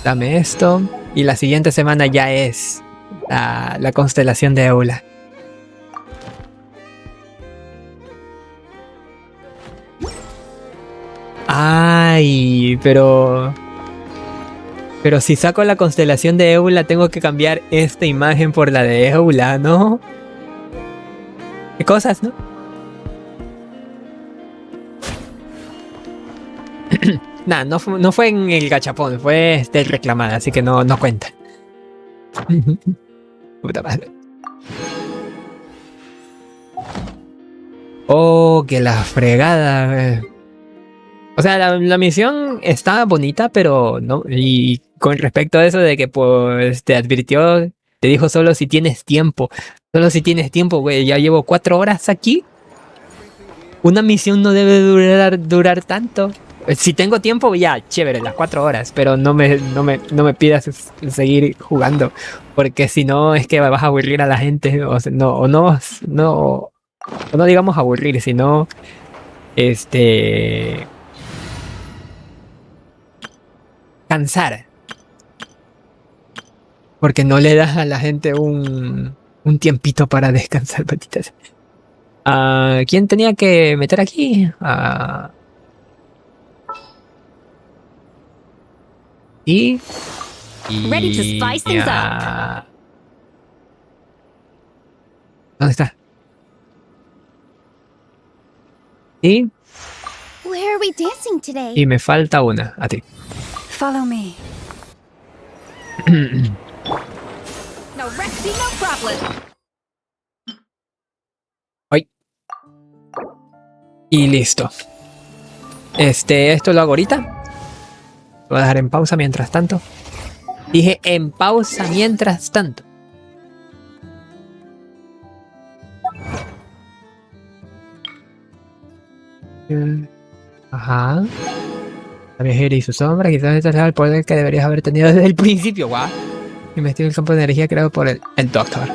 A: Dame esto. Y la siguiente semana ya es la constelación de Eula. Ay, pero si saco la constelación de Eula tengo que cambiar esta imagen por la de Eula, ¿no? ¿Qué cosas, no? Nah, no fue en el gachapón, fue reclamada, así que no cuenta. Puta madre. Oh, que la fregada. O sea, la misión está bonita, pero no. Y con respecto a eso de que pues te advirtió, te dijo solo si tienes tiempo. Solo si tienes tiempo, güey. Ya llevo 4 horas aquí. Una misión no debe durar tanto. Si tengo tiempo, ya, chévere, las 4 horas, pero no me pidas seguir jugando, porque si no es que vas a aburrir a la gente, o no digamos aburrir, sino cansar, porque no le das a la gente un tiempito para descansar, patitas. ¿Quién tenía que meter aquí? Y
V: Ready to spice things up.
A: ¿Dónde está? Y
N: Where are we dancing today?
A: me falta una, a ti.
K: Follow me.
V: No recipe, no problem.
A: Ay. Y listo. Esto lo hago ahorita. Lo voy a dejar en pausa mientras tanto. Dije en pausa mientras tanto. Ajá. La viajera y su sombra. Quizás este sea el poder que deberías haber tenido desde el principio. Guau. Investiga el campo de energía creado por el Doctor.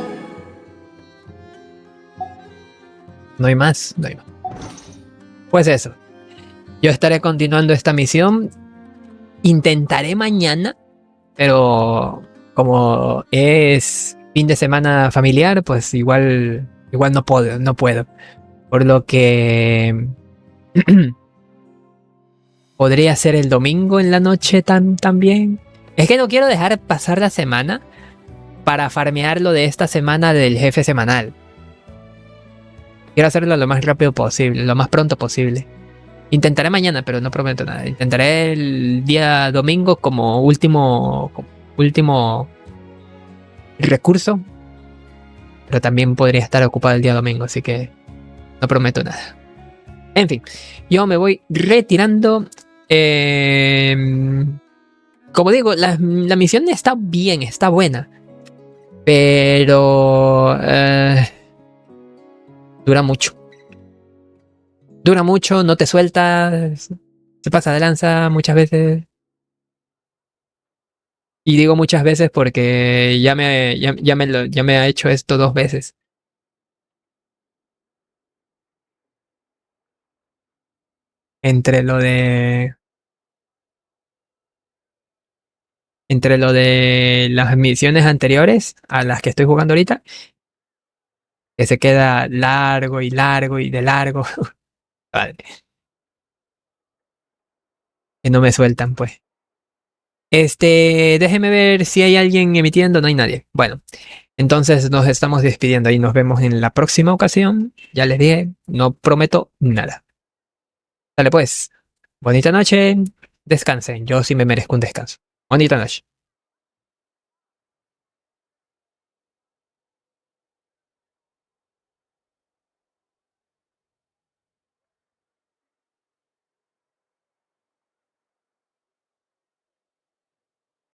A: No hay más. No hay más. Pues eso. Yo estaré continuando esta misión. Intentaré mañana. Pero como es fin de semana familiar, pues igual no puedo. Por lo que podría ser el domingo en la noche también. Es que no quiero dejar pasar la semana para farmear lo de esta semana del jefe semanal. Quiero hacerlo lo más rápido posible, lo más pronto posible. Intentaré mañana, pero no prometo nada. Intentaré el día domingo como último recurso. Pero también podría estar ocupado el día domingo, así que no prometo nada. En fin, yo me voy retirando. Como digo, la misión está bien, está buena. Pero dura mucho. Dura mucho, no te sueltas, se pasa de lanza muchas veces. Y digo muchas veces porque ya me ha hecho esto 2 veces. Entre lo de las misiones anteriores a las que estoy jugando ahorita, que se queda largo y largo y de largo. Vale. Que no me sueltan, pues. Déjeme ver si hay alguien emitiendo. No hay nadie. Bueno, entonces nos estamos despidiendo y nos vemos en la próxima ocasión. Ya les dije, no prometo nada. Dale pues. Bonita noche. Descansen. Yo sí me merezco un descanso. Bonita noche.